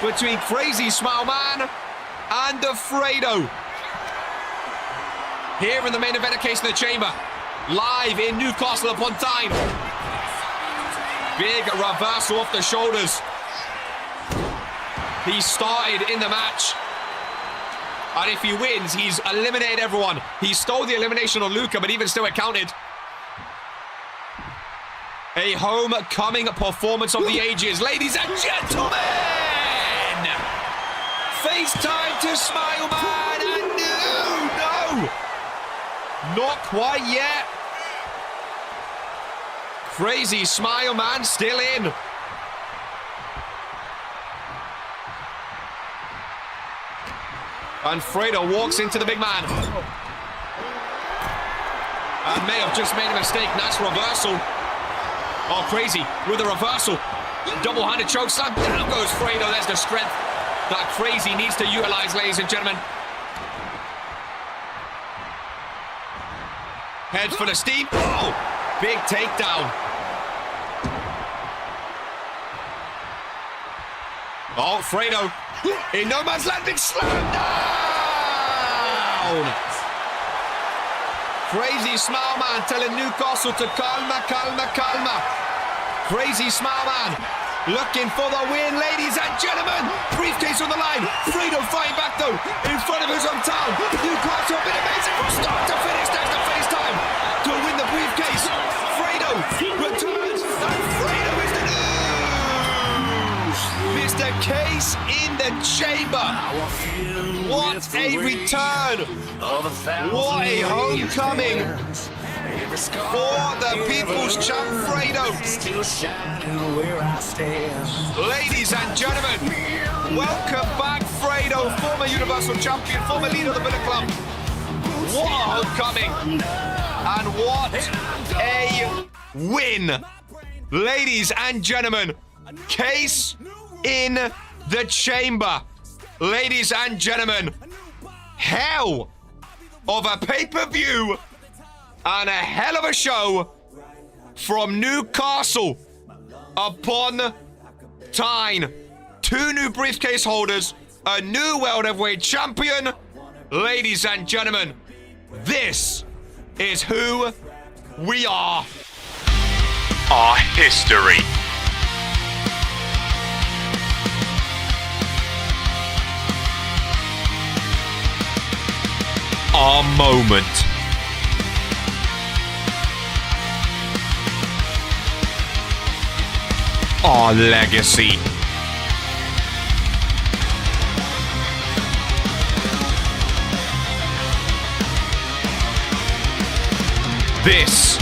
between Crazy Smile Man and Fredo. Here in the main event case in the chamber. Live in Newcastle upon Tyne. Big reversal off the shoulders. He started in the match. And if he wins, he's eliminated everyone. He stole the elimination on Luca, but even still it counted. A homecoming performance of the ages. Ladies and gentlemen! FaceTime to Smile Man, and no! Not quite yet. Crazy Smile Man still in. And Fredo walks into the big man. And may have just made a mistake. Nice reversal. Oh, Crazy with a reversal. Double-handed choke slam. Down goes Fredo. There's the strength that Crazy needs to utilize, ladies and gentlemen. Heads for the steam. Oh, big takedown. Oh, Fredo in no man's land. Big slam down. Crazy Smile Man telling Newcastle to calma, calma, calma. Crazy Smile Man looking for the win, ladies and gentlemen. Briefcase on the line. Fredo fighting back though in front of his hometown. Newcastle have been amazing from start to finish. There's the FaceTime to win the briefcase. Fredo returns, and Fredo is the news. Mr. Case in the chamber. What a return. What a homecoming for the People's Champ Fredo. Ladies and gentlemen, welcome back Fredo, former Universal Champion, former leader of the Bullet Club. What a homecoming. And what a win. Ladies and gentlemen, case in the chamber. Ladies and gentlemen, hell of a pay-per-view and a hell of a show from Newcastle upon Tyne. 2 new briefcase holders, a new World Heavyweight Champion. Ladies and gentlemen, this is who we are. Our history. Our moment. Our legacy. This